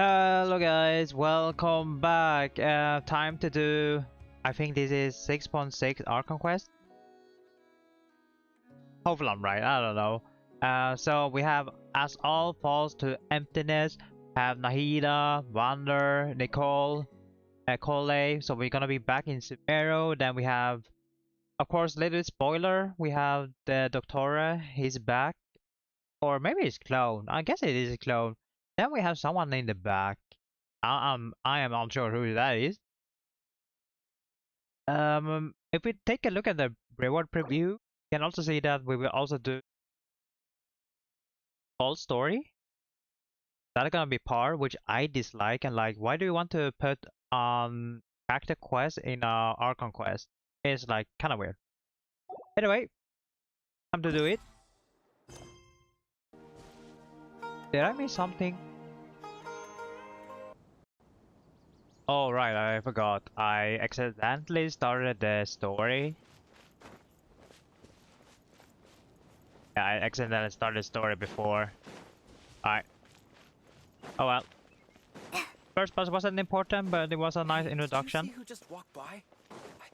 Hello guys, welcome back. Time to do, I think this is 6.6 Archon quest. Hopefully I'm right, I don't know. So we have As All Falls to Emptiness, have Nahida, Wander, Nicole, Cole. So we're gonna be back in Sumero. Then we have, of course, little spoiler, we have the Doctora, he's back. Or maybe it's clone, I guess it is a clone. Then we have someone in the back. I am unsure who that is. If we take a look at the reward preview, you can also see that we will also do whole story. That's gonna be part which I dislike, and like, why do you want to put character quest in Archon quest? It's like kind of weird. Anyway, time to do it. Did I miss something? Oh right, I forgot. I accidentally started the story. Yeah, I accidentally started the story before. Alright. Oh well. First boss wasn't important, but it was a nice introduction. Did you see who just walked by?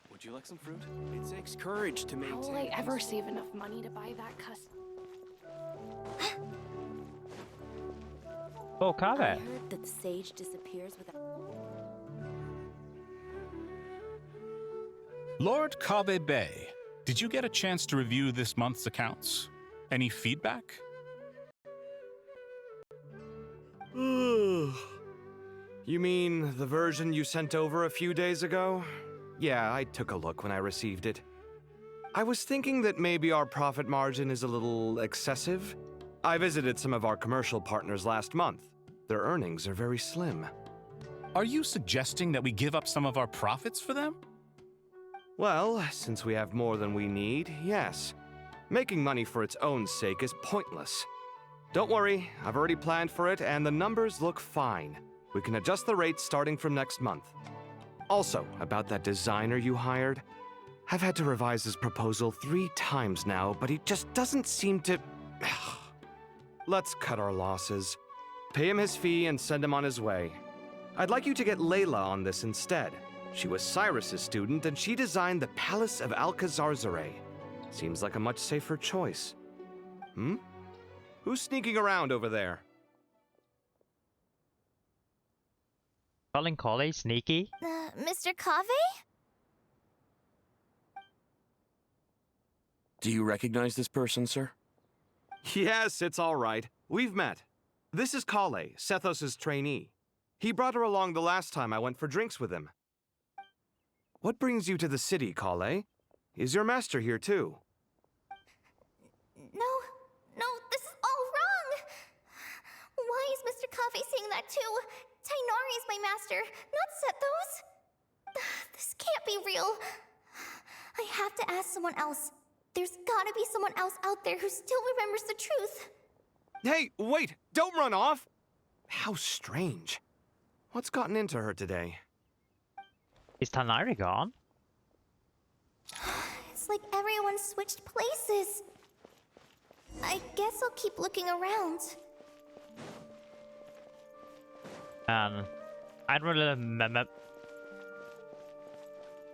Would you like some fruit? It takes courage to maintain. How will I ever save enough money to buy that custom? Oh, I Kave. heard that the sage disappears without. Lord Kabe Bay, did you get a chance to review this month's accounts? Any feedback? You mean the version you sent over a few days ago? Yeah, I took a look when I received it. I was thinking that maybe our profit margin is a little excessive. I visited some of our commercial partners last month. Their earnings are very slim. Are you suggesting that we give up some of our profits for them? Well, since we have more than we need, yes. Making money for its own sake is pointless. Don't worry, I've already planned for it, and the numbers look fine. We can adjust the rates starting from next month. Also, about that designer you hired, I've had to revise his proposal 3 times now, but he just doesn't seem to... Let's cut our losses. Pay him his fee and send him on his way. I'd like you to get Layla on this instead. She was Cyrus's student, and she designed the Palace of Alcazarzaray. Seems like a much safer choice. Who's sneaking around over there? Calling Cole sneaky? Mr. Cave? Do you recognize this person, sir? Yes, it's all right. We've met. This is Kale, Sethos' trainee. He brought her along the last time I went for drinks with him. What brings you to the city, Kale? Is your master here too? No, this is all wrong! Why is Mr. Cave saying that too? Tainari is my master, not Sethos. This can't be real. I have to ask someone else. There's gotta be someone else out there who still remembers the truth. Hey, wait! Don't run off! How strange. What's gotten into her today? Is Tanari gone? It's like everyone switched places. I guess I'll keep looking around. I don't really remember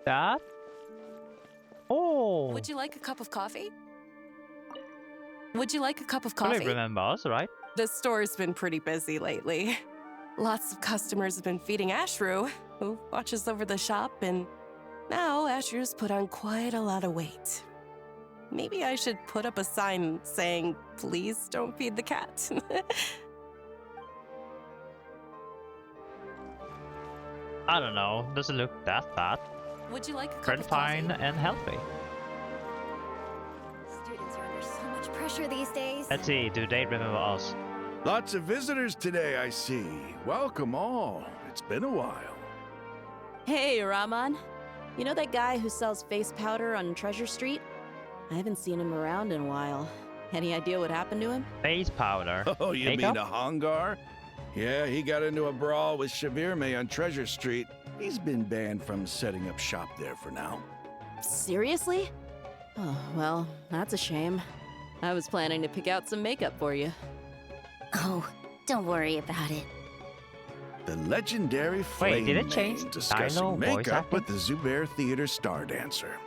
that. Oh, Would you like a cup of coffee? Would you like a cup of I coffee? really remember us, right? The store's been pretty busy lately. Lots of customers have been feeding Ashru, who watches over the shop, and now Ashru's put on quite a lot of weight. Maybe I should put up a sign saying, please don't feed the cat. I don't know. Doesn't look that bad. Would you like a cup Pretty of coffee? fine and healthy. Students are under so much pressure these days. Let's see. Do they remember us? Lots of visitors today, I see. Welcome all. It's been a while. Hey, Rahman. You know that guy who sells face powder on Treasure Street? I haven't seen him around in a while. Any idea what happened to him? Face powder. Oh, you Makeup? mean a Hongar? Yeah, he got into a brawl with Shavirme on Treasure Street. He's been banned from setting up shop there for now. Seriously? Oh, well, that's a shame. I was planning to pick out some makeup for you. Oh, don't worry about it. The legendary Wait, Flame did it change Mane discussing Dino voice makeup acting? with the Zubair Theater star dancer.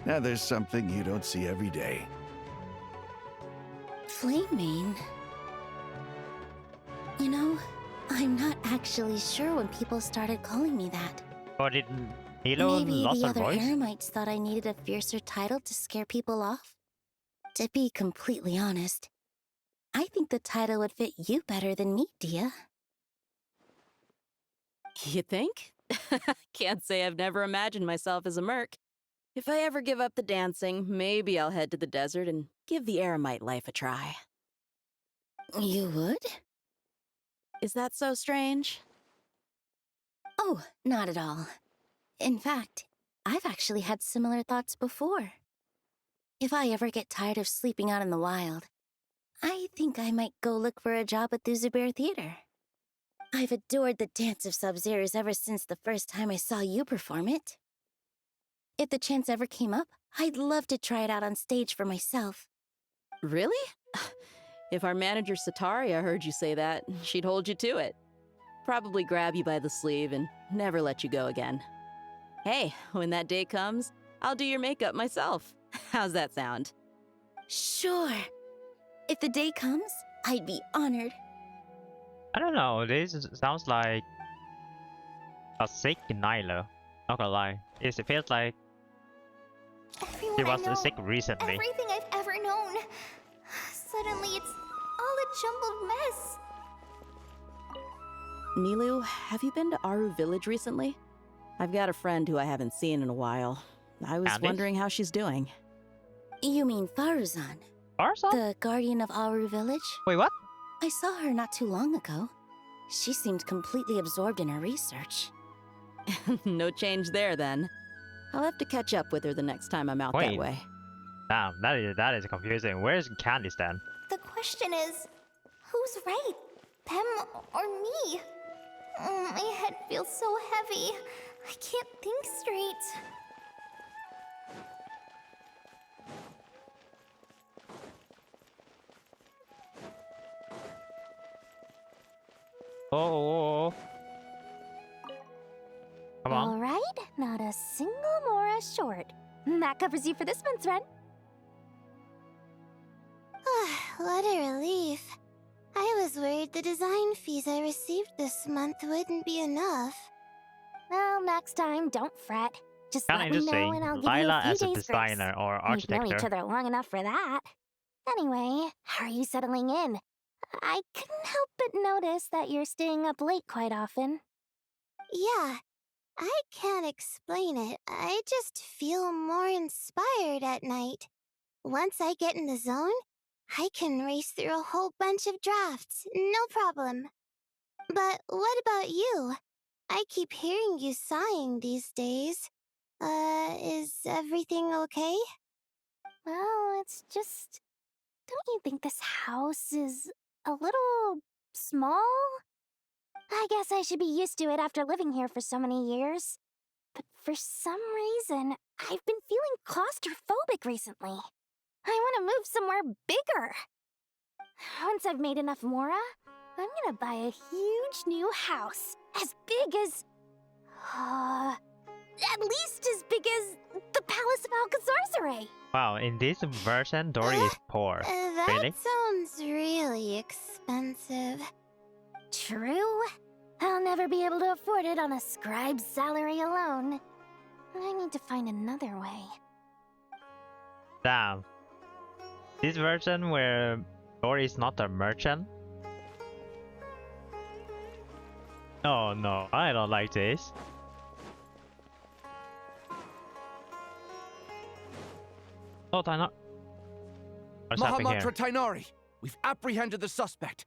Now there's something you don't see every day. Flame Mane? You know, I'm not actually sure when people started calling me that. Or did Nilo Maybe lost the her other voice? eremites thought I needed a fiercer title to scare people off. To be completely honest, I think the title would fit you better than me, Dia. You think? Can't say I've never imagined myself as a merc. If I ever give up the dancing, maybe I'll head to the desert and give the eremite life a try. You would? Is that so strange? Oh, not at all. In fact, I've actually had similar thoughts before. If I ever get tired of sleeping out in the wild, I think I might go look for a job at the Zubair Theater. I've adored the dance of Sub-Zero's ever since the first time I saw you perform it. If the chance ever came up, I'd love to try it out on stage for myself. Really? If our manager Sataria heard you say that, she'd hold you to it. Probably grab you by the sleeve and never let you go again. Hey, when that day comes, I'll do your makeup myself. How's that sound? Sure. If the day comes, I'd be honored. I don't know, this sounds like a sick Nyla. Not gonna lie. It feels like Everyone she I was know, sick recently. everything I've ever known. Suddenly it's all a jumbled mess. Nilu, have you been to Aru Village recently? I've got a friend who I haven't seen in a while. I was Candice? wondering how she's doing. You mean Faruzan, Arson? the guardian of Aru Village? Wait, what? I saw her not too long ago. She seemed completely absorbed in her research. No change there, then. I'll have to catch up with her the next time I'm out that Wait. way. Damn, that is confusing. Where's Candice then? The question is, who's right? Them or me? My head feels so heavy. I can't think straight. Oh. Come on. All right, not a single Mora short. That covers you for this month's rent. What a relief. I was worried the design fees I received this month wouldn't be enough. Well, next time, don't fret. Just Kinda let me know interesting. and I'll give Lila you a few as a days grace. designer or We've known each architecture. other long enough for that. Anyway, how are you settling in? I couldn't help but notice that you're staying up late quite often. Yeah, I can't explain it. I just feel more inspired at night. Once I get in the zone, I can race through a whole bunch of drafts, no problem. But what about you? I keep hearing you sighing these days. Is everything okay? Well, it's just... Don't you think this house is a little small? I guess I should be used to it after living here for so many years. But for some reason, I've been feeling claustrophobic recently. I want to move somewhere bigger. Once I've made enough Mora, I'm gonna buy a huge new house. As big as... at least as big as the Palace of Alcazarzaray. Wow, in this version, Dory is poor. That Really? sounds really expensive. True. I'll never be able to afford it on a scribe's salary alone. I need to find another way. Damn. This version where Dory is not a merchant? Oh no, I don't like this. Oh, Tainari. What's happening Mahamatra here? Tainari, we've apprehended the suspect.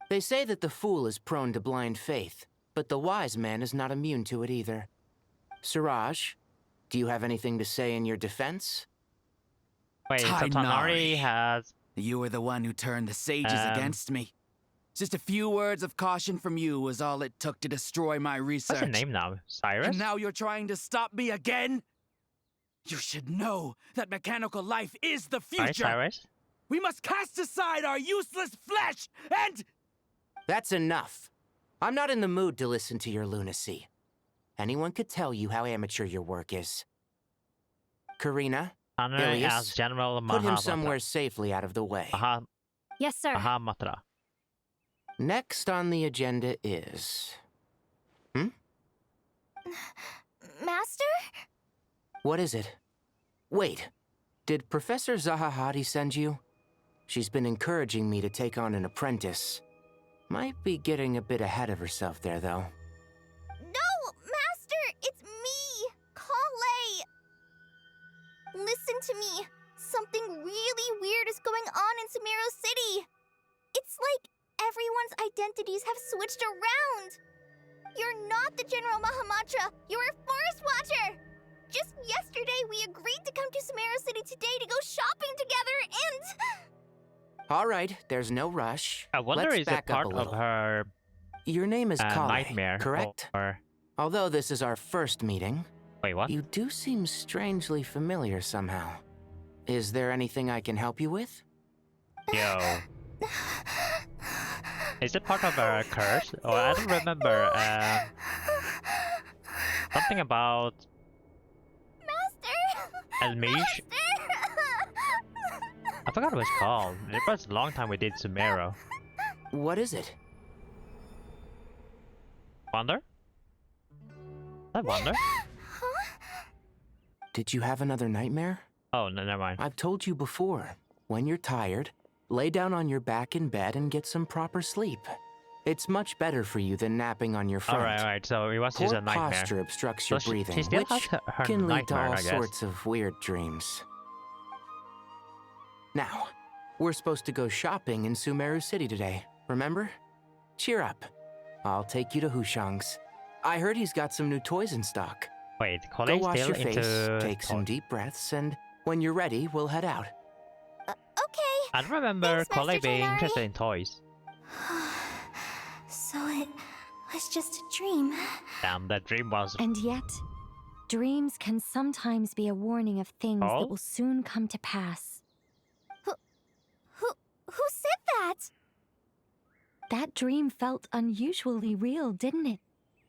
They say that the fool is prone to blind faith, but the wise man is not immune to it either. Suraj, do you have anything to say in your defense? Wait, so Tainari Tainari. has... You were the one who turned the sages Um, against me. Just a few words of caution from you was all it took to destroy my research. What's her name now? Cyrus? And now you're trying to stop me again? You should know that mechanical life is the Right, future. Cyrus? We must cast aside our useless flesh and... That's enough. I'm not in the mood to listen to your lunacy. Anyone could tell you how amateur your work is. Karina, Honoring as Ilias, General put him Mahamatra. somewhere safely out of the way. Yes, sir. Mahamatra. Next on the agenda is... Master? What is it? Wait, did Professor Zahahati send you? She's been encouraging me to take on an apprentice. Might be getting a bit ahead of herself there, though. No, Master! It's me! Kale! Listen to me. Something really weird is going on in Sumeru City. It's like everyone's identities have switched around. You're not the General Mahamatra. You're a Forest Watcher. Just yesterday, we agreed to come to Sumeru City today to go shopping together and... All right, there's no rush. I wonder Let's is it back up part a of little. her Your name is Kale, nightmare, correct? Or... Although this is our first meeting, Wait, what? you do seem strangely familiar somehow. Is there anything I can help you with? Yo. Is it part of her curse? Or I don't remember. Something about Master! Elmish? I forgot what it's called. It was a long time we did Sumeru. What is it? Wonder? I wonder. Did you have another nightmare? Oh, no, never mind. I've told you before, when you're tired, lay down on your back in bed and get some proper sleep. It's much better for you than napping on your front. Alright, so it was Poor just a nightmare. posture obstructs So your breathing, she still which has her can lead to nightmare, all I guess. sorts of weird dreams. Now, we're supposed to go shopping in Sumeru City today, remember? Cheer up. I'll take you to Hushang's. I heard he's got some new toys in stock. Wait, Go Cole's wash still your face, into take some deep breaths, and when you're ready, we'll head out. Okay. I don't remember Thanks, Cole Master being Tighnari. interested in toys. So it was just a dream. Damn, that dream was... And yet, dreams can sometimes be a warning of things Oh? that will soon come to pass. Who said that? That dream felt unusually real, didn't it?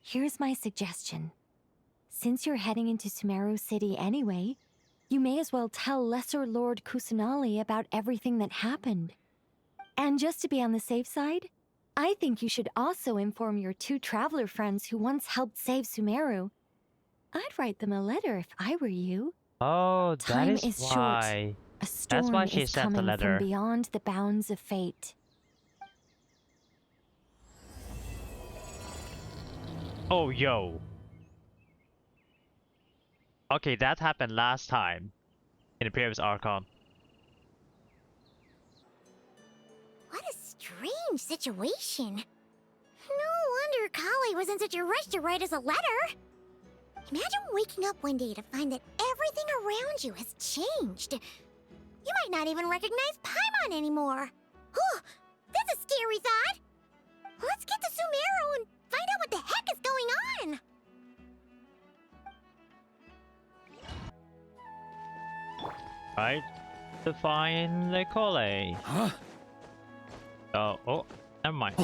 Here's my suggestion. Since you're heading into Sumeru City anyway, you may as well tell Lesser Lord Kusanali about everything that happened. And just to be on the safe side, I think you should also inform your 2 traveler friends who once helped save Sumeru. I'd write them a letter if I were you. Oh, that Time is is short. why. A storm That's why she is sent the coming letter. from beyond the bounds of fate. Oh, yo. Okay, that happened last time. In the previous Archon. What a strange situation. No wonder Kali was in such a rush to write us a letter. Imagine waking up one day to find that everything around you has changed. You might not even recognize Paimon anymore. Oh, that's a scary thought. Let's get to Sumeru and find out what the heck is going on. Right? To find the Cole. Huh? Oh, never mind.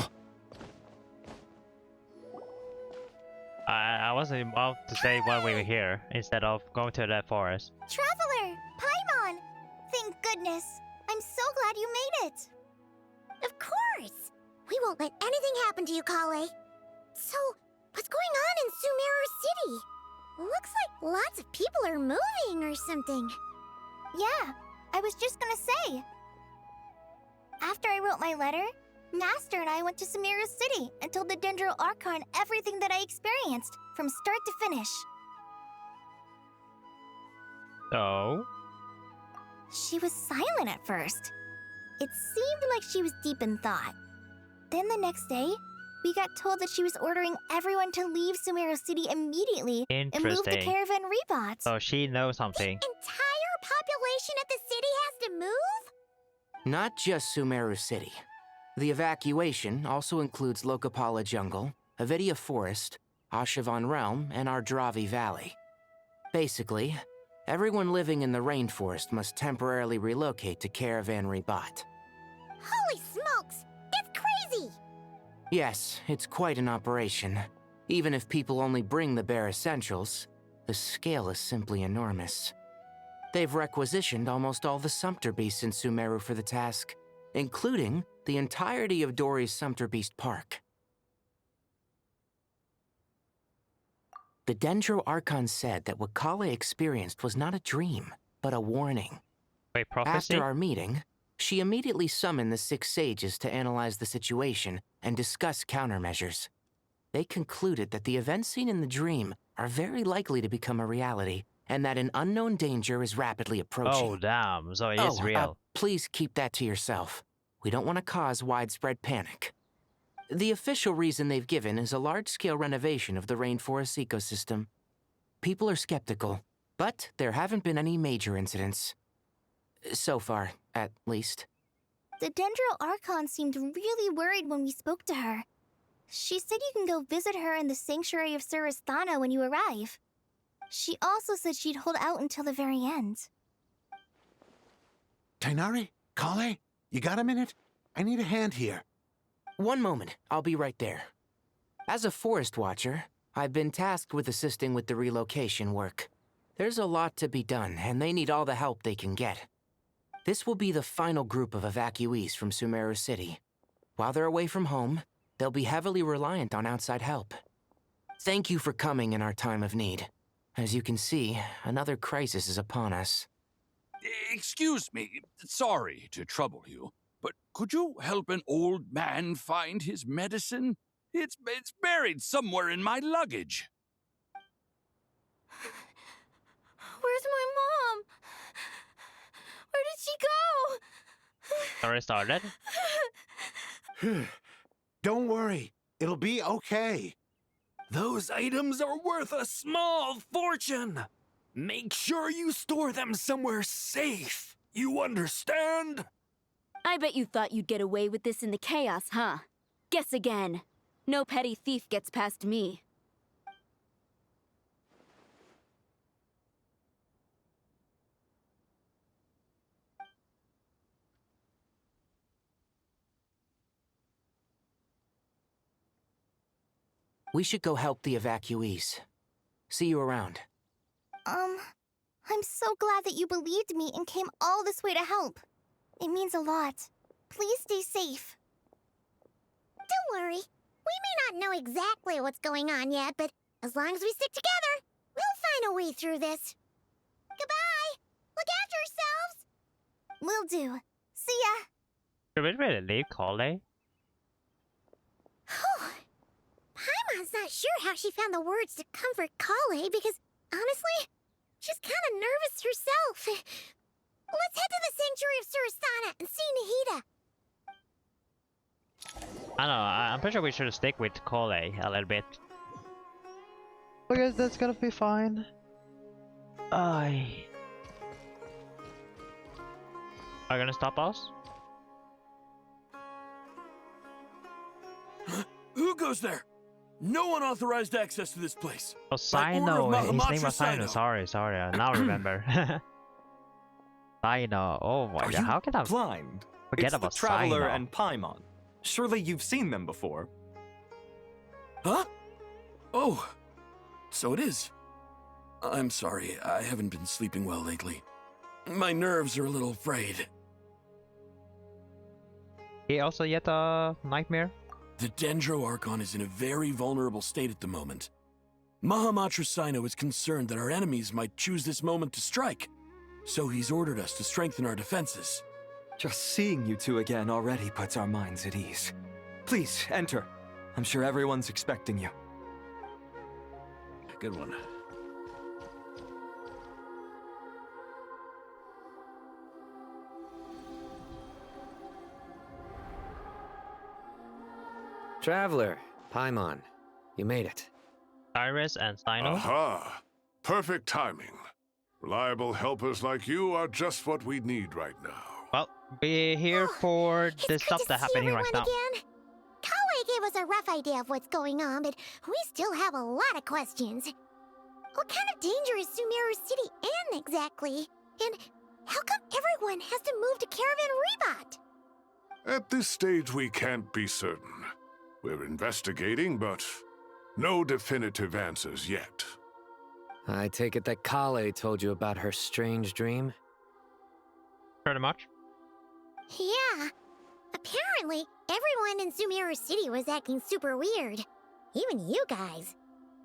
I wasn't about to say why we were here instead of going to that forest. Traveler! Paimon! Thank goodness. I'm so glad you made it. Of course. We won't let anything happen to you, Kale. So, what's going on in Sumeru City? Looks like lots of people are moving or something. Yeah, I was just gonna say. After I wrote my letter, Master and I went to Sumeru City and told the Dendro Archon everything that I experienced, from start to finish. So, She was silent at first. It seemed like she was deep in thought. Then the next day, we got told that she was ordering everyone to leave Sumeru City immediately and move the interesting. caravan rebots. So she knows something. Entire population of the city has to move? Not just Sumeru City. The evacuation also includes Lokapala Jungle, Avidia Forest, Ashavan Realm, and Ardravi Valley. Basically, everyone living in the rainforest must temporarily relocate to Caravan Rebat. Holy smokes! That's crazy! Yes, it's quite an operation. Even if people only bring the bare essentials, the scale is simply enormous. They've requisitioned almost all the Sumpter Beasts in Sumeru for the task, including the entirety of Dori's Sumpter Beast Park. The Dendro Archon said that what Kale experienced was not a dream, but a warning. Wait, prophecy? After our meeting, she immediately summoned the 6 sages to analyze the situation and discuss countermeasures. They concluded that the events seen in the dream are very likely to become a reality, and that an unknown danger is rapidly approaching. Oh, damn. So it is real. Please keep that to yourself. We don't want to cause widespread panic. The official reason they've given is a large-scale renovation of the rainforest ecosystem. People are skeptical, but there haven't been any major incidents. So far, at least. The Dendro Archon seemed really worried when we spoke to her. She said you can go visit her in the Sanctuary of Surasthana when you arrive. She also said she'd hold out until the very end. Tighnari? Kale? You got a minute? I need a hand here. One moment, I'll be right there. As a forest watcher, I've been tasked with assisting with the relocation work. There's a lot to be done, and they need all the help they can get. This will be the final group of evacuees from Sumeru City. While they're away from home, they'll be heavily reliant on outside help. Thank you for coming in our time of need. As you can see, another crisis is upon us. Excuse me, sorry to trouble you, but could you help an old man find his medicine? It's buried somewhere in my luggage. Where's my mom? Where did she go? Already started? Don't worry, it'll be okay. Those items are worth a small fortune. Make sure you store them somewhere safe. You understand? I bet you thought you'd get away with this in the chaos, huh? Guess again. No petty thief gets past me. We should go help the evacuees. See you around. I'm so glad that you believed me and came all this way to help. It means a lot. Please stay safe. Don't worry. We may not know exactly what's going on yet, but as long as we stick together, we'll find a way through this. Goodbye! Look after yourselves! Will do. See ya! Should we really leave Kale? Paimon's not sure how she found the words to comfort Kale because, honestly, she's kind of nervous herself. Let's head to the Sanctuary of Surasthana and see Nahida. I don't know, I'm pretty sure we should stick with Kale a little bit. I guess that's gonna be fine. Are you gonna stop us? Who goes there? No unauthorized access to this place. Oh, Sino. His name was Sino. Sorry. I now remember. Sino. Oh my god, how can I blind? forget It's about the Traveler Sino? and Paimon. Surely you've seen them before. Huh? Oh, so it is. I'm sorry, I haven't been sleeping well lately. My nerves are a little frayed. He also yet a nightmare? The Dendro Archon is in a very vulnerable state at the moment. Mahamatra Sino is concerned that our enemies might choose this moment to strike, so he's ordered us to strengthen our defenses. Just seeing you two again already puts our minds at ease. Please, enter. I'm sure everyone's expecting you. Good one. Traveler, Paimon, you made it. Cyrus and Sino? Aha! Perfect timing. Reliable helpers like you are just what we need right now. Well, we're here for the stuff that's happening right now. Again. Kale gave us a rough idea of what's going on, but we still have a lot of questions. What kind of danger is Sumeru City in exactly? And how come everyone has to move to Caravan Rebot? At this stage, we can't be certain. We're investigating, but no definitive answers yet. I take it that Kale told you about her strange dream? Pretty much. Yeah. Apparently, everyone in Sumeru City was acting super weird. Even you guys.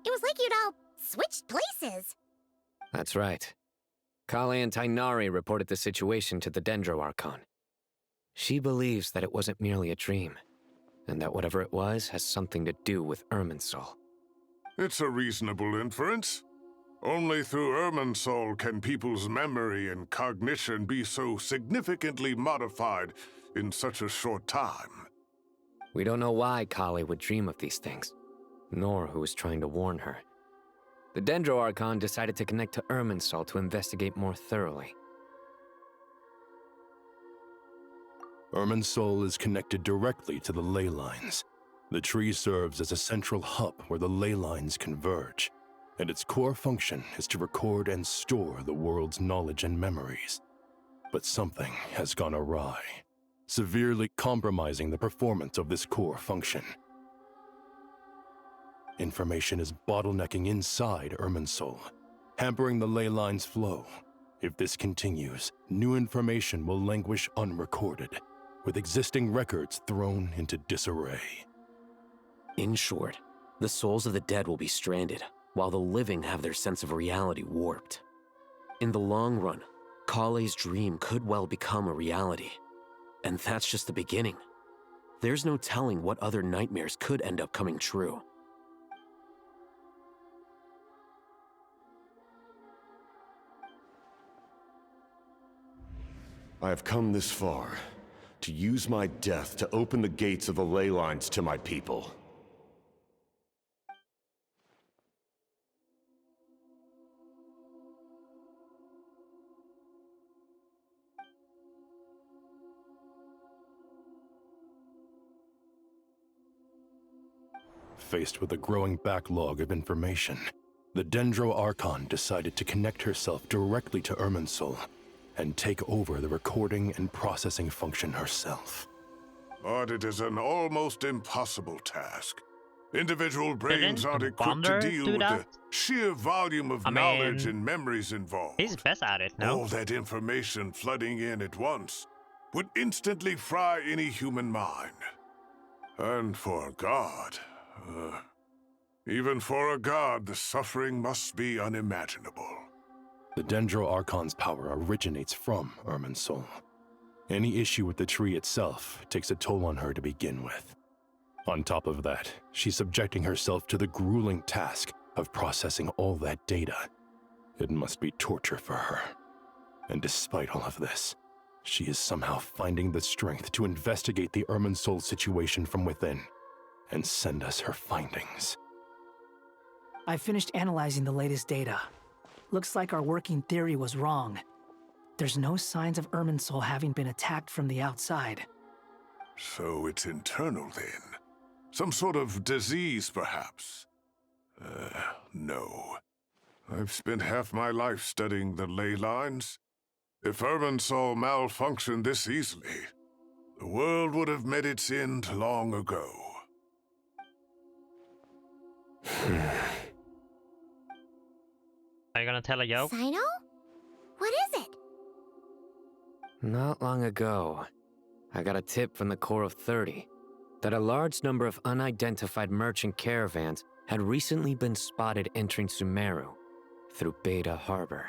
It was like you'd all switched places. That's right. Kale and Tainari reported the situation to the Dendro Archon. She believes that it wasn't merely a dream, and that whatever it was has something to do with Irminsul. It's a reasonable inference. Only through Irminsul can people's memory and cognition be so significantly modified in such a short time. We don't know why Kale would dream of these things, nor who was trying to warn her. The Dendro Archon decided to connect to Irminsul to investigate more thoroughly. Irminsul is connected directly to the ley lines. The tree serves as a central hub where the ley lines converge, and its core function is to record and store the world's knowledge and memories. But something has gone awry, severely compromising the performance of this core function. Information is bottlenecking inside Irminsul, hampering the ley line's flow. If this continues, new information will languish unrecorded, with existing records thrown into disarray. In short, the souls of the dead will be stranded, while the living have their sense of reality warped. In the long run, Kale's dream could well become a reality. And that's just the beginning. There's no telling what other nightmares could end up coming true. I have come this far, to use my death to open the gates of the ley lines to my people. Faced with a growing backlog of information, the Dendro Archon decided to connect herself directly to Irminsul and take over the recording and processing function herself. But it is an almost impossible task. Individual brains aren't equipped to deal with the sheer volume of knowledge and memories involved. He's best at it, no? All that information flooding in at once would instantly fry any human mind. And for a god, even for a god, the suffering must be unimaginable. The Dendro Archon's power originates from Irminsul. Any issue with the tree itself takes a toll on her to begin with. On top of that, she's subjecting herself to the grueling task of processing all that data. It must be torture for her. And despite all of this, she is somehow finding the strength to investigate the Irminsul situation from within and send us her findings. I finished analyzing the latest data. Looks like our working theory was wrong. There's no signs of Irminsul having been attacked from the outside. So it's internal then? Some sort of disease, perhaps? No. I've spent half my life studying the ley lines. If Irminsul malfunctioned this easily, the world would have met its end long ago. Are you gonna tell a Yo? Sino? What is it? Not long ago, I got a tip from the Core of 30 that a large number of unidentified merchant caravans had recently been spotted entering Sumeru through Beta Harbor.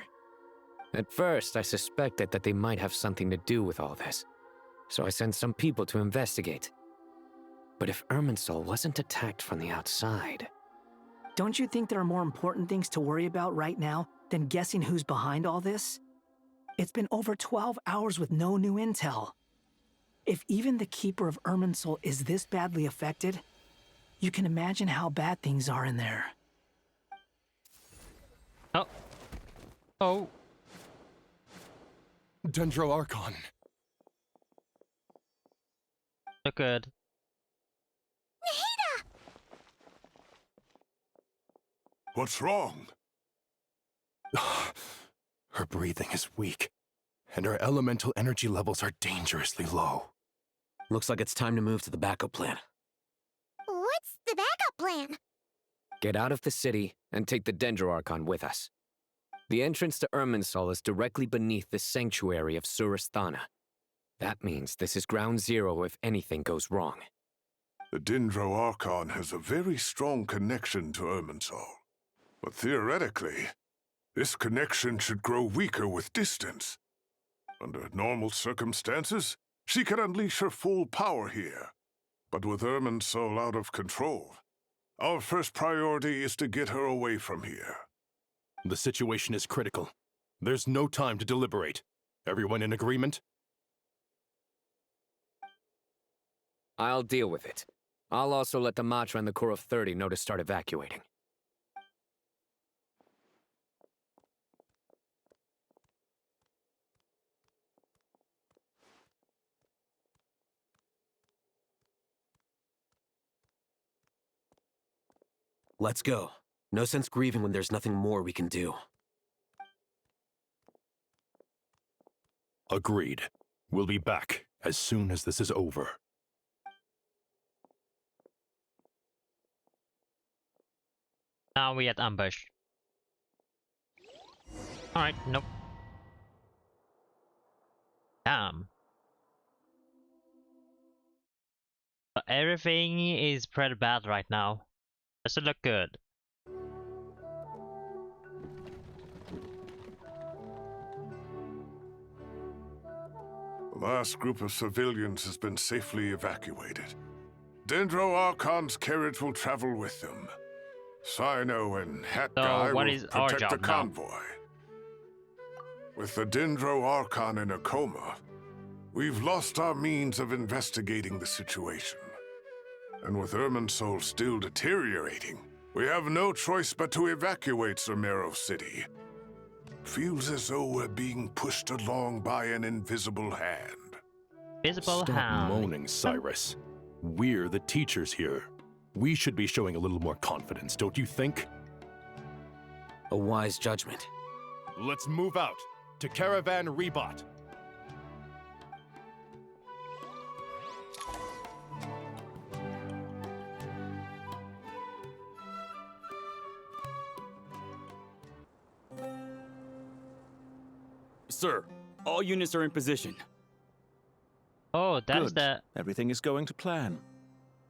At first, I suspected that they might have something to do with all this, so I sent some people to investigate. But if Irminsul wasn't attacked from the outside... Don't you think there are more important things to worry about right now than guessing who's behind all this? It's been over 12 hours with no new intel. If even the Keeper of Irminsul is this badly affected, you can imagine how bad things are in there. Oh. Dendro Archon. Look good. Nahida! What's wrong? Her breathing is weak, and her elemental energy levels are dangerously low. Looks like it's time to move to the backup plan. What plan. Get out of the city and take the Dendro Archon with us. The entrance to Irminsul is directly beneath the sanctuary of Surasthana. That means this is ground zero if anything goes wrong. The Dendro Archon has a very strong connection to Irminsul. But theoretically, this connection should grow weaker with distance. Under normal circumstances, she can unleash her full power here. But with Irminsul out of control, our first priority is to get her away from here. The situation is critical. There's no time to deliberate. Everyone in agreement? I'll deal with it. I'll also let the Matra and the Core of 30 know to start evacuating. Let's go. No sense grieving when there's nothing more we can do. Agreed. We'll be back as soon as this is over. Now we at ambush. Alright, nope. Damn. But everything is pretty bad right now. Doesn't look good. The last group of civilians has been safely evacuated. Dendro Archon's carriage will travel with them. Sino and Hat Guy will protect the convoy. With the Dendro Archon in a coma, we've lost our means of investigating the situation. And with Irminsul still deteriorating, we have no choice but to evacuate Sumeru City. Feels as though we're being pushed along by an invisible hand. Stop moaning, Cyrus. We're the teachers here. We should be showing a little more confidence, don't you think? A wise judgment. Let's move out to Caravan Rebot. Sir, all units are in position. Oh, that's Good. Everything is going to plan.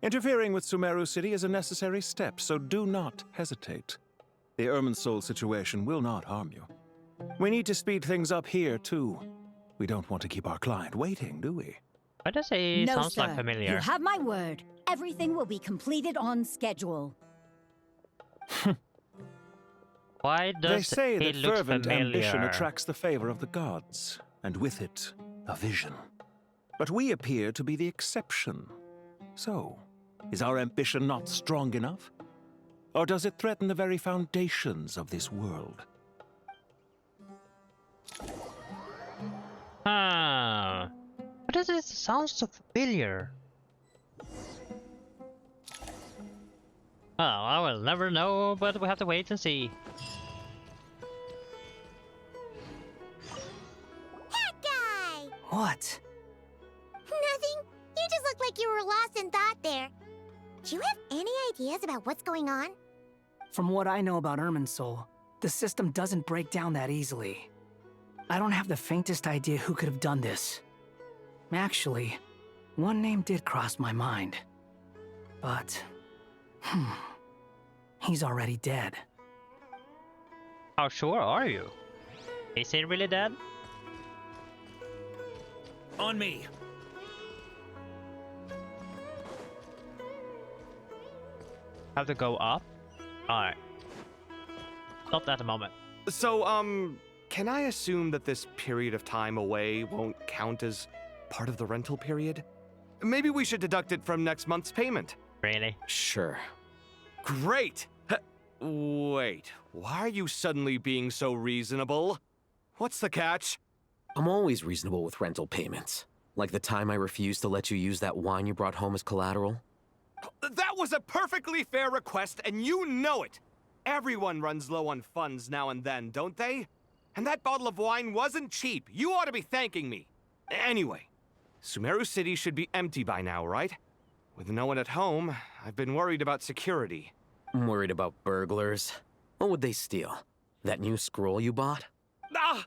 Interfering with Sumeru City is a necessary step, so do not hesitate. The Irminsul situation will not harm you. We need to speed things up here, too. We don't want to keep our client waiting, do we? Why does he No, sounds sir. like familiar? You have my word. Everything will be completed on schedule. Why does They say he that look fervent familiar? ambition attracts the favor of the gods, and with it, a vision. But we appear to be the exception. So, is our ambition not strong enough? Or does it threaten the very foundations of this world? Why does it sound so familiar? Well, I will never know, but we have to wait and see. Hat Guy! What? Nothing. You just look like you were lost in thought there. Do you have any ideas about what's going on? From what I know about Irminsul, the system doesn't break down that easily. I don't have the faintest idea who could have done this. Actually, one name did cross my mind. But, he's already dead. How sure are you? Is he really dead? On me. Have to go up? Alright. Not at the moment. So, can I assume that this period of time away won't count as part of the rental period? Maybe we should deduct it from next month's payment. Really? Sure. Great! Wait, why are you suddenly being so reasonable? What's the catch? I'm always reasonable with rental payments. Like the time I refused to let you use that wine you brought home as collateral. That was a perfectly fair request, and you know it! Everyone runs low on funds now and then, don't they? And that bottle of wine wasn't cheap. You ought to be thanking me. Anyway, Sumeru City should be empty by now, right? With no one at home, I've been worried about security. I'm worried about burglars. What would they steal? That new scroll you bought? Ah!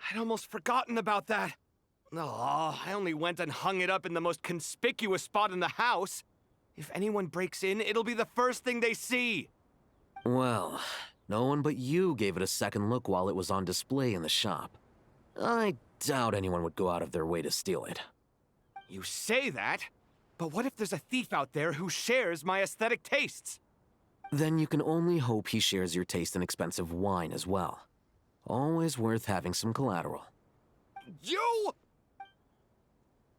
I'd almost forgotten about that. Oh, I only went and hung it up in the most conspicuous spot in the house. If anyone breaks in, it'll be the first thing they see. Well, no one but you gave it a second look while it was on display in the shop. I doubt anyone would go out of their way to steal it. You say that, but what if there's a thief out there who shares my aesthetic tastes? Then you can only hope he shares your taste in expensive wine as well. Always worth having some collateral. You!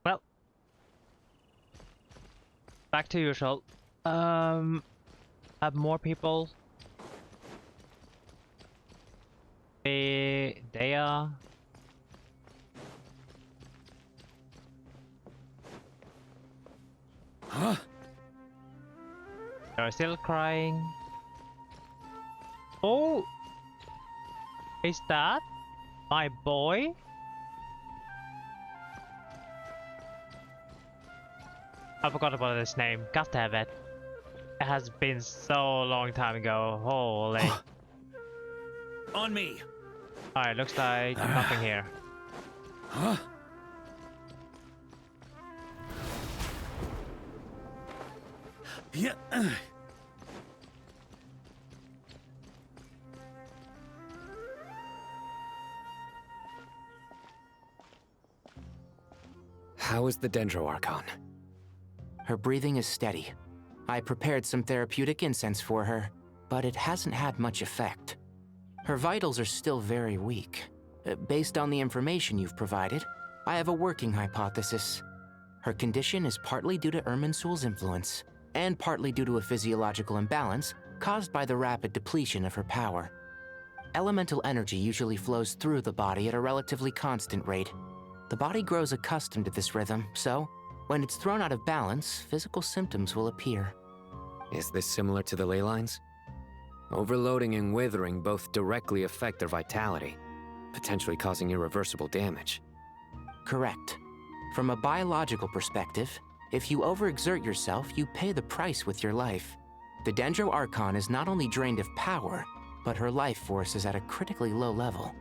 Well, back to usual. Have more people. They are. Huh? They're still crying. Oh, is that my boy? I forgot about his name. Got to have it. It has been so long time ago. Holy. On me. Alright, looks like nothing here. Huh? Yeah. How is the Dendro Archon? Her breathing is steady. I prepared some therapeutic incense for her, but it hasn't had much effect. Her vitals are still very weak. Based on the information you've provided, I have a working hypothesis. Her condition is partly due to Irminsul's influence, and partly due to a physiological imbalance caused by the rapid depletion of her power. Elemental energy usually flows through the body at a relatively constant rate. The body grows accustomed to this rhythm, so when it's thrown out of balance, physical symptoms will appear. Is this similar to the ley lines? Overloading and withering both directly affect their vitality, potentially causing irreversible damage. Correct. From a biological perspective, if you overexert yourself, you pay the price with your life. The Dendro Archon is not only drained of power, but her life force is at a critically low level.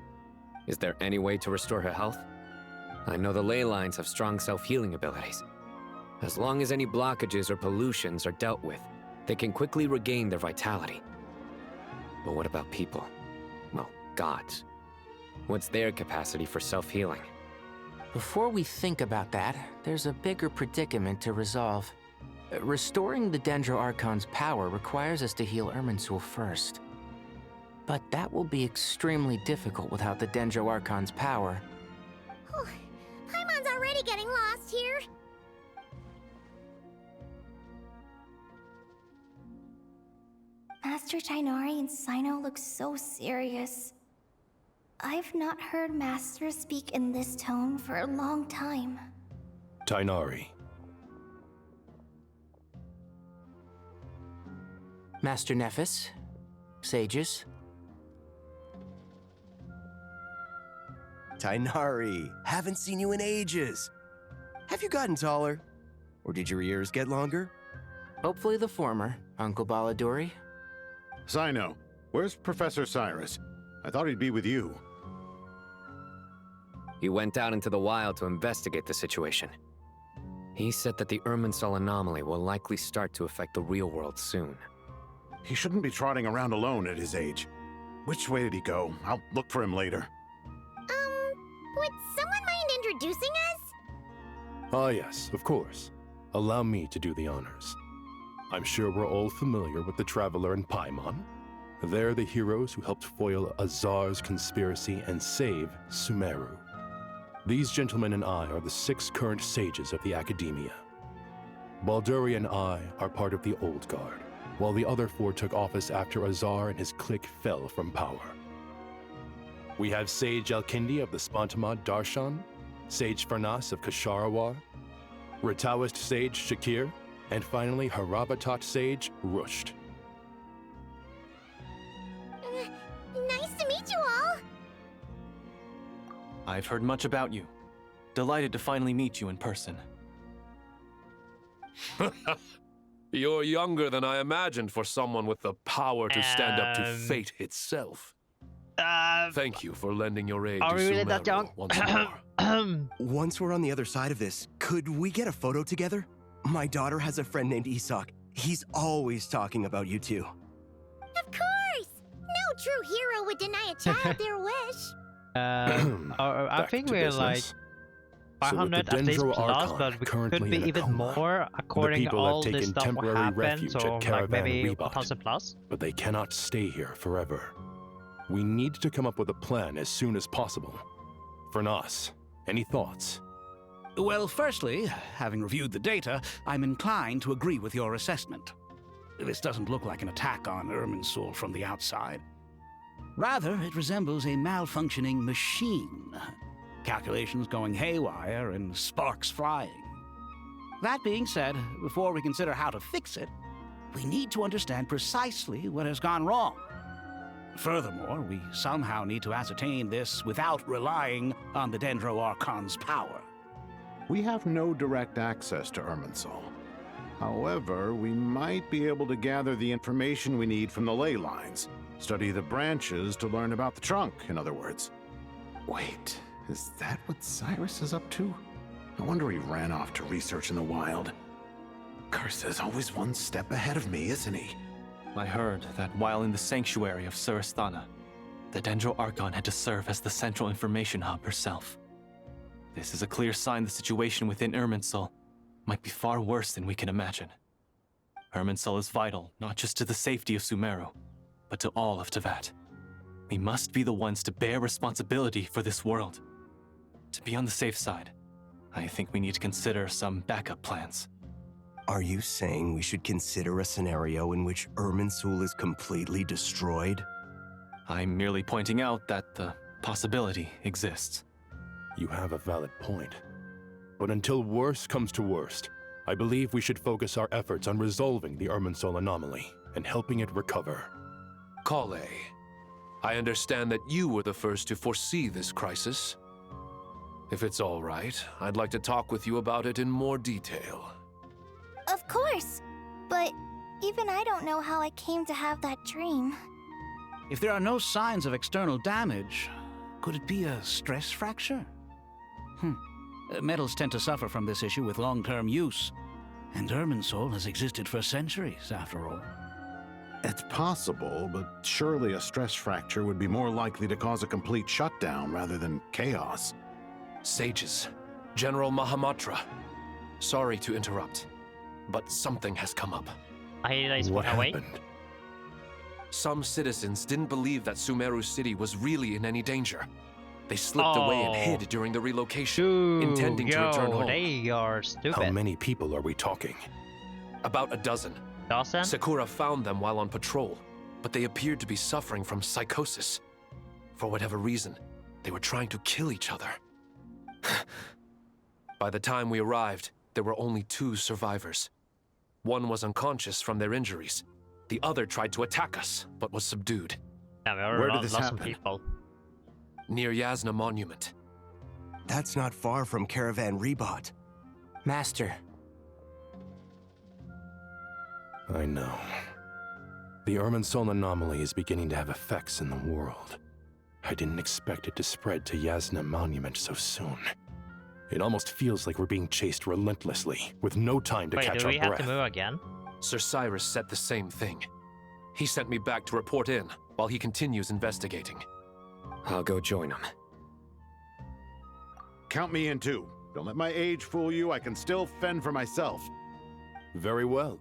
Is there any way to restore her health? I know the ley lines have strong self-healing abilities. As long as any blockages or pollutions are dealt with, they can quickly regain their vitality. But what about people? Well, gods. What's their capacity for self-healing? Before we think about that, there's a bigger predicament to resolve. Restoring the Dendro Archon's power requires us to heal Irminsul first. But that will be extremely difficult without the Dendro Archon's power. Paimon's already getting lost here. Master Tighnari and Cyno look so serious. I've not heard Master speak in this tone for a long time. Tighnari. Master Nephis, sages. Tighnari, haven't seen you in ages. Have you gotten taller? Or did your ears get longer? Hopefully the former, Uncle Baladuri. Cyno, where's Professor Cyrus? I thought he'd be with you. He went out into the wild to investigate the situation. He said that the Irminsul anomaly will likely start to affect the real world soon. He shouldn't be trotting around alone at his age. Which way did he go? I'll look for him later. Would someone mind introducing us? Ah yes, of course. Allow me to do the honors. I'm sure we're all familiar with the Traveler and Paimon. They're the heroes who helped foil Azar's conspiracy and save Sumeru. These gentlemen and I are the 6 current sages of the Academia. Balduri and I are part of the Old Guard, while the other 4 took office after Azar and his clique fell from power. We have Sage Alkindi of the Spontamad Darshan, Sage Farnas of Kasharawar, Rataoist Sage Shakir, and finally Harabatot Sage Rusht. Nice to meet you all. I've heard much about you. Delighted to finally meet you in person. You're younger than I imagined for someone with the power to stand up to fate itself. Thank you for lending your aid to Sumeru once more. Once we're on the other side of this, could we get a photo together? My daughter has a friend named Isak. He's always talking about you two. Of course! No true hero would deny a child their wish. I think we're like 500 at least plus, but we could be even more according to all this stuff what happened, so like maybe 1,000 plus. But they cannot stay here forever. We need to come up with a plan as soon as possible. For Nas, any thoughts? Well, firstly, having reviewed the data, I'm inclined to agree with your assessment. This doesn't look like an attack on Irminsul from the outside. Rather, it resembles a malfunctioning machine. Calculations going haywire and sparks flying. That being said, before we consider how to fix it, we need to understand precisely what has gone wrong. Furthermore, we somehow need to ascertain this without relying on the Dendro Archon's power. We have no direct access to Irminsul. However, we might be able to gather the information we need from the ley lines. Study the branches to learn about the trunk, in other words. Wait, is that what Cyrus is up to? No wonder he ran off to research in the wild. Curse, always one step ahead of me, isn't he? I heard that while in the sanctuary of Surasthana, the Dendro Archon had to serve as the central information hub herself. This is a clear sign the situation within Irminsul might be far worse than we can imagine. Irminsul is vital not just to the safety of Sumeru, but to all of Teyvat. We must be the ones to bear responsibility for this world. To be on the safe side, I think we need to consider some backup plans. Are you saying we should consider a scenario in which Irminsul is completely destroyed? I'm merely pointing out that the possibility exists. You have a valid point. But until worst comes to worst, I believe we should focus our efforts on resolving the Irminsul anomaly and helping it recover. Kale, I understand that you were the first to foresee this crisis. If it's all right, I'd like to talk with you about it in more detail. Of course, but even I don't know how I came to have that dream. If there are no signs of external damage, could it be a stress fracture? Metals tend to suffer from this issue with long-term use, and Irminsul has existed for centuries, after all. It's possible, but surely a stress fracture would be more likely to cause a complete shutdown rather than chaos. Sages, General Mahamatra, sorry to interrupt, but something has come up. What happened? Some citizens didn't believe that Sumeru City was really in any danger. They slipped away and hid during the relocation, intending to return home. They are stupid. How many people are we talking? About a dozen. Sakura found them while on patrol, but they appeared to be suffering from psychosis. For whatever reason, they were trying to kill each other. By the time we arrived, there were only 2 survivors. One was unconscious from their injuries. The other tried to attack us, but was subdued. Where did this happen? Near Yasna Monument. That's not far from Caravan Rebot. Master. I know. The Irminsul anomaly is beginning to have effects in the world. I didn't expect it to spread to Yasna Monument so soon. It almost feels like we're being chased relentlessly, with no time to catch our breath. Wait, do we have to move again? Sir Cyrus said the same thing. He sent me back to report in, while he continues investigating. I'll go join him. Count me in too. Don't let my age fool you, I can still fend for myself. Very well.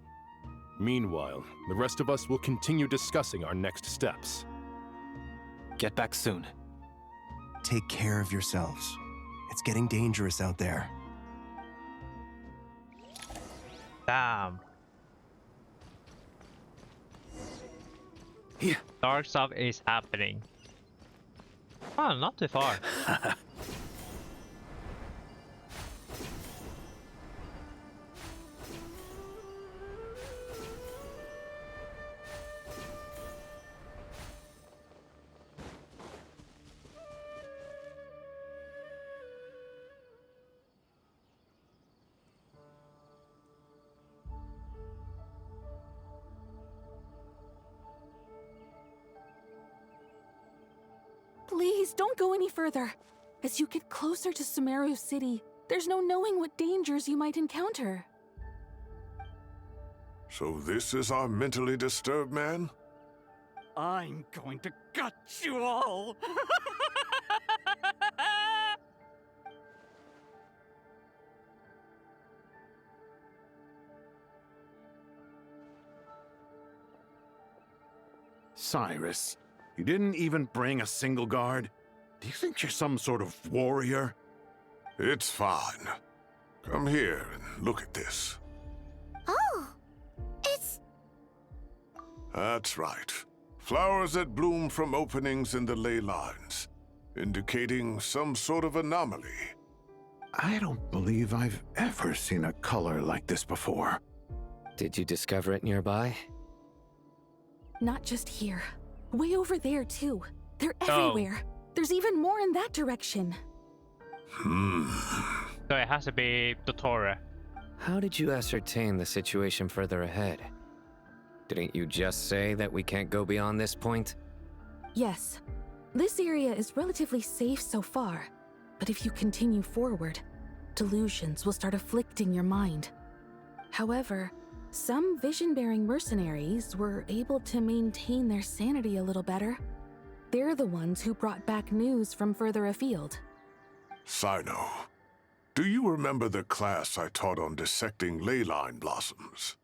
Meanwhile, the rest of us will continue discussing our next steps. Get back soon. Take care of yourselves. It's getting dangerous out there. Damn. Dark stuff is happening. Oh, not too far. Please, don't go any further. As you get closer to Sumeru City, there's no knowing what dangers you might encounter. So this is our mentally disturbed man? I'm going to gut you all! Cyrus, you didn't even bring a single guard? Do you think you're some sort of warrior? It's fine. Come here and look at this. Oh, it's... That's right. Flowers that bloom from openings in the ley lines, indicating some sort of anomaly. I don't believe I've ever seen a color like this before. Did you discover it nearby? Not just here. Way over there, too. They're everywhere. There's even more in that direction. So it has to be Dottore. How did you ascertain the situation further ahead? Didn't you just say that we can't go beyond this point? Yes. This area is relatively safe so far. But if you continue forward, delusions will start afflicting your mind. However, some vision-bearing mercenaries were able to maintain their sanity a little better. They're the ones who brought back news from further afield. Sino, do you remember the class I taught on dissecting ley line blossoms?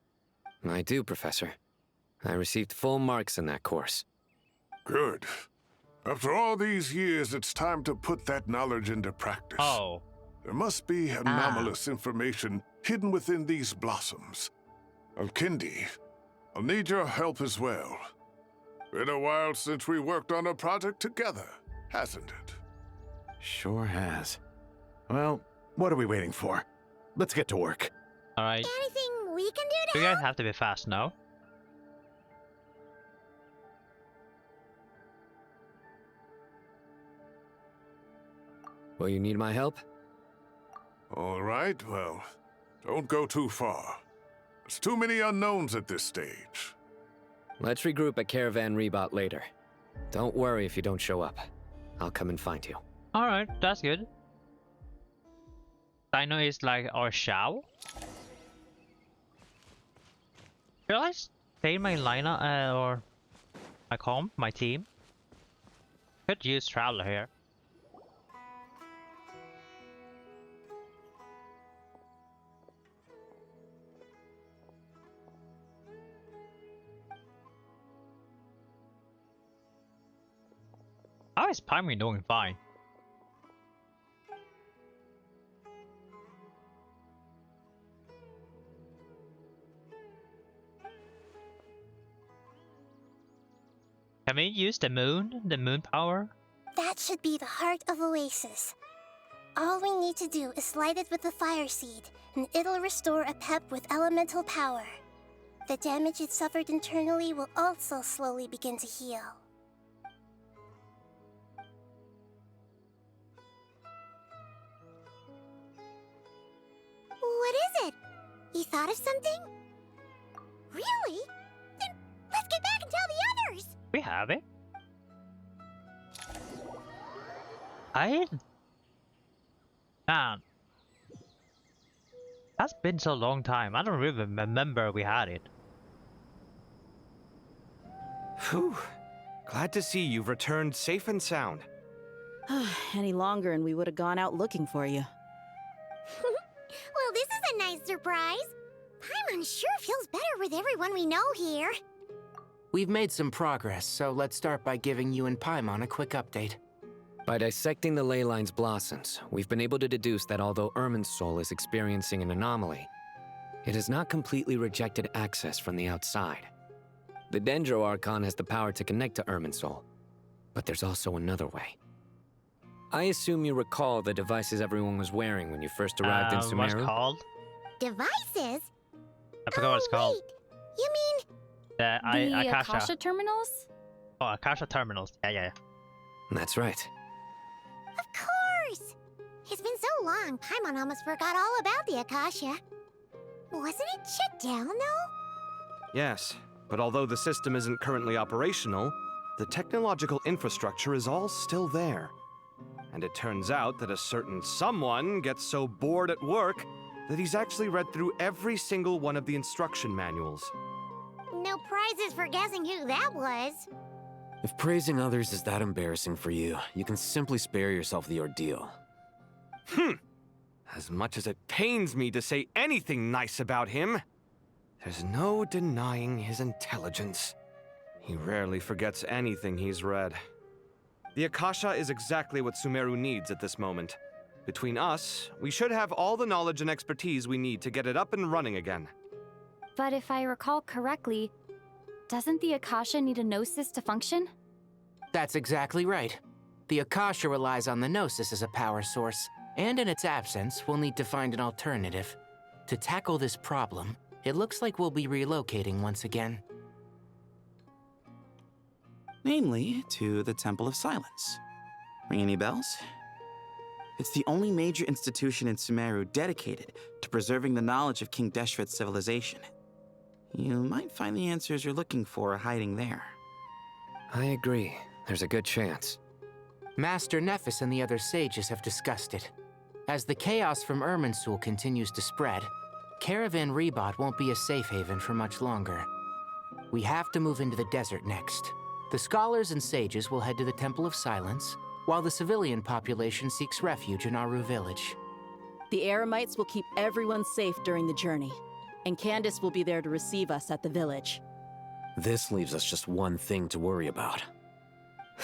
I do, Professor. I received full marks in that course. Good. After all these years, it's time to put that knowledge into practice. There must be anomalous information hidden within these blossoms. Alkindi, I'll need your help as well. Been a while since we worked on a project together, hasn't it? Sure has. Well, what are we waiting for? Let's get to work. Alright. Anything we can do to You guys have to be fast now. Will you need my help? All right, well, don't go too far. There's too many unknowns at this stage. Let's regroup at Caravan Rebot later. Don't worry if you don't show up. I'll come and find you. Alright, that's good. Dino is like our Shao. Should I stay my lineup or my comp, my team? Could use Traveler here. How is Primary doing fine? Can we use the moon power? That should be the heart of Oasis. All we need to do is light it with the fire seed, and it'll restore a pep with elemental power. The damage it suffered internally will also slowly begin to heal. What is it? You thought of something? Really? Then let's get back and tell the others! We have it. Man. That's been so long time. I don't really remember we had it. Whew. Glad to see you've returned safe and sound. Any longer and we would have gone out looking for you. Well, this is a nice surprise. Paimon sure feels better with everyone we know here. We've made some progress, so let's start by giving you and Paimon a quick update. By dissecting the ley line's blossoms, we've been able to deduce that although Irminsul is experiencing an anomaly, it has not completely rejected access from the outside. The Dendro Archon has the power to connect to Irminsul, but there's also another way. I assume you recall the devices everyone was wearing when you first arrived in Sumeru? What's it called? Devices? I forgot what it's called. You mean... The Akasha. Akasha. terminals? Oh, Akasha terminals. Yeah. That's right. Of course! It's been so long, Paimon almost forgot all about the Akasha. Wasn't it shut down, though? Yes, but although the system isn't currently operational, the technological infrastructure is all still there. And it turns out that a certain someone gets so bored at work that he's actually read through every single one of the instruction manuals. No prizes for guessing who that was. If praising others is that embarrassing for you, you can simply spare yourself the ordeal. As much as it pains me to say anything nice about him, there's no denying his intelligence. He rarely forgets anything he's read. The Akasha is exactly what Sumeru needs at this moment. Between us, we should have all the knowledge and expertise we need to get it up and running again. But if I recall correctly, doesn't the Akasha need a Gnosis to function? That's exactly right. The Akasha relies on the Gnosis as a power source, and in its absence, we'll need to find an alternative. To tackle this problem, it looks like we'll be relocating once again. Namely, to the Temple of Silence. Ring any bells? It's the only major institution in Sumeru dedicated to preserving the knowledge of King Deshret's civilization. You might find the answers you're looking for hiding there. I agree. There's a good chance. Master Nephis and the other sages have discussed it. As the chaos from Irminsul continues to spread, Caravan Rebot won't be a safe haven for much longer. We have to move into the desert next. The scholars and sages will head to the Temple of Silence, while the civilian population seeks refuge in Aru Village. The Eremites will keep everyone safe during the journey, and Candace will be there to receive us at the village. This leaves us just one thing to worry about.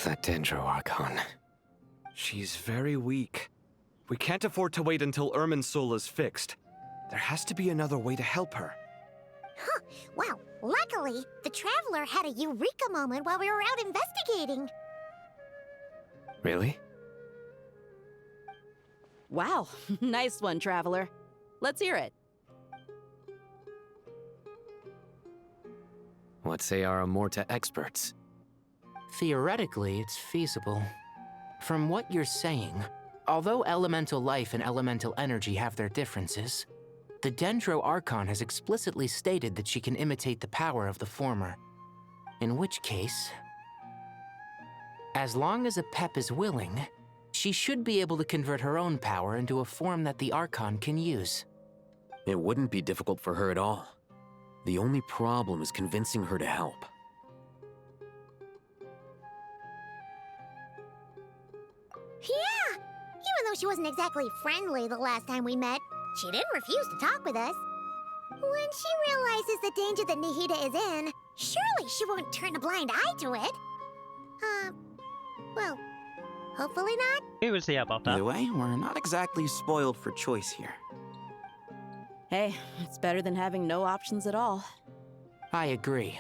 That Dendro Archon. She's very weak. We can't afford to wait until Irminsul is fixed. There has to be another way to help her. Huh. Wow. Luckily, the Traveler had a eureka moment while we were out investigating. Really? Wow. Nice one, Traveler. Let's hear it. What say our Amorta experts? Theoretically, it's feasible. From what you're saying, although elemental life and elemental energy have their differences, the Dendro Archon has explicitly stated that she can imitate the power of the former. In which case, as long as Apep is willing, she should be able to convert her own power into a form that the Archon can use. It wouldn't be difficult for her at all. The only problem is convincing her to help. Yeah! Even though she wasn't exactly friendly the last time we met, she didn't refuse to talk with us. When she realizes the danger that Nahida is in, surely she won't turn a blind eye to it. Well, hopefully not. We will see about that. Either way, we're not exactly spoiled for choice here. Hey, it's better than having no options at all. I agree.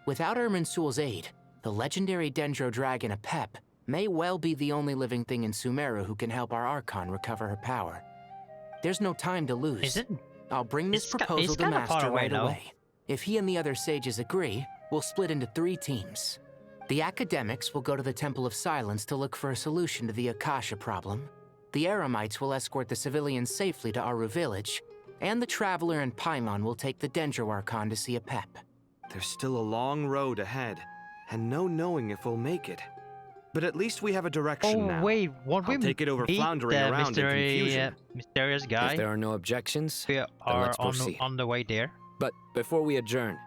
Without Irminsul's aid, the legendary Dendro Dragon Apep may well be the only living thing in Sumeru who can help our Archon recover her power. There's no time to lose. Is it? I'll bring this proposal to Master right away. If he and the other sages agree, we'll split into 3 teams. The academics will go to the Temple of Silence to look for a solution to the Akasha problem. The Eremites will escort the civilians safely to Aru Village, and the Traveler and Paimon will take the Dendro Archon to see Apep. There's still a long road ahead, and no knowing if we'll make it. But at least we have a direction now. Oh wait, won't we take it over floundering around in confusion. Mysterious guy? If there are no objections, we then are let's proceed. on the way there. But before we adjourn,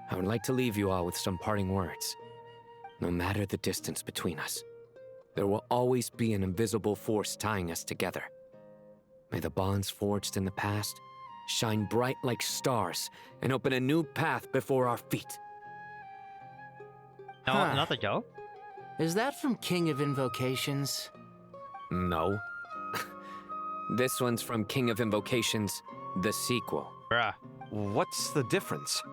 I would like to leave you all with some parting words. No matter the distance between us, there will always be an invisible force tying us together. May the bonds forged in the past shine bright like stars and open a new path before our feet. No, not a joke. Is that from King of Invocations? No. This one's from King of Invocations, the sequel. Bruh. What's the difference?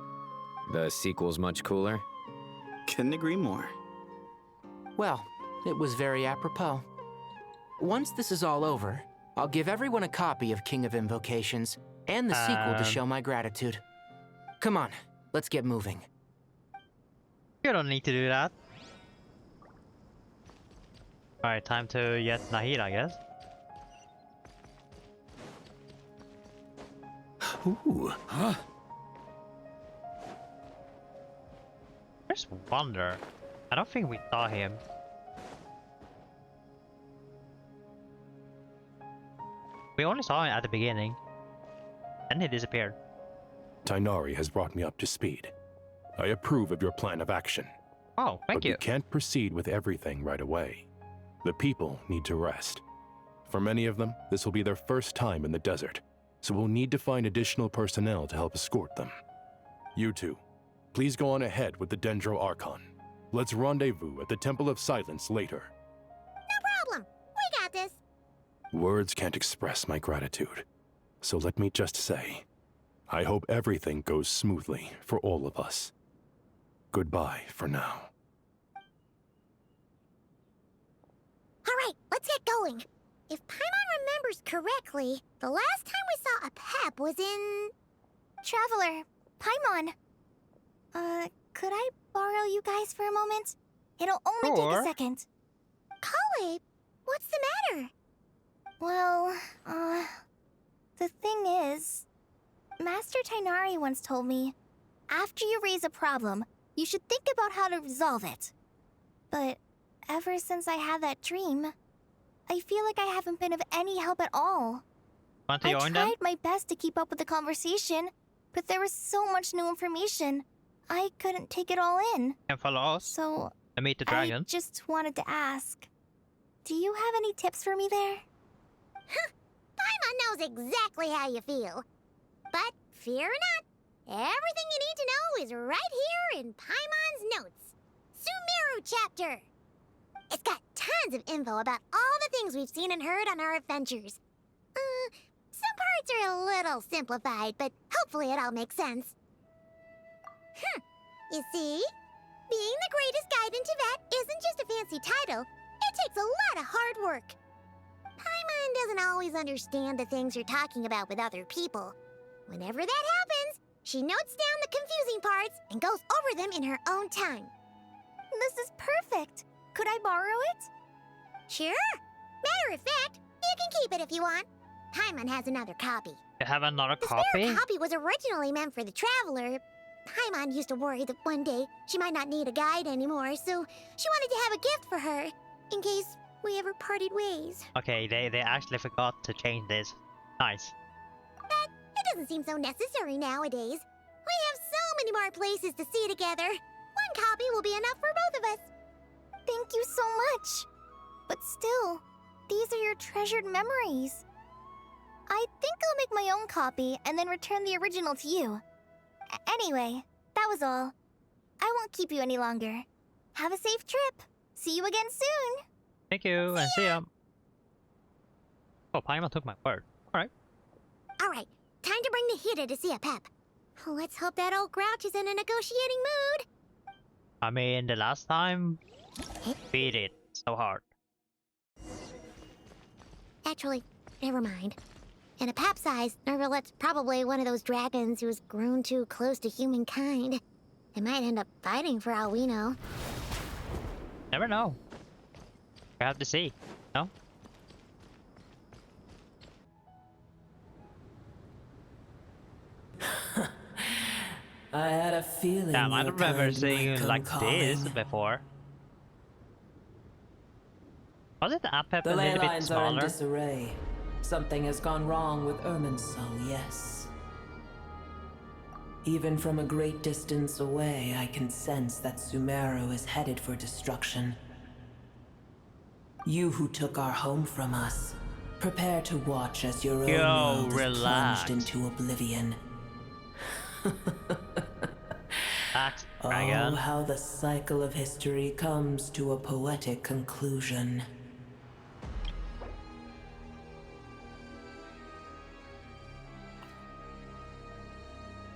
The sequel's much cooler. Couldn't agree more. Well, it was very apropos. Once this is all over, I'll give everyone a copy of King of Invocations and the sequel to show my gratitude. Come on, let's get moving. You don't need to do that. Alright, time to get Nahida, I guess. Ooh. Huh? Where's Wonder? I don't think we saw him. We only saw him at the beginning. Then he disappeared. Tainari has brought me up to speed. I approve of your plan of action. Oh, thank you. But we can't proceed with everything right away. The people need to rest. For many of them, this will be their first time in the desert, so we'll need to find additional personnel to help escort them. You two, please go on ahead with the Dendro Archon. Let's rendezvous at the Temple of Silence later. No problem. We got this. Words can't express my gratitude, so let me just say, I hope everything goes smoothly for all of us. Goodbye for now. All right, let's get going. If Paimon remembers correctly, the last time we saw a Pep was in... Traveler, Paimon. Could I borrow you guys for a moment? It'll only take a second. Kale, what's the matter? Well, the thing is, Master Tainari once told me, after you raise a problem, you should think about how to resolve it. But ever since I had that dream, I feel like I haven't been of any help at all. Want to I join tried them? my best to keep up with the conversation, but there was so much new information, I couldn't take it all in. And follow us. So, I meet the I dragon. just wanted to ask, do you have any tips for me there? Paimon knows exactly how you feel. But fear not, everything you need to know is right here in Paimon's notes. Sumeru chapter. It's got tons of info about all the things we've seen and heard on our adventures. Some parts are a little simplified, but hopefully it all makes sense. You see? Being the greatest guide in Tibet isn't just a fancy title. It takes a lot of hard work. Paimon doesn't always understand the things you're talking about with other people. Whenever that happens, she notes down the confusing parts and goes over them in her own time. This is perfect. Could I borrow it? Sure. Matter of fact, you can keep it if you want. Paimon has another copy. You have another The copy? spare copy was originally meant for the traveler. Paimon used to worry that one day she might not need a guide anymore, so she wanted to have a gift for her, in case we ever parted ways. Okay, they actually forgot to change this. Nice. But it doesn't seem so necessary nowadays. We have so many more places to see together. One copy will be enough for both of us. Thank you so much. But still, these are your treasured memories. I think I'll make my own copy and then return the original to you. Anyway, that was all. I won't keep you any longer. Have a safe trip. See you again soon. Thank you, and see ya. Oh, Paimon took my word. Alright. All right, time to bring the Hida to see a Pep. Let's hope that old grouch is in a negotiating mood. I mean, the last time, we did so hard. Actually, never mind. In a Pep size, Nervalet's probably one of those dragons who's grown too close to humankind. They might end up fighting for all we know. Never know. We have to see, no? I had a feeling. Damn, I your don't remember kind seeing might it come like this calling. before. Was it the Apep The a ley little bit lines are in smaller? disarray. Something has gone wrong with Irminsul, yes. Even from a great distance away, I can sense that Sumeru is headed for destruction. You who took our home from us, prepare to watch as your own world is relax. plunged into oblivion. Oh, dragon. how the cycle of history comes to a poetic conclusion.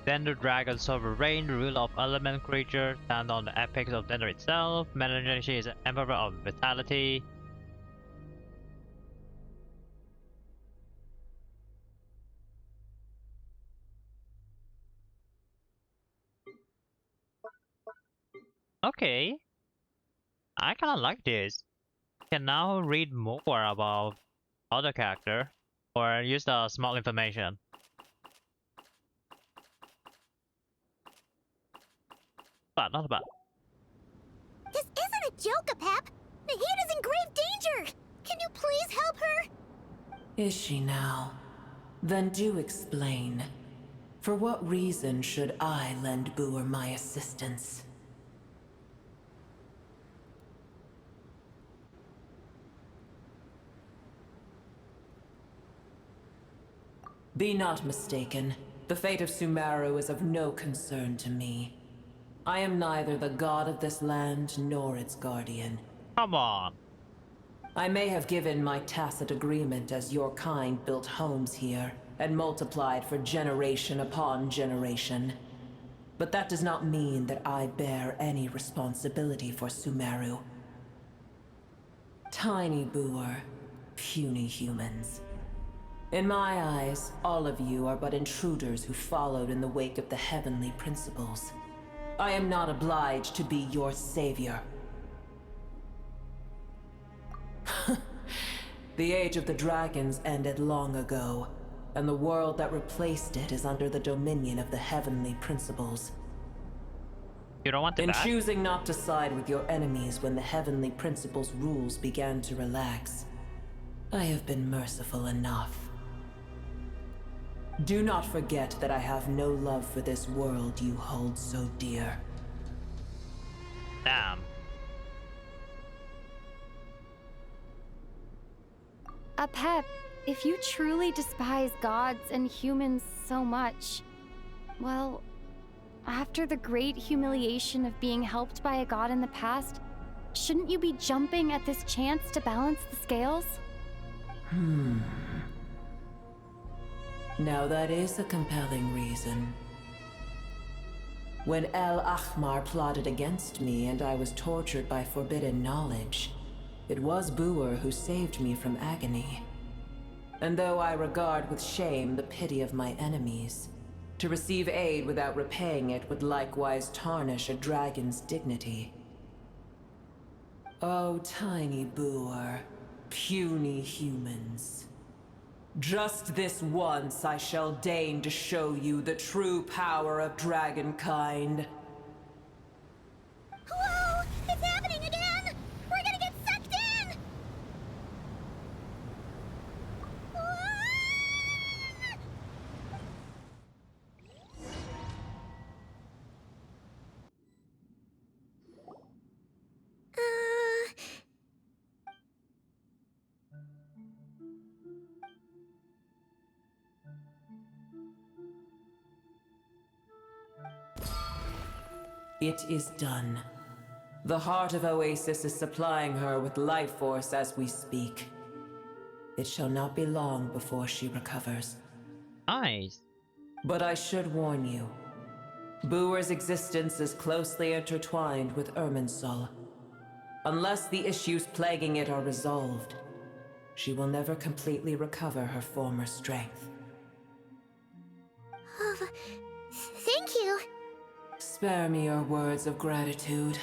Then the dragon sovereign, ruler of element creatures, stand on the apex of Dender itself. Melancholy is the emperor of vitality. Okay. I kinda like this. Can now read more about other character or use the small information. But not bad. This is Jokapep! Nahida's in grave danger! Can you please help her? Is she now? Then do explain. For what reason should I lend Booer my assistance? Be not mistaken. The fate of Sumeru is of no concern to me. I am neither the god of this land nor its guardian. Come on. I may have given my tacit agreement as your kind built homes here and multiplied for generation upon generation. But that does not mean that I bear any responsibility for Sumeru. Tiny Booer, puny humans. In my eyes, all of you are but intruders who followed in the wake of the heavenly principles. I am not obliged to be your savior. The age of the dragons ended long ago, and the world that replaced it is under the dominion of the heavenly principles. You don't want to In die? choosing not to side with your enemies when the heavenly principles' rules began to relax, I have been merciful enough. Do not forget that I have no love for this world you hold so dear. Damn. Pep, if you truly despise gods and humans so much, well, after the great humiliation of being helped by a god in the past, shouldn't you be jumping at this chance to balance the scales? Now that is a compelling reason. When El Ahmar plotted against me and I was tortured by forbidden knowledge, it was Booer who saved me from agony. And though I regard with shame the pity of my enemies, to receive aid without repaying it would likewise tarnish a dragon's dignity. Oh, tiny Booer, puny humans. Just this once I shall deign to show you the true power of dragonkind. Whoa! It's happening again! We're gonna get sucked in! It is done. The heart of Oasis is supplying her with life force as we speak. It shall not be long before she recovers. Nice. But I should warn you. Booer's existence is closely intertwined with Irminsul. Unless the issues plaguing it are resolved, she will never completely recover her former strength. Thank you. Spare me your words of gratitude.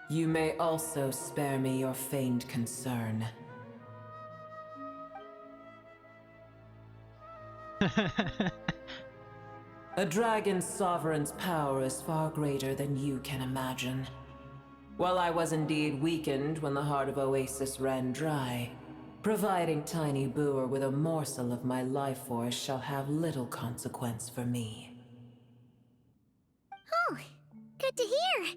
You may also spare me your feigned concern. A dragon's sovereign's power is far greater than you can imagine. While I was indeed weakened when the heart of Oasis ran dry, providing Tiny Booer with a morsel of my life force shall have little consequence for me. Oh, good to hear.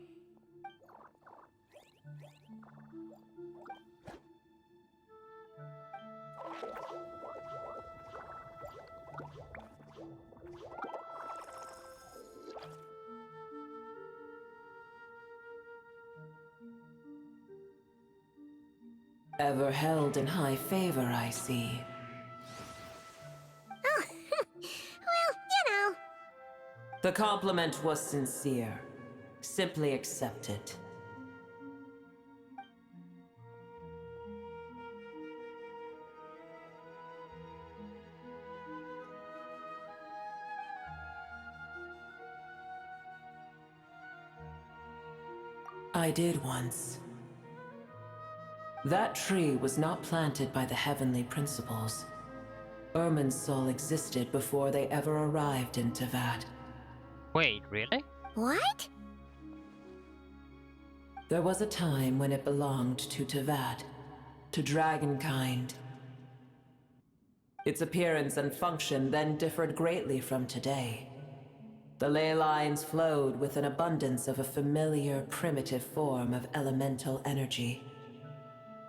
Ever held in high favor, I see. Oh, well, you know. The compliment was sincere. Simply accept it. I did once. That tree was not planted by the heavenly principles. Irminsul existed before they ever arrived in Teyvat. Wait, really? What? There was a time when it belonged to Tavad, to dragonkind. Its appearance and function then differed greatly from today. The ley lines flowed with an abundance of a familiar, primitive form of elemental energy.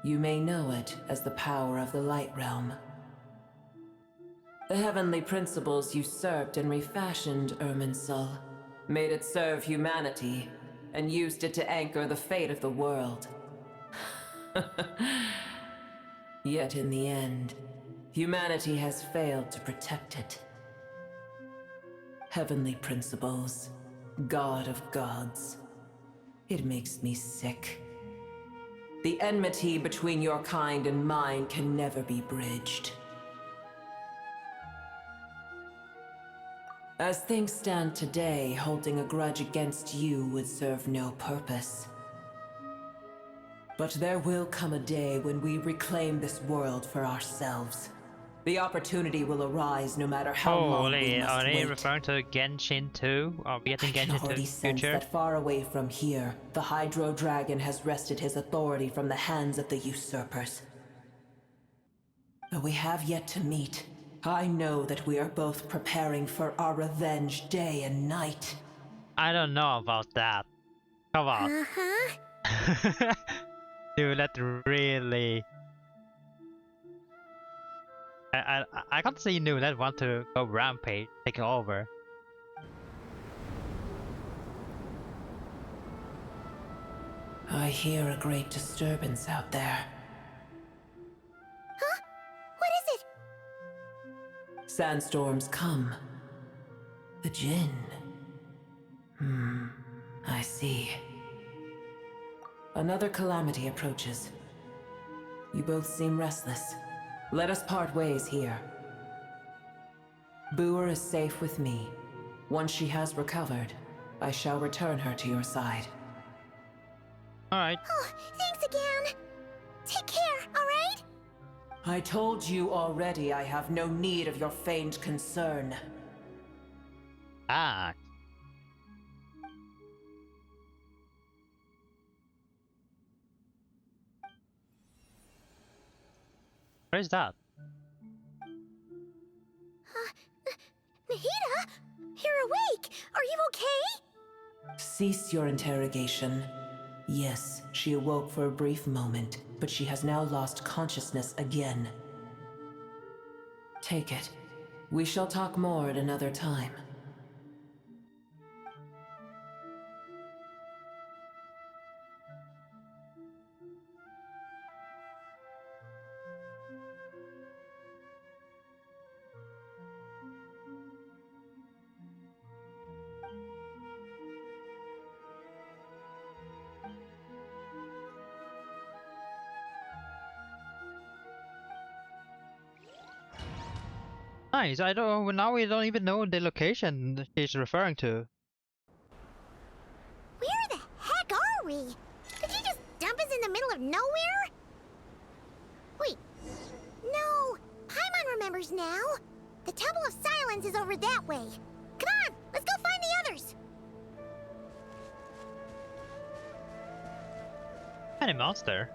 You may know it as the power of the Light Realm. The heavenly principles usurped and refashioned Irminsul, made it serve humanity, and used it to anchor the fate of the world. Yet in the end, humanity has failed to protect it. Heavenly principles, God of gods. It makes me sick. The enmity between your kind and mine can never be bridged. As things stand today, holding a grudge against you would serve no purpose. But there will come a day when we reclaim this world for ourselves. The opportunity will arise no matter how long we must are they wait. referring to Genshin 2? Are we getting I can Genshin 2 already sense future? that far away from here, the Hydro Dragon has wrested his authority from the hands of the usurpers. Though we have yet to meet, I know that we are both preparing for our revenge day and night. I don't know about that. Come on. Uh-huh. Dude, that really... I can't see Nunet want to go rampage, taking over. I hear a great disturbance out there. Huh? What is it? Sandstorms come. The Jinn. I see. Another calamity approaches. You both seem restless. Let us part ways here. Boer is safe with me. Once she has recovered, I shall return her to your side. Alright. Oh, thanks again. Take care, alright? I told you already I have no need of your feigned concern. Ah. Where is that? Nahida? You're awake! Are you okay? Cease your interrogation. Yes, she awoke for a brief moment, but she has now lost consciousness again. Take it. We shall talk more at another time. Nice, I don't. Now we don't even know the location she's referring to. Where the heck are we? Did you just dump us in the middle of nowhere? Wait. No. Paimon remembers now. The Temple of Silence is over that way. Come on, let's go find the others. Any monster?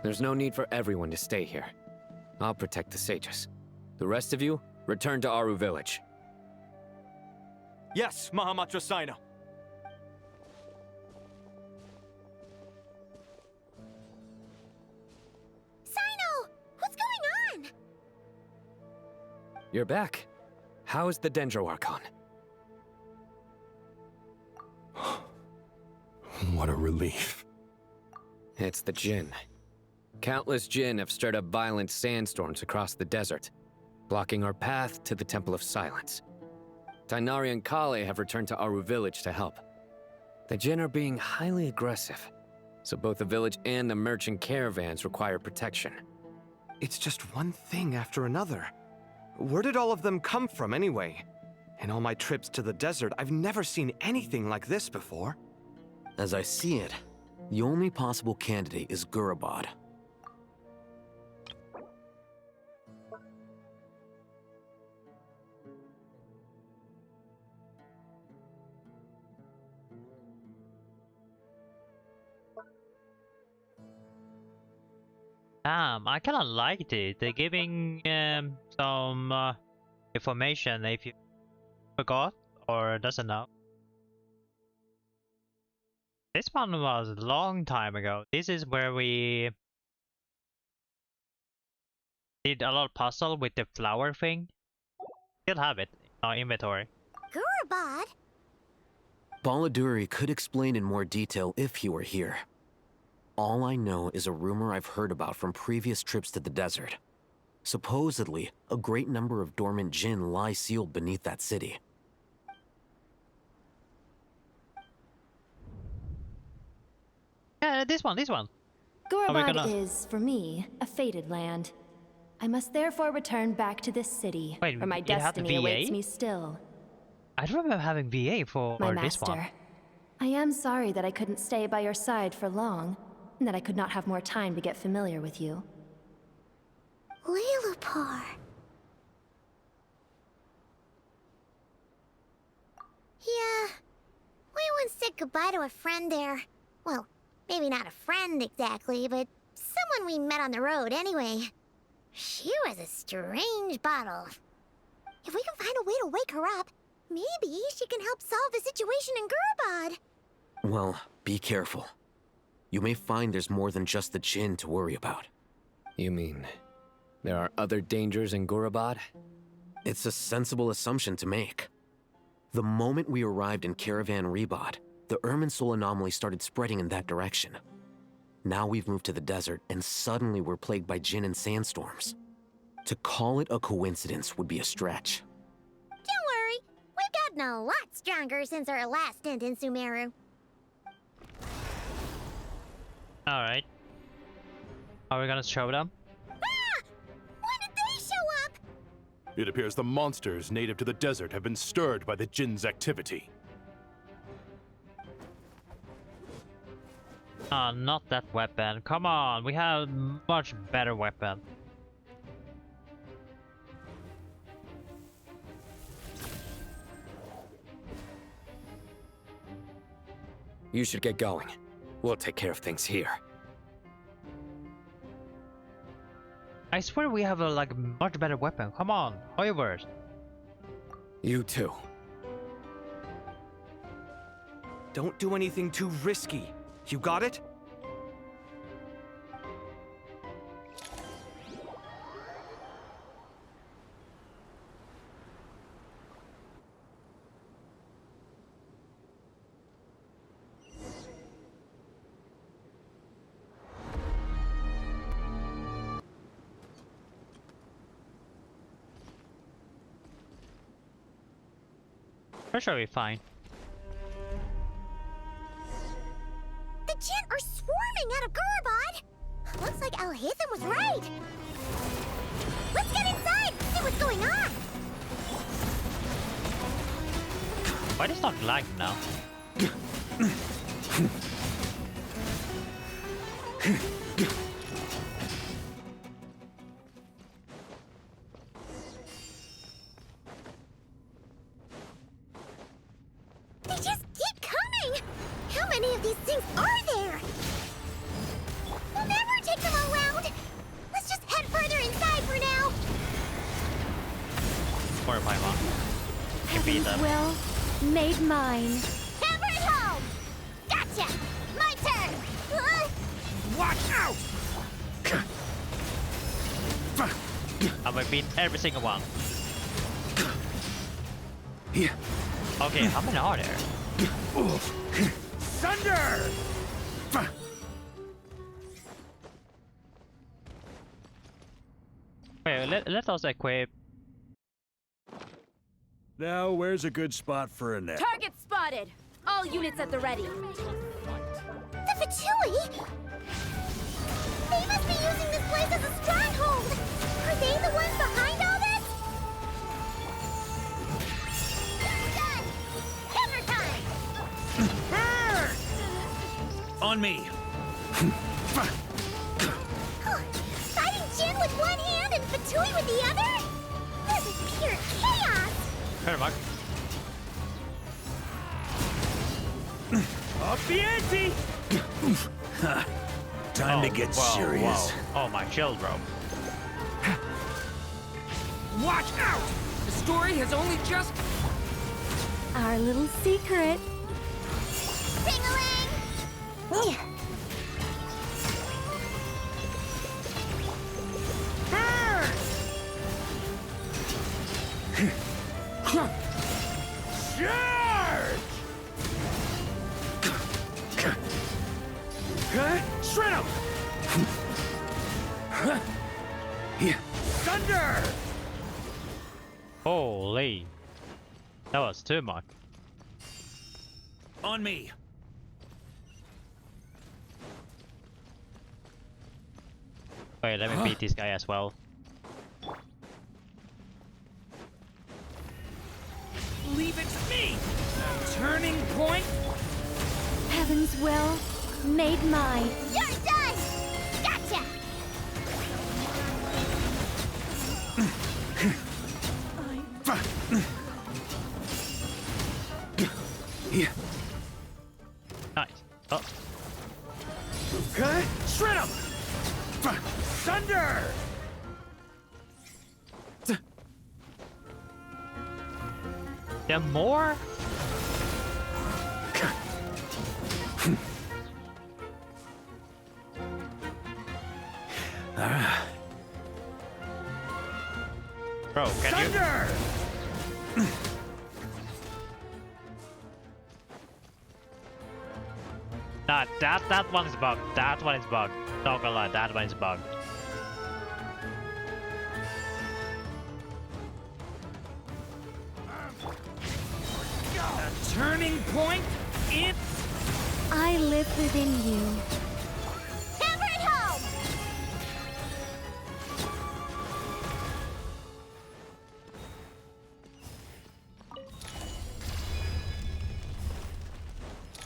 There's no need for everyone to stay here. I'll protect the sages. The rest of you, return to Aru village. Yes, Mahamatra Sino. Sino! What's going on? You're back. How is the Dendro Archon? What a relief. It's the Jinn. Countless Jinn have stirred up violent sandstorms across the desert, blocking our path to the Temple of Silence. Tainari and Kale have returned to Aru village to help. The Jinn are being highly aggressive, so both the village and the merchant caravans require protection. It's just one thing after another. Where did all of them come from anyway? In all my trips to the desert, I've never seen anything like this before. As I see it, the only possible candidate is Gurabad. I kind of liked it. They're giving some information if you forgot or doesn't know. This one was a long time ago. This is where we did a lot of puzzle with the flower thing. Still have it in our inventory. Gurabad? Baladuri could explain in more detail if he were here. All I know is a rumor I've heard about from previous trips to the desert. Supposedly, a great number of dormant jinn lie sealed beneath that city. Yeah, this one. Gurabad is, for me, a fated land. I must therefore return back to this city, Wait, where my you have the destiny awaits VA? me still. I don't remember having VA for My this one. master, I am sorry that I couldn't stay by your side for long, and that I could not have more time to get familiar with you. Lilipar. Yeah, we once said goodbye to a friend there. Well, maybe not a friend exactly, but someone we met on the road anyway. She was a strange bottle. If we can find a way to wake her up, maybe she can help solve the situation in Gurabad. Well, be careful. You may find there's more than just the Jinn to worry about. You mean, there are other dangers in Gurabad? It's a sensible assumption to make. The moment we arrived in Caravan Rebod, the Irminsul anomaly started spreading in that direction. Now we've moved to the desert, and suddenly we're plagued by Jinn and sandstorms. To call it a coincidence would be a stretch. Don't worry, we've gotten a lot stronger since our last stint in Sumeru. Alright. Are we gonna show them? Ah! When did they show up? It appears the monsters native to the desert have been stirred by the Jinn's activity. Ah, not that weapon. Come on, we have much better weapon. You should get going. We'll take care of things here. I swear we have a much better weapon. Come on, hoyoverse. You too. Don't do anything too risky. You got it? For sure we're fine. The Jinn are swarming out of Gurabad! Looks like Alhaitham was right! Let's get inside! See what's going on! Why does it not lag now? They just keep coming! How many of these things are there? We'll never take them all around! Let's just head further inside for now! Or my mom. You beat them. Will, made mine. Hammer it home! Gotcha! My turn! Watch out! I will beat every single one. Here. Okay, how many are there? Thunder! Wait, let us equip. Now, where's a good spot for a nap? Target spotted! All units at the ready. The Fatui? They must be using this place as a stronghold! Are they the ones behind all this? Done! Hammer time! On me. Fighting Jin with one hand and Fatui with the other? This is pure chaos! Pretty much. Up the ante! Time to get serious. Oh, my shield, bro. Watch out! The story has only just... Our little secret. Ring-a-ling! Charge! Shred him! Thunder! Holy. That was too much. On me. Wait, let me beat this guy as well. Leave it to me! Turning point? Heaven's will made mine. You're done! Gotcha! Nice. Oh. Okay. Shred him! Thunder! There more? Bro, can Thunder! you? Nah, that one is bugged. That one is bugged. Not gonna lie, that one is bugged. A turning point? It... I live within you. Hammer it home!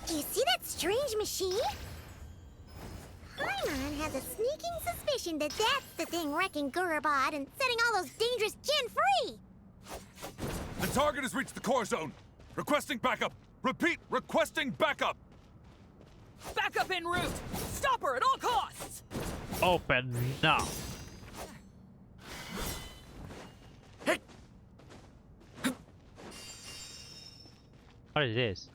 Do you see that strange machine? Paimon has a sneaking suspicion that that's the thing wrecking Gurubad and setting all those dangerous Jin free! The target has reached the core zone. Requesting backup. Repeat, requesting backup. Backup en route! Stop her at all costs! Open now. What is this?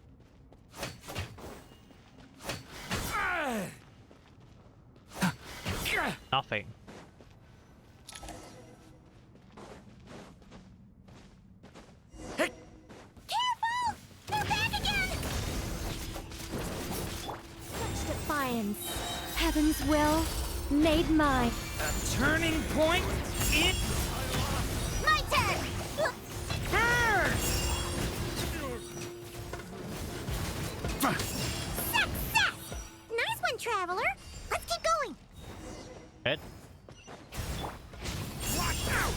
Nothing. Careful! They're back again! Such defiance. Heaven's will made mine. A turning point? It... My turn! Success! Nice one, Traveler! Let's keep going! It. Watch out!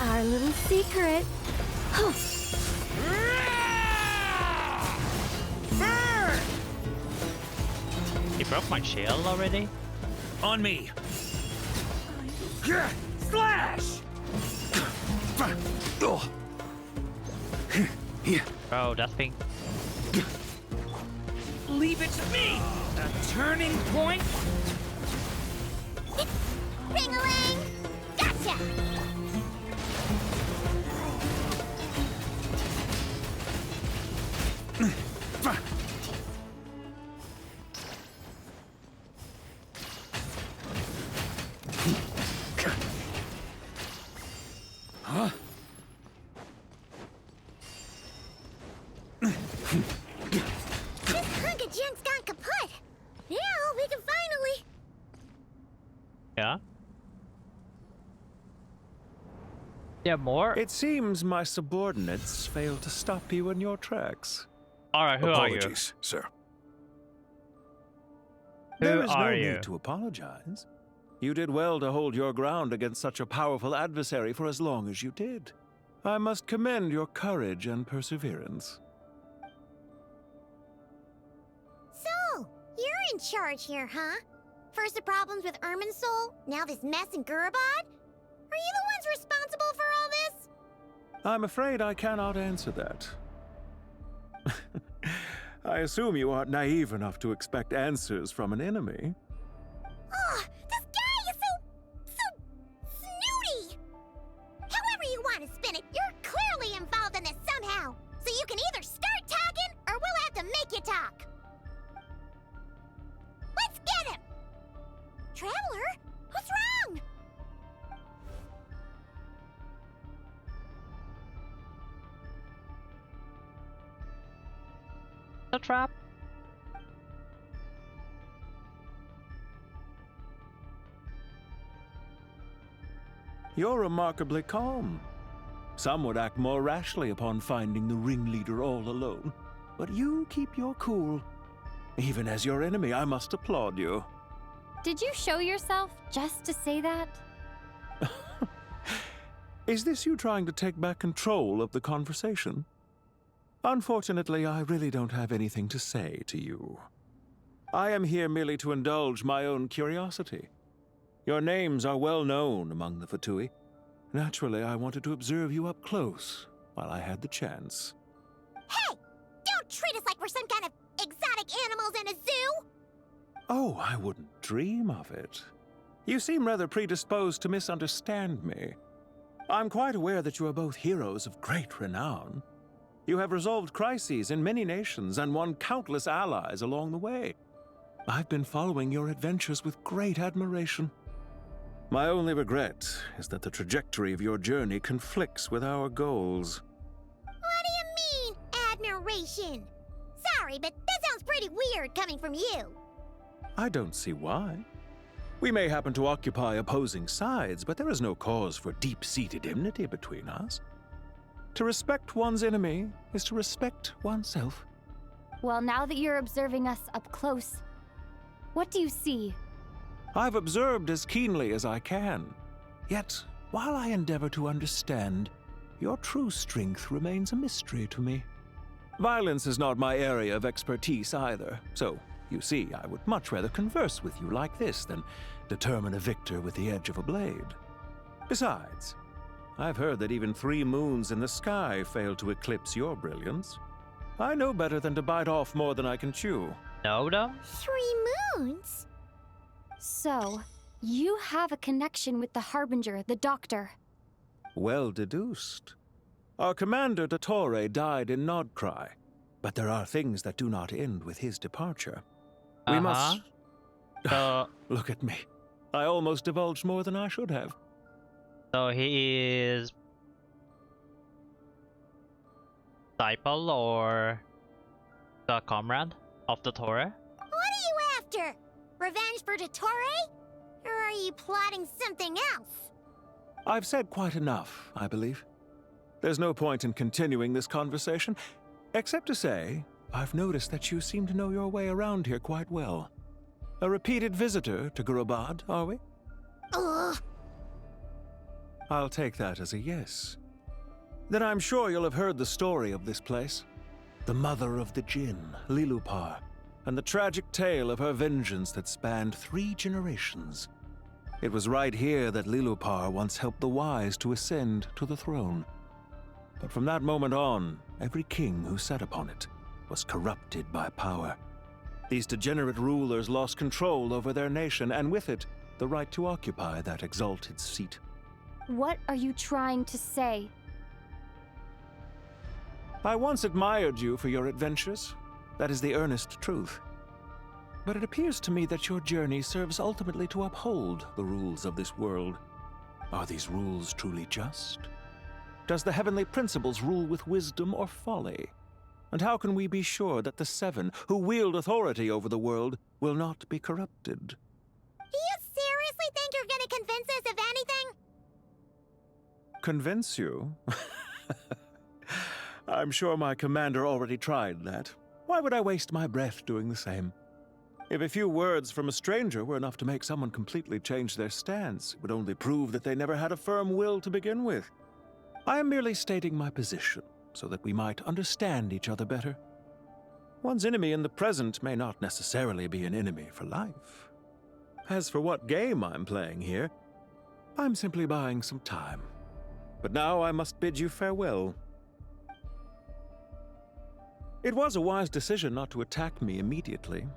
Our little secret. He broke my shield already? On me. Slash! Bro, that thing. Leave it to me! A turning point? Ring-a-ling! Gotcha! Huh? This hunk of junk's gone kaput! Now we can finally... Yeah? Yeah, more? It seems my subordinates failed to stop you in your tracks. Alright, who are you? Apologies, sir. There is no are you? need to apologize. You did well to hold your ground against such a powerful adversary for as long as you did. I must commend your courage and perseverance. in charge here, huh? First the problems with Irminsul, now this mess in Gurabad? Are you the ones responsible for all this? I'm afraid I cannot answer that. I assume you aren't naive enough to expect answers from an enemy. Oh, this guy is so snooty! However you want to spin it, you're clearly involved in this somehow. So you can either start talking, or we'll have to make you talk. Let's get him! Traveler? What's wrong? The trap. You're remarkably calm. Some would act more rashly upon finding the ringleader all alone. But you keep your cool. Even as your enemy, I must applaud you. Did you show yourself just to say that? Is this you trying to take back control of the conversation? Unfortunately, I really don't have anything to say to you. I am here merely to indulge my own curiosity. Your names are well known among the Fatui. Naturally, I wanted to observe you up close while I had the chance. Hey! Don't treat us like we're some kind of exotic animals in a zoo! Oh, I wouldn't dream of it. You seem rather predisposed to misunderstand me. I'm quite aware that you are both heroes of great renown. You have resolved crises in many nations and won countless allies along the way. I've been following your adventures with great admiration. My only regret is that the trajectory of your journey conflicts with our goals. What do you mean, admiration? Sorry, but that sounds pretty weird coming from you. I don't see why. We may happen to occupy opposing sides, but there is no cause for deep-seated enmity between us. To respect one's enemy is to respect oneself. Well, now that you're observing us up close, what do you see? I've observed as keenly as I can. Yet, while I endeavor to understand, your true strength remains a mystery to me. Violence is not my area of expertise either, so, you see, I would much rather converse with you like this than determine a victor with the edge of a blade. Besides, I've heard that even 3 moons in the sky fail to eclipse your brilliance. I know better than to bite off more than I can chew. No, no. 3 moons? So, you have a connection with the Harbinger, the Doctor. Well deduced. Our commander, Dottore, died in Nodcry, but there are things that do not end with his departure. We must... Look at me. I almost divulged more than I should have. So he is disciple or the comrade of the Torah? What are you after? Revenge for Dottore? Or are you plotting something else? I've said quite enough, I believe. There's no point in continuing this conversation, except to say, I've noticed that you seem to know your way around here quite well. A repeated visitor to Gurabad, are we? Ugh. I'll take that as a yes. Then I'm sure you'll have heard the story of this place. The mother of the Jinn, Lilupar, and the tragic tale of her vengeance that spanned 3 generations. It was right here that Lilupar once helped the wise to ascend to the throne. But from that moment on, every king who sat upon it was corrupted by power. These degenerate rulers lost control over their nation, and with it, the right to occupy that exalted seat. What are you trying to say? I once admired you for your adventures. That is the earnest truth. But it appears to me that your journey serves ultimately to uphold the rules of this world. Are these rules truly just? Does the heavenly principles rule with wisdom or folly? And how can we be sure that the 7 who wield authority over the world will not be corrupted? Do you seriously think you're gonna convince us of anything? Convince you? I'm sure my commander already tried that. Why would I waste my breath doing the same? If a few words from a stranger were enough to make someone completely change their stance, it would only prove that they never had a firm will to begin with. I am merely stating my position, so that we might understand each other better. One's enemy in the present may not necessarily be an enemy for life. As for what game I'm playing here, I'm simply buying some time. But now I must bid you farewell. It was a wise decision not to attack me immediately.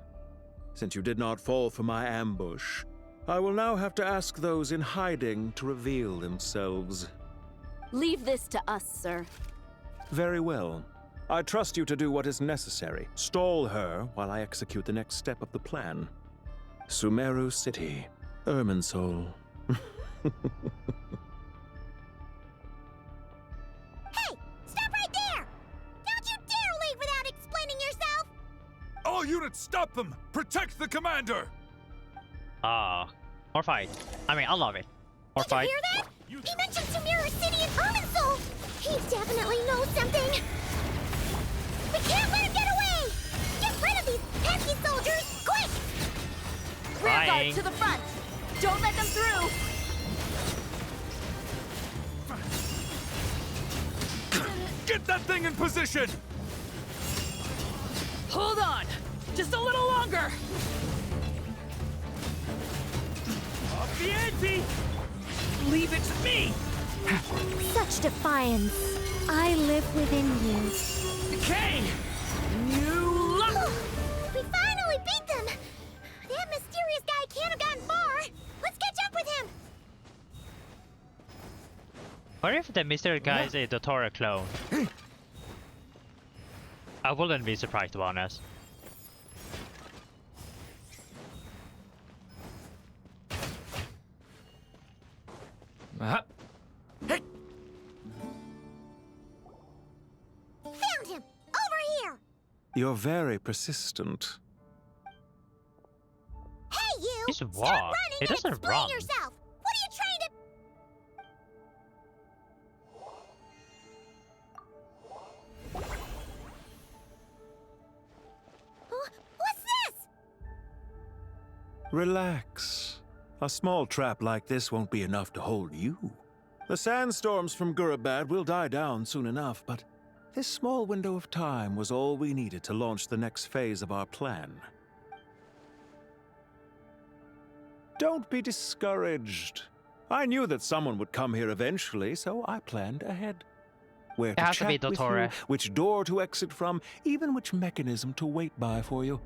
Since you did not fall for my ambush, I will now have to ask those in hiding to reveal themselves. Leave this to us, sir. Very well. I trust you to do what is necessary. Stall her while I execute the next step of the plan. Sumeru City, Irminsul. Hey! Stop right there! Don't you dare leave without explaining yourself! All units, stop them! Protect the commander! Or fight. I mean, I love it. Or Did fight. you hear that? He mentioned Sumeru City and Irminsul! He definitely knows something! We can't let him get away! Get rid of these pesky soldiers, quick! Rear guard to the front! Don't let them through! Get that thing in position! Hold on! Just a little longer! Up the ante! Leave it to me! Such defiance. I live within you. Okay! You look! We finally beat them! That mysterious guy can't have gotten far! Let's catch up with him! What if the mystery guy is a Dottore clone? I wouldn't be surprised, to be honest. Found him! Over here! You're very persistent. Hey, you! He's Stop what? running He and doesn't explain run. yourself! What are you trying to... What's this? Relax. A small trap like this won't be enough to hold you. The sandstorms from Gurabad will die down soon enough, but this small window of time was all we needed to launch the next phase of our plan. Don't be discouraged. I knew that someone would come here eventually, so I planned ahead. Where It to has to be chat with Dottore. you, which door to exit from, even which mechanism to wait by for you.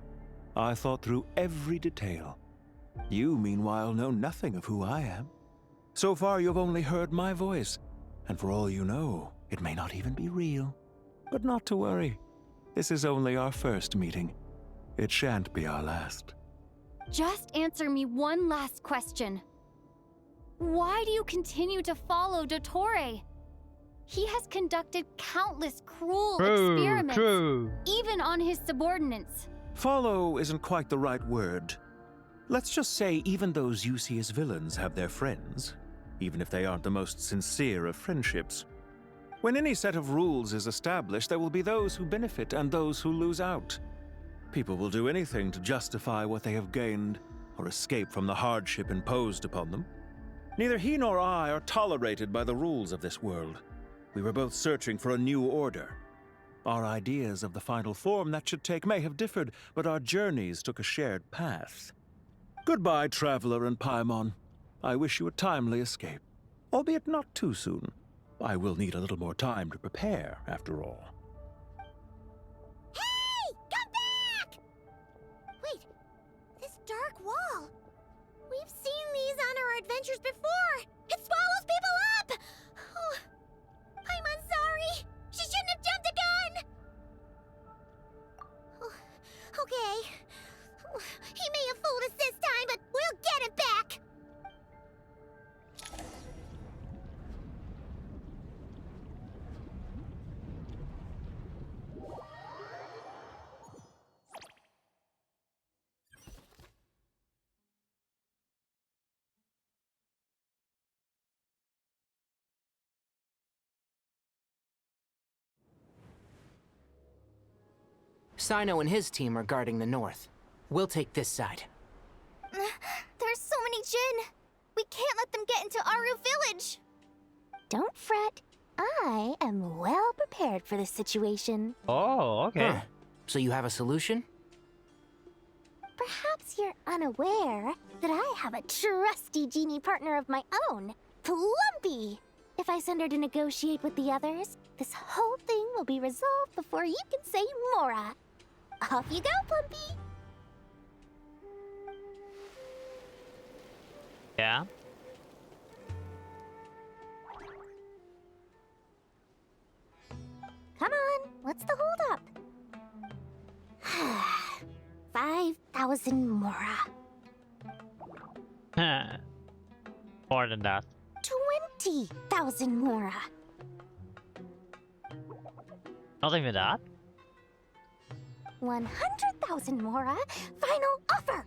I thought through every detail. You, meanwhile, know nothing of who I am. So far, you've only heard my voice, and for all you know, it may not even be real. But not to worry. This is only our first meeting. It shan't be our last. Just answer me one last question. Why do you continue to follow Dottore? He has conducted countless cruel experiments, even on his subordinates. Follow isn't quite the right word. Let's just say even those you see as villains have their friends, even if they aren't the most sincere of friendships. When any set of rules is established, there will be those who benefit and those who lose out. People will do anything to justify what they have gained or escape from the hardship imposed upon them. Neither he nor I are tolerated by the rules of this world. We were both searching for a new order. Our ideas of the final form that should take may have differed, but our journeys took a shared path. Goodbye, Traveler and Paimon. I wish you a timely escape, albeit not too soon. I will need a little more time to prepare, after all. Hey! Come back! Wait, this dark wall. We've seen these on our adventures before. It swallows people up! Oh, I'm sorry. She shouldn't have jumped the gun! Oh, okay. He may have fooled us this time, but we'll get him back! Sino and his team are guarding the north. We'll take this side. There's so many Jin. We can't let them get into Aru Village. Don't fret. I am well prepared for this situation. Oh, okay. Huh. So you have a solution? Perhaps you're unaware that I have a trusty genie partner of my own, Plumpy. If I send her to negotiate with the others, this whole thing will be resolved before you can say Mora. Off you go, Plumpy. Yeah? Come on, what's the holdup? 5,000 Mora. More than that. 20,000 Mora. Not even that? 100,000 Mora. Final offer.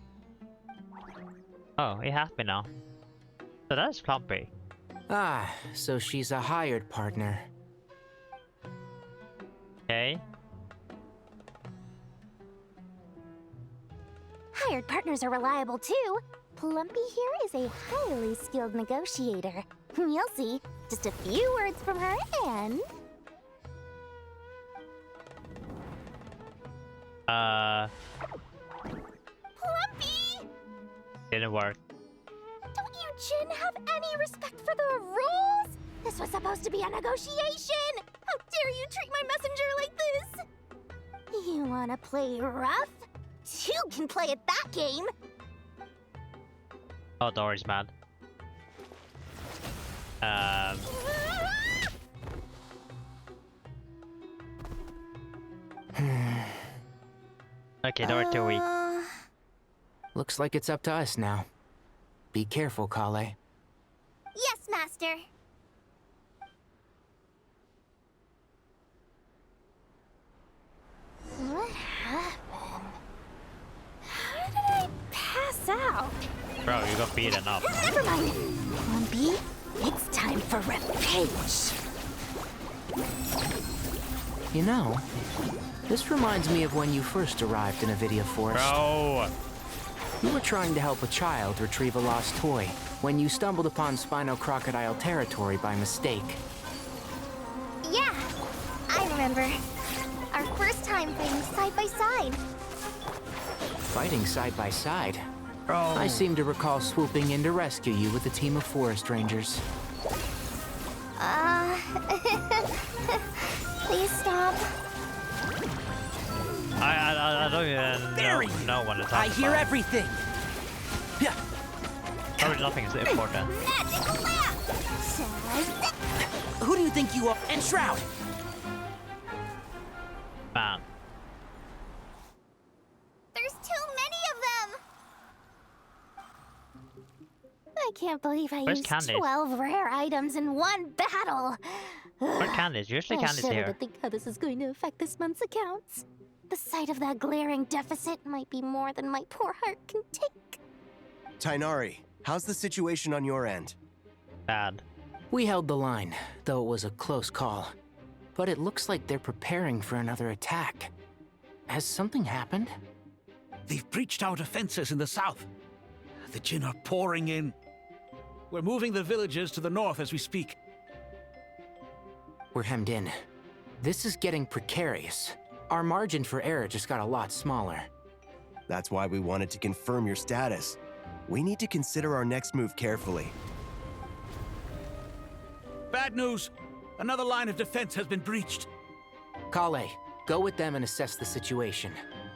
Oh, it has been now. So that's Plumpy. Ah, so she's a hired partner. Okay. Hired partners are reliable too. Plumpy here is a highly skilled negotiator. You'll see. Just a few words from her and... Plumpy! Didn't work. Don't you, Jin, have any respect for the rules? This was supposed to be a negotiation! How dare you treat my messenger like this? You wanna play rough? Two can play at that game! Oh, Dory's mad. Okay, Dory too weak. Looks like it's up to us now. Be careful, Kale. Yes, Master. What happened? How did I pass out? Bro, you got beaten up. Never mind. Lumpy, it's time for revenge. You know, this reminds me of when you first arrived in Avidia Forest. Bro! You were trying to help a child retrieve a lost toy when you stumbled upon Spino Crocodile territory by mistake. Yeah, I remember. Our first time fighting side by side. Fighting side by side? Bro. I seem to recall swooping in to rescue you with a team of forest rangers. Please stop. I don't even know what to talk about. I hear everything. Yeah. Probably nothing is important. Magical lamp! Who do you think you are? And Shroud! Man. There's too many of them! I can't believe I Where's used Candace? 12 rare items in one battle! Where's Candace? Usually Candace I shudder here. to think how this is going to affect this month's accounts. The sight of that glaring deficit might be more than my poor heart can take. Tainari, how's the situation on your end? Bad. We held the line, though it was a close call. But it looks like they're preparing for another attack. Has something happened? They've breached our defenses in the south. The Jin are pouring in. We're moving the villagers to the north as we speak. We're hemmed in. This is getting precarious. Our margin for error just got a lot smaller. That's why we wanted to confirm your status. We need to consider our next move carefully. Bad news! Another line of defense has been breached. Kale, go with them and assess the situation.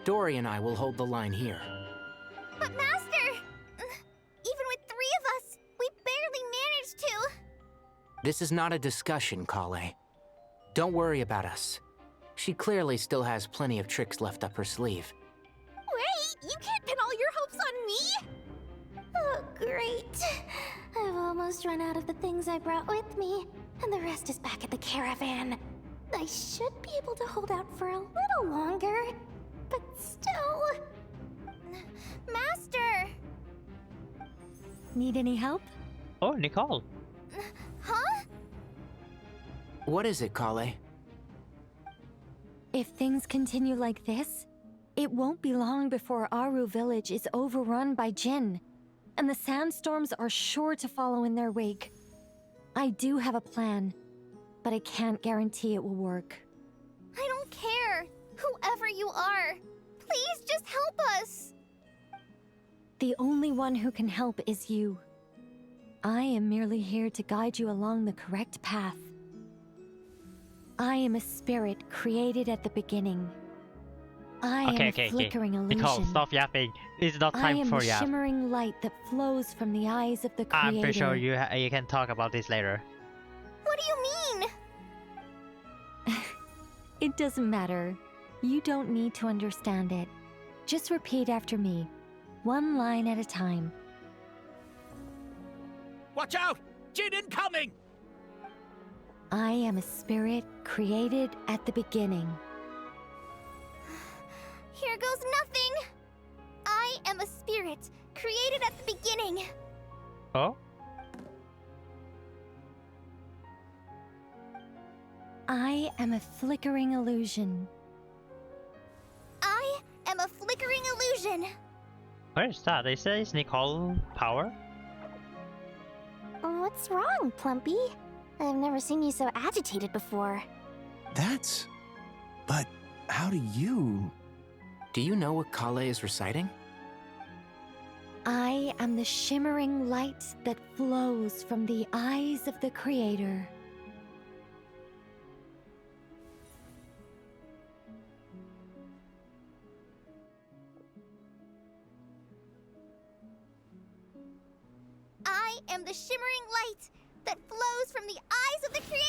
Dory and I will hold the line here. But Master! Even with 3 of us, we barely managed to. This is not a discussion, Kale. Don't worry about us. She clearly still has plenty of tricks left up her sleeve. Wait, you can't pin all your hopes on me! Oh, great. I've almost run out of the things I brought with me, and the rest is back at the caravan. I should be able to hold out for a little longer, but still... Master! Need any help? Oh, Nicole. Huh? What is it, Kale? If things continue like this, it won't be long before Aru village is overrun by Jin, and the sandstorms are sure to follow in their wake. I do have a plan, but I can't guarantee it will work. I don't care. Who Whoever you are, please just help us! The only one who can help is you. I am merely here to guide you along the correct path. I am a spirit created at the beginning. I am a flickering illusion. Nicole, stop yapping. It's not time for I am yap. the shimmering light that flows from the eyes of the Creator. I'm pretty sure you can talk about this later. What do you mean? It doesn't matter. You don't need to understand it. Just repeat after me, one line at a time. Watch out! Jin incoming! I am a spirit created at the beginning. Here goes nothing! I am a spirit created at the beginning. Oh? I am a flickering illusion. I am a flickering illusion. What is that? They say it's Nicole power? What's wrong, Plumpy? I've never seen you so agitated before. But how do you... Do you know what Kale is reciting? I am the shimmering light that flows from the eyes of the Creator. I am the shimmering light that flows from the eyes of the Creator!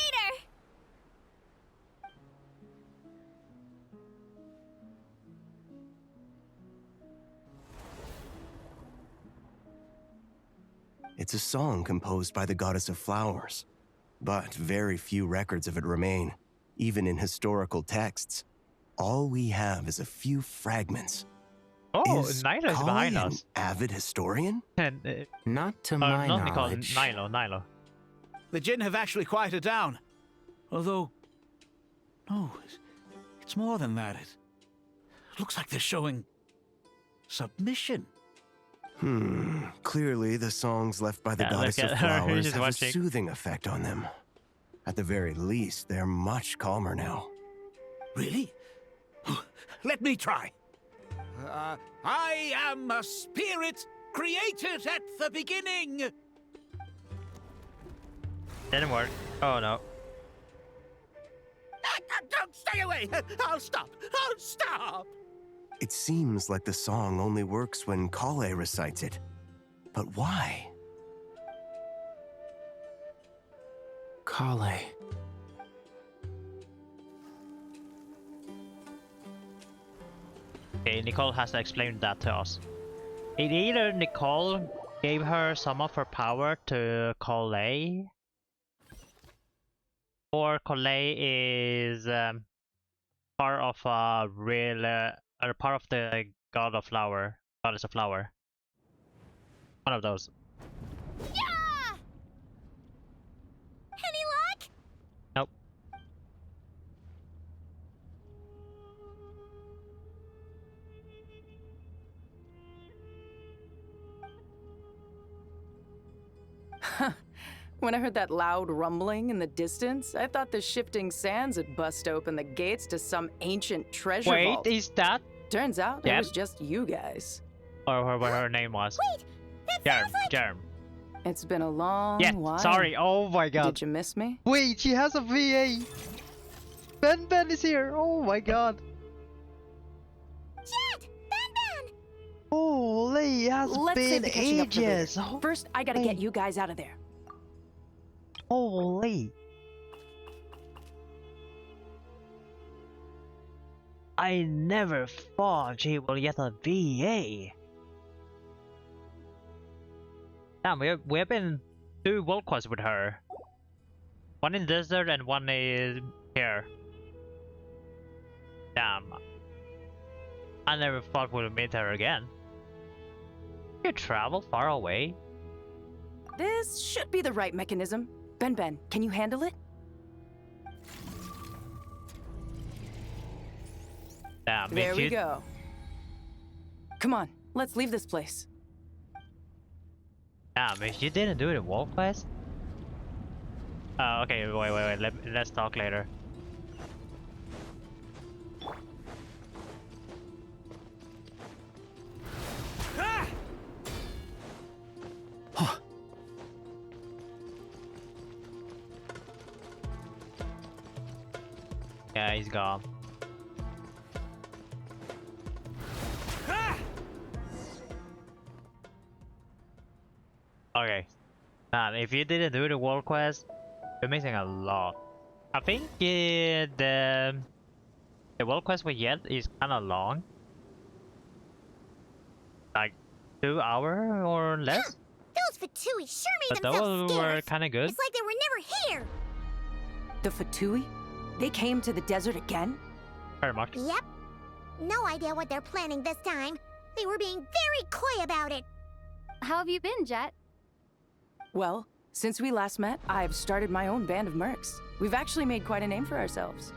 It's a song composed by the goddess of flowers, but very few records of it remain, even in historical texts. All we have is a few fragments. Oh, Is Nilo's Kale behind an us. avid historian? And, Not to my not Nicole, knowledge. Nilo. The Jin have actually quieted down. Although... No, it's more than that. It looks like they're showing... submission. Clearly the songs left by the goddess of flowers have a soothing effect on them. At the very least, they're much calmer now. Really? Let me try. I am a spirit created at the beginning. Didn't work. Oh no. Don't stay away! I'll stop! I'll stop! It seems like the song only works when Kale recites it. But why? Kale. Okay, Nicole has to explain that to us. It either Nicole gave her some of her power to Kale, or Kale is part of a real, or part of the god of flower, goddess of flower. One of those. Yeah! Any luck? Nope. When I heard that loud rumbling in the distance, I thought the shifting sands had bust open the gates to some ancient treasure vault. Wait, is that? Turns out Yep. it was just you guys. Or what her name was? Wait, that sounds like... Germ. It's been a long Yeah, while. sorry. Oh my god. Did you miss me? Wait, she has a VA. Ben is here. Oh my god. Jet! Ben! Holy, it has Let's save been the catching up for later. ages. First, I gotta get you guys out of there. Holy. I never thought she will get a VA. Damn, we've been 2 world quests with her. One in desert and one is here. Damn. I never thought we'd meet her again. You travel far away? This should be the right mechanism. Ben, can you handle it? Damn, There we go. Come on, let's leave this place. Damn, if you didn't do it in world quest? Okay, wait, let's talk later. Yeah, he's gone. Okay. Man, if you didn't do the world quest, you're missing a lot. I think the world quest we get is kind of long. Like 2 hours or less. Those Fatui sure made But themselves those scarce. were kind of good. It's like they were never here. The Fatui? They came to the desert again? Very much. Yep. No idea what they're planning this time. They were being very coy about it. How have you been, Jet? Well, since we last met, I've started my own band of mercs. We've actually made quite a name for ourselves.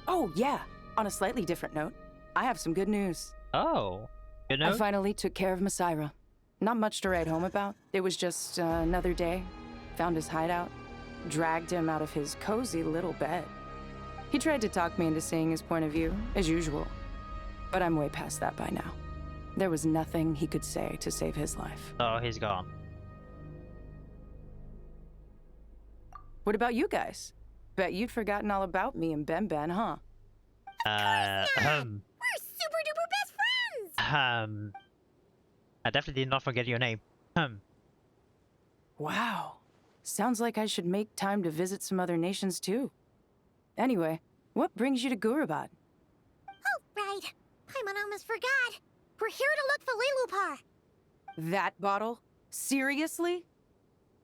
Oh, yeah. On a slightly different note, I have some good news. Oh, good news? I finally took care of Masaira. Not much to write home about. It was just another day. Found his hideout. Dragged him out of his cozy little bed. He tried to talk me into seeing his point of view, as usual. But I'm way past that by now. There was nothing he could say to save his life. Oh, he's gone. What about you guys? Bet you'd forgotten all about me and Ben Ben, huh? We're super duper best friends! I definitely did not forget your name. Wow. Sounds like I should make time to visit some other nations too. Anyway, what brings you to Gurabad? Oh, right. I almost forgot. We're here to look for Lilupar. That bottle? Seriously?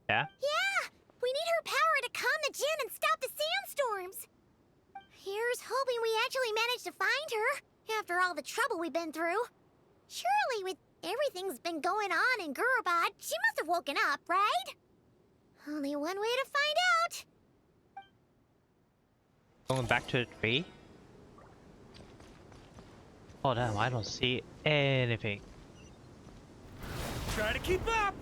Yeah? Yeah! We need her power to calm the Jinn and stop the sandstorms. Here's hoping we actually manage to find her, after all the trouble we've been through. Surely, with everything's been going on in Gurabad, she must have woken up, right? Only one way to find out. Going back to the tree? Oh damn, I don't see anything. Try to keep up!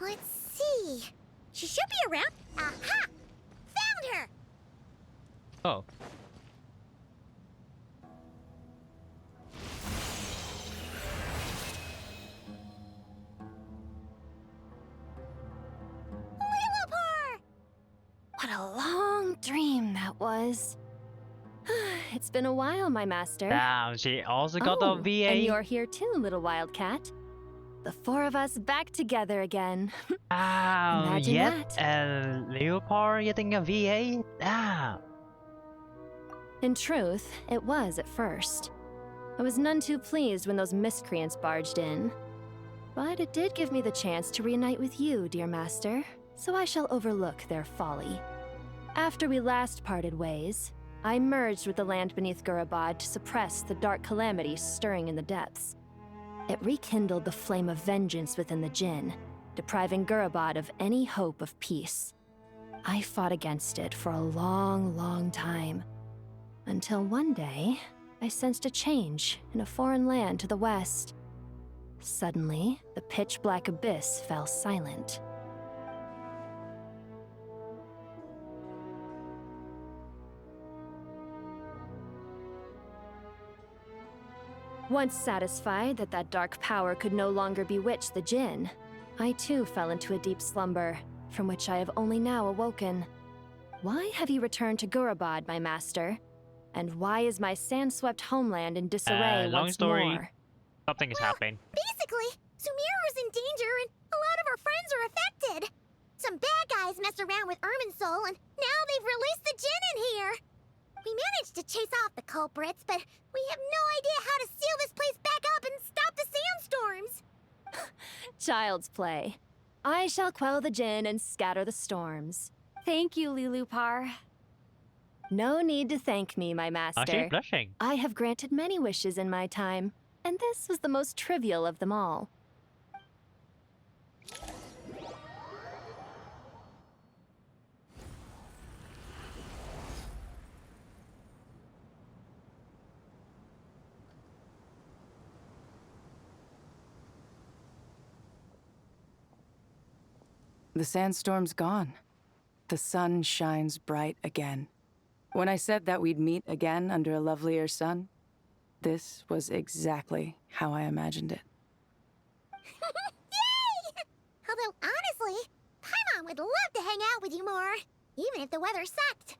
Let's see. She should be around. Aha! Found her! Oh. Lilupar! What a long dream that was. It's been a while, my master. Damn, she also got Oh, the VA. and you're here too, little wildcat. The four of us back together again. Wow, Imagine yet that. a Leopard getting a VA? Damn. In truth, it was at first. I was none too pleased when those miscreants barged in. But it did give me the chance to reunite with you, dear master, so I shall overlook their folly. After we last parted ways, I merged with the land beneath Gurabad to suppress the dark calamity stirring in the depths. It rekindled the flame of vengeance within the Jinn, depriving Gurabad of any hope of peace. I fought against it for a long, long time. Until one day, I sensed a change in a foreign land to the west. Suddenly, the pitch-black abyss fell silent. Once satisfied that that dark power could no longer bewitch the Jinn, I too fell into a deep slumber, from which I have only now awoken. Why have you returned to Gurabad, my master? And why is my sand-swept homeland in disarray Long once story. more? Something is happening. Basically, Sumeru's in danger and a lot of our friends are affected. Some bad guys messed around with Irminsul and now they've released the Jinn in here. We managed to chase off the culprits, but we have no idea how to seal this place back up and stop the sandstorms. Child's play. I shall quell the Jinn and scatter the storms. Thank you, Lilupar. No need to thank me, my Oh, master. she's blushing. I have granted many wishes in my time, and this was the most trivial of them all. The sandstorm's gone. The sun shines bright again. When I said that we'd meet again under a lovelier sun, this was exactly how I imagined it. Yay! Although, honestly, Paimon would love to hang out with you more, even if the weather sucked.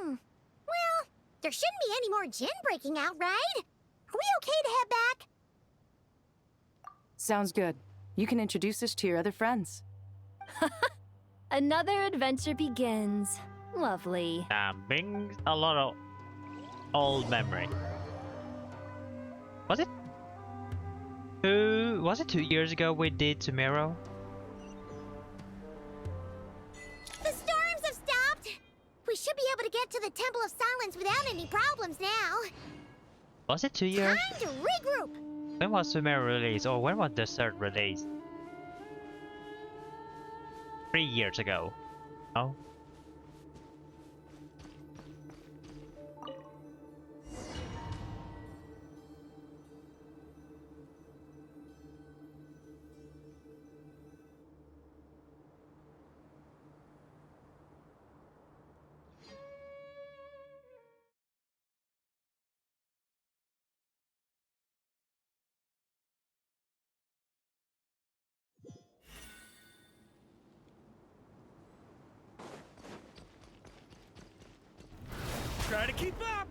Well, there shouldn't be any more gin breaking out, right? Are we okay to head back? Sounds good. You can introduce us to your other friends. Another adventure begins. Lovely. Brings a lot of old memory. Was it? Was it 2 years ago we did Sumeru? The storms have stopped. We should be able to get to the Temple of Silence without any problems now. Was it 2 years? Time to regroup. When was Sumeru released, or when was Desert released? 3 years ago. Oh. Try to keep up!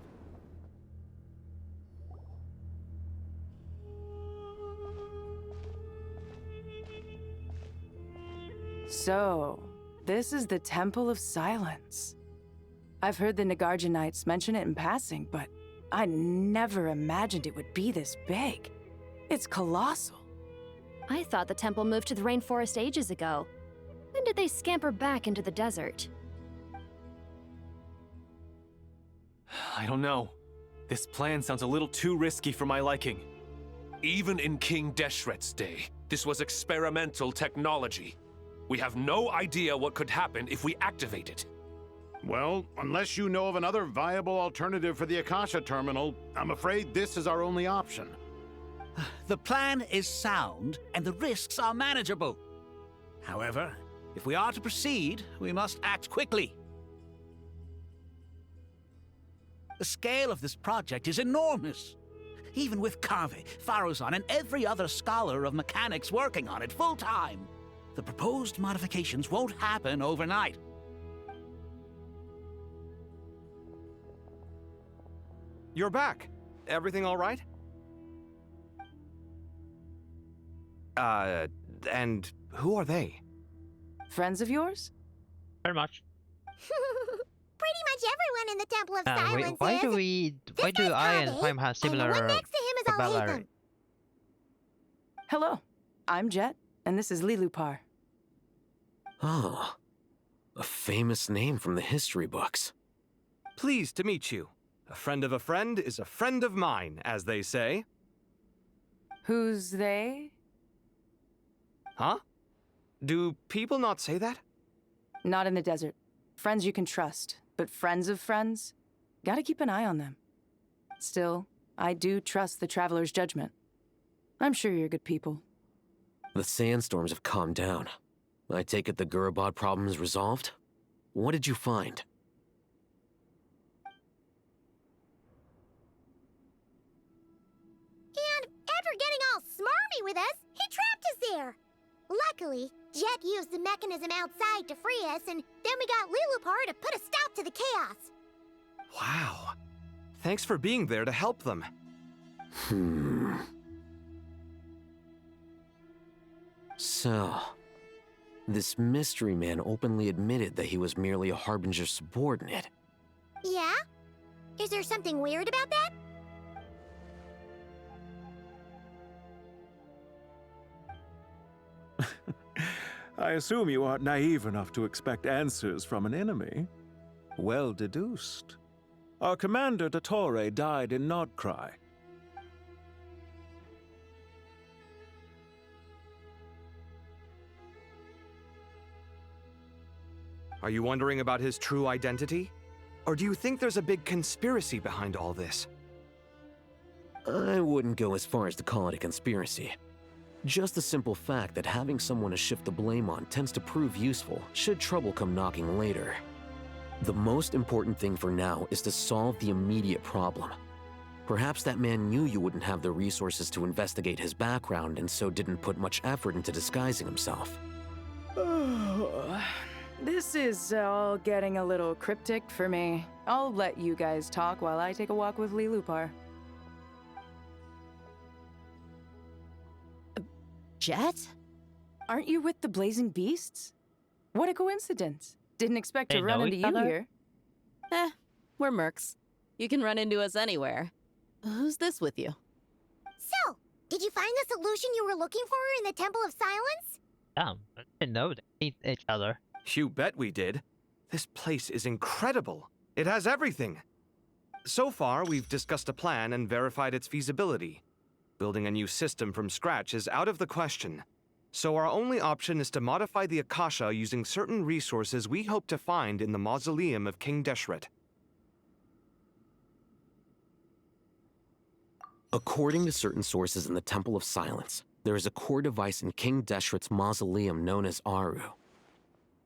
So, this is the Temple of Silence. I've heard the Nagarjanites mention it in passing, but I never imagined it would be this big. It's colossal. I thought the temple moved to the rainforest ages ago. When did they scamper back into the desert? I don't know. This plan sounds a little too risky for my liking. Even in King Deshret's day, this was experimental technology. We have no idea what could happen if we activate it. Well, unless you know of another viable alternative for the Akasha terminal, I'm afraid this is our only option. The plan is sound, and the risks are manageable. However, if we are to proceed, we must act quickly. The scale of this project is enormous. Even with Kaveh, Faruzan, and every other scholar of mechanics working on it full-time, the proposed modifications won't happen overnight. You're back. Everything all right? And who are they? Friends of yours? Very much. Pretty much everyone in the Temple of Silence why is. do I and Prime have And similar the one next to him is vocabulary? Al-Hatham. Hello, I'm Jet, and this is Lilupar. Ah, a famous name from the history books. Pleased to meet you. A friend of a friend is a friend of mine, as they say. Who's they? Huh? Do people not say that? Not in the desert. Friends you can trust, but friends of friends? Gotta keep an eye on them. Still, I do trust the Traveler's judgment. I'm sure you're good people. The sandstorms have calmed down. I take it the Gurabad problem is resolved? What did you find? And after getting all smarmy with us, he trapped us there. Luckily, Jet used the mechanism outside to free us, and then we got Lilupar to put a stop to the chaos. Wow. Thanks for being there to help them. So, this mystery man openly admitted that he was merely a Harbinger subordinate. Yeah? Is there something weird about that? I assume you aren't naive enough to expect answers from an enemy. Well deduced. Our commander, Dottore, died in Nodcry. Are you wondering about his true identity? Or do you think there's a big conspiracy behind all this? I wouldn't go as far as to call it a conspiracy. Just the simple fact that having someone to shift the blame on tends to prove useful should trouble come knocking later. The most important thing for now is to solve the immediate problem. Perhaps that man knew you wouldn't have the resources to investigate his background and so didn't put much effort into disguising himself. This is all getting a little cryptic for me. I'll let you guys talk while I take a walk with Lilupar. Jet? Aren't you with the Blazing Beasts? What a coincidence. Didn't expect They to run know into each you other? here. We're mercs. You can run into us anywhere. Who's this with you? So, did you find the solution you were looking for in the Temple of Silence? Damn, I didn't know they hate each other. You bet we did. This place is incredible. It has everything. So far, we've discussed a plan and verified its feasibility. Building a new system from scratch is out of the question. So our only option is to modify the Akasha using certain resources we hope to find in the mausoleum of King Deshret. According to certain sources in the Temple of Silence, there is a core device in King Deshret's mausoleum known as Aru.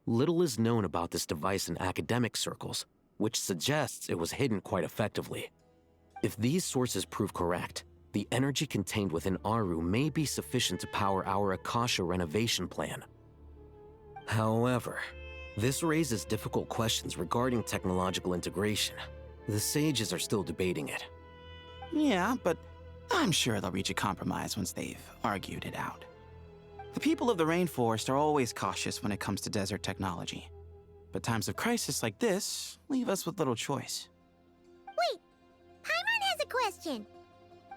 Little is known about this device in academic circles, which suggests it was hidden quite effectively. If these sources prove correct, the energy contained within Aru may be sufficient to power our Akasha renovation plan. However, this raises difficult questions regarding technological integration. The sages are still debating it. Yeah, but I'm sure they'll reach a compromise once they've argued it out. The people of the rainforest are always cautious when it comes to desert technology. But times of crisis like this leave us with little choice. Wait, Paimon has a question.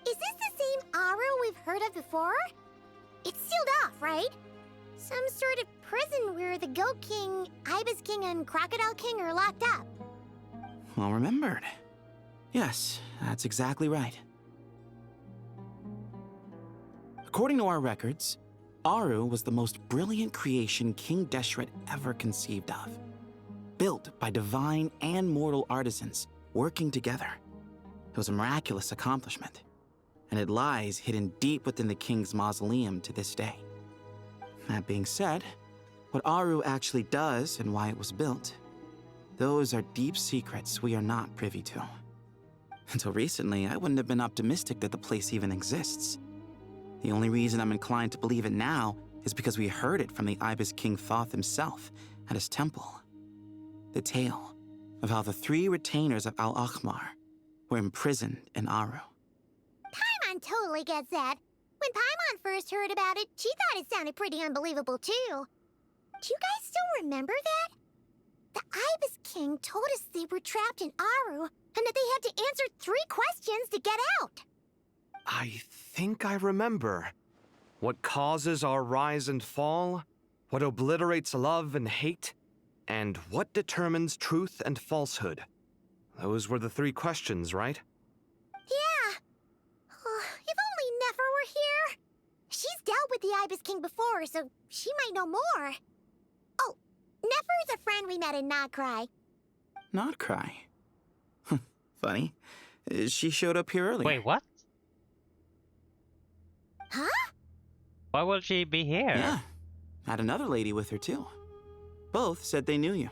Is this the same Aru we've heard of before? It's sealed off, right? Some sort of prison where the Goat King, Ibis King, and Crocodile King are locked up. Well remembered. Yes, that's exactly right. According to our records, Aru was the most brilliant creation King Deshret ever conceived of. Built by divine and mortal artisans working together. It was a miraculous accomplishment, and it lies hidden deep within the king's mausoleum to this day. That being said, what Aru actually does and why it was built, those are deep secrets we are not privy to. Until recently, I wouldn't have been optimistic that the place even exists. The only reason I'm inclined to believe it now is because we heard it from the Ibis King Thoth himself at his temple. The tale of how the 3 retainers of Al-Akhmar were imprisoned in Aru. Paimon totally gets that. When Paimon first heard about it, she thought it sounded pretty unbelievable too. Do you guys still remember that? The Ibis King told us they were trapped in Aru and that they had to answer 3 questions to get out. I think I remember. What causes our rise and fall? What obliterates love and hate? And what determines truth and falsehood? Those were the 3 questions, right? Yeah. If only Nefer were here. She's dealt with the Ibis King before, so she might know more. Oh, Nefer's a friend we met in Notcry. Not cry. Funny. She showed up here earlier. Wait, what? Huh? Why would she be here? Yeah. Had another lady with her too. Both said they knew you.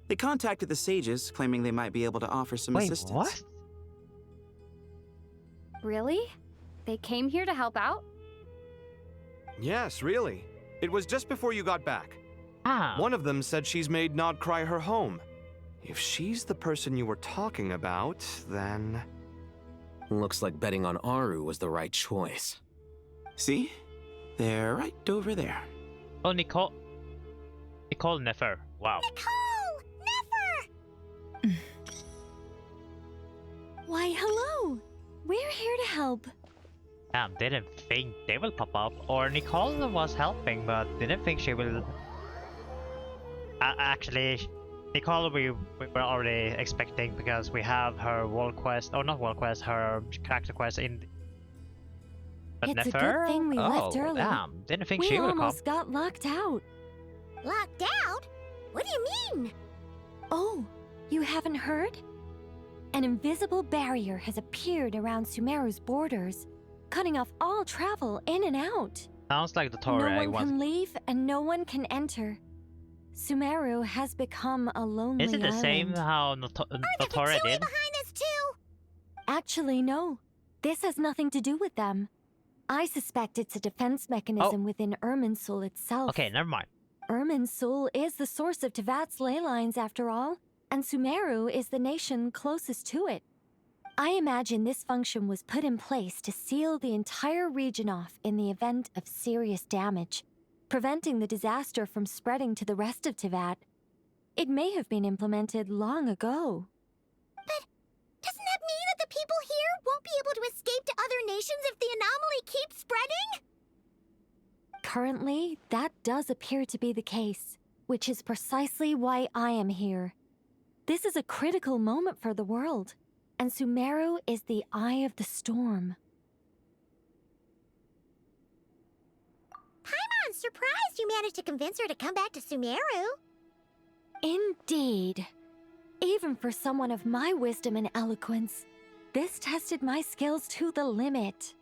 They contacted the sages, claiming they might be able to offer some assistance. What? Really? They came here to help out? Yes, really. It was just before you got back. Ah. One of them said she's made Nodcry her home. If she's the person you were talking about, then... Looks like betting on Aru was the right choice. See? They're right over there. Oh, Nicole Nefer. Wow. Nefer! Why, hello. We're here to help. Damn, didn't think they will pop up. Or Nicole was helping, but didn't think she will... actually, Nicole we were already expecting because we have her world quest, or not world quest, her character quest in... But It's Nefer? a good thing we left early. Damn, didn't think We she would come. almost got locked out. Locked out? What do you mean? Oh, you haven't heard? An invisible barrier has appeared around Sumeru's borders, cutting off all travel in and out. Sounds like the No Torah one can leave and no one can enter. Sumeru has become a lonely Is it the same island. how the Torah did? behind this too? Actually, no. This has nothing to do with them. I suspect it's a defense mechanism within Irminsul itself. Okay, never mind. Irminsul is the source of Tevat's ley lines, after all, and Sumeru is the nation closest to it. I imagine this function was put in place to seal the entire region off in the event of serious damage, preventing the disaster from spreading to the rest of Tevat. It may have been implemented long ago. But doesn't that mean that the people here won't be able to escape to other nations if the anomaly keeps spreading? Currently, that does appear to be the case, which is precisely why I am here. This is a critical moment for the world, and Sumeru is the eye of the storm. Paimon's surprised you managed to convince her to come back to Sumeru. Indeed. Even for someone of my wisdom and eloquence, this tested my skills to the limit.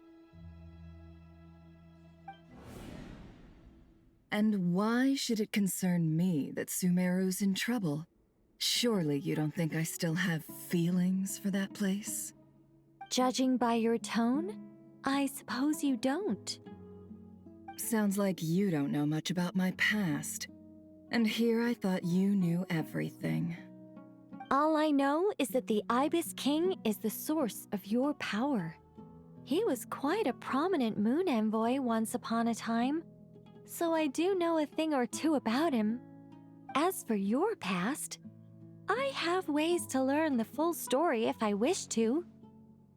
And why should it concern me that Sumeru's in trouble? Surely you don't think I still have feelings for that place? Judging by your tone, I suppose you don't. Sounds like you don't know much about my past. And here I thought you knew everything. All I know is that the Ibis King is the source of your power. He was quite a prominent moon envoy once upon a time, so I do know a thing or two about him. As for your past, I have ways to learn the full story if I wish to.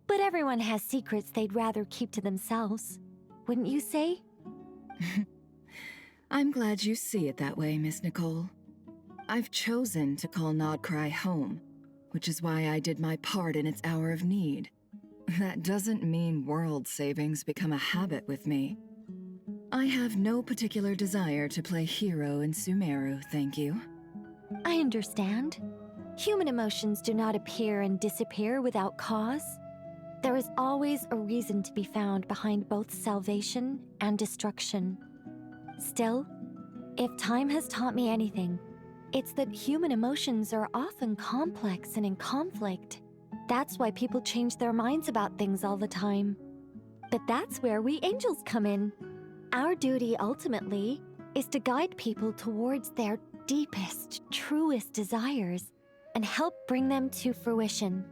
But everyone has secrets they'd rather keep to themselves, wouldn't you say? I'm glad you see it that way, Miss Nicole. I've chosen to call Nodcry home, which is why I did my part in its hour of need. That doesn't mean world savings become a habit with me. I have no particular desire to play hero in Sumeru, thank you. I understand. Human emotions do not appear and disappear without cause. There is always a reason to be found behind both salvation and destruction. Still, if time has taught me anything, it's that human emotions are often complex and in conflict. That's why people change their minds about things all the time. But that's where we angels come in. Our duty, ultimately, is to guide people towards their deepest, truest desires and help bring them to fruition.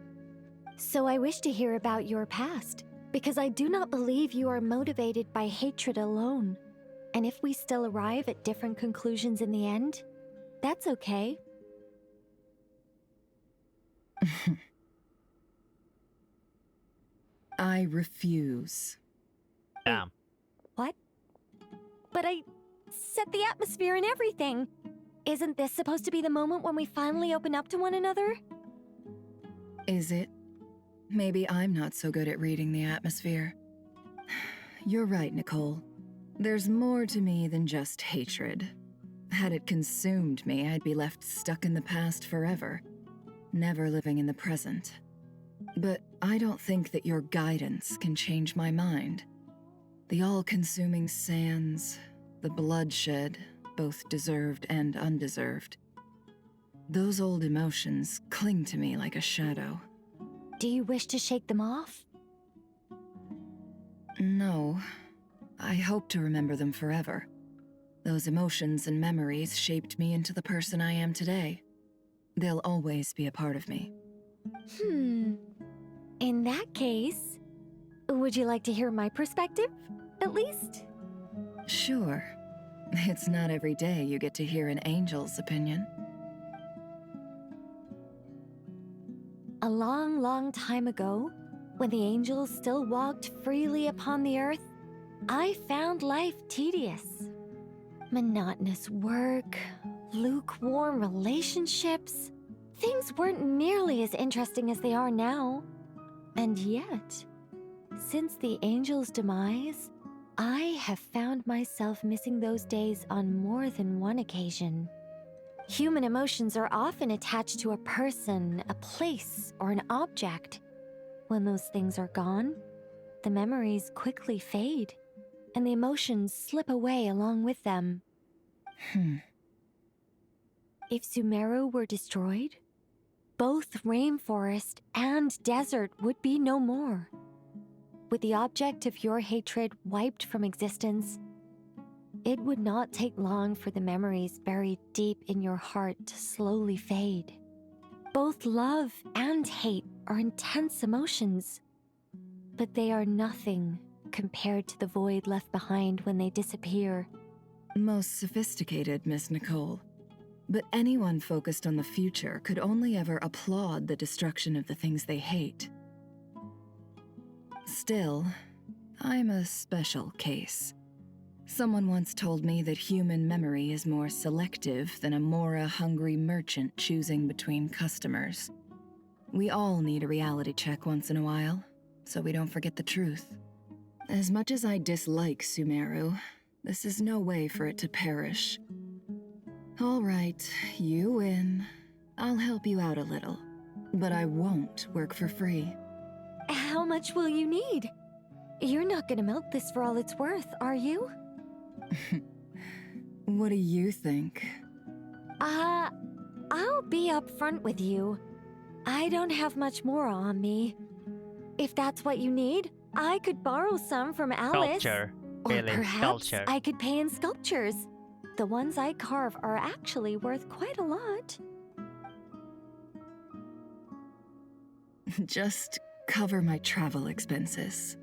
So I wish to hear about your past, because I do not believe you are motivated by hatred alone. And if we still arrive at different conclusions in the end, that's okay. I refuse. Damn. What? But I set the atmosphere and everything. Isn't this supposed to be the moment when we finally open up to one another? Is it? Maybe I'm not so good at reading the atmosphere. You're right, Nicole. There's more to me than just hatred. Had it consumed me, I'd be left stuck in the past forever, never living in the present. But I don't think that your guidance can change my mind. The all-consuming sands, the bloodshed, both deserved and undeserved. Those old emotions cling to me like a shadow. Do you wish to shake them off? No. I hope to remember them forever. Those emotions and memories shaped me into the person I am today. They'll always be a part of me. In that case, would you like to hear my perspective, at least? Sure. It's not every day you get to hear an angel's opinion. A long, long time ago, when the angels still walked freely upon the earth, I found life tedious. Monotonous work, lukewarm relationships. Things weren't nearly as interesting as they are now. And yet, since the angels' demise, I have found myself missing those days on more than one occasion. Human emotions are often attached to a person, a place, or an object. When those things are gone, the memories quickly fade, and the emotions slip away along with them. If Sumeru were destroyed, both rainforest and desert would be no more. With the object of your hatred wiped from existence, it would not take long for the memories buried deep in your heart to slowly fade. Both love and hate are intense emotions, but they are nothing compared to the void left behind when they disappear. Most sophisticated, Miss Nicole. But anyone focused on the future could only ever applaud the destruction of the things they hate. Still, I'm a special case. Someone once told me that human memory is more selective than a Mora-hungry merchant choosing between customers. We all need a reality check once in a while, so we don't forget the truth. As much as I dislike Sumeru, this is no way for it to perish. All right, you win. I'll help you out a little, but I won't work for free. How much will you need? You're not gonna melt this for all it's worth, are you? What do you think? I'll be upfront with you. I don't have much more on me. If that's what you need, I could borrow some from Alice. Sculpture. Or Really, perhaps sculpture. I could pay in sculptures. The ones I carve are actually worth quite a lot. Just cover my travel expenses.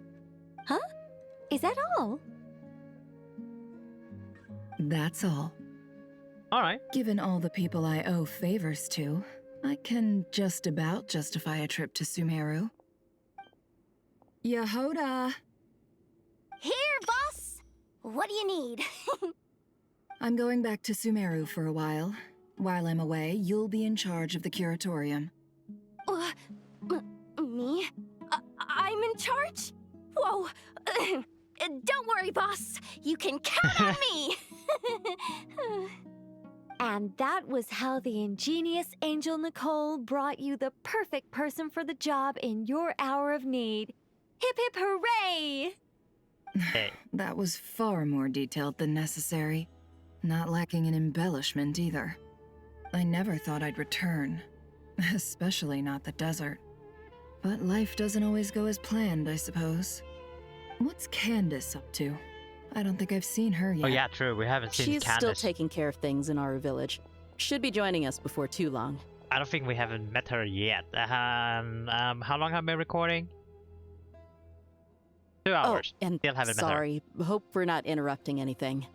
Huh? Is that all? That's all. Alright. Given all the people I owe favors to, I can just about justify a trip to Sumeru. Yehoda! Here, boss! What do you need? I'm going back to Sumeru for a while. While I'm away, you'll be in charge of the curatorium. Me? I'm in charge? Whoa! Don't worry, boss. You can count on me! And that was how the ingenious Angel Nicole brought you the perfect person for the job in your hour of need. Hip hip hooray! That was far more detailed than necessary. Not lacking in embellishment either. I never thought I'd return. Especially not the desert. But life doesn't always go as planned, I suppose. What's Candace up to? I don't think I've seen her yet. Oh yeah, true. We haven't seen She's Candace. still taking care of things in our village. Should be joining us before too long. I don't think we haven't met her yet. How long have we been recording? 2 hours. Oh, and Still haven't sorry, hope we're not interrupting anything.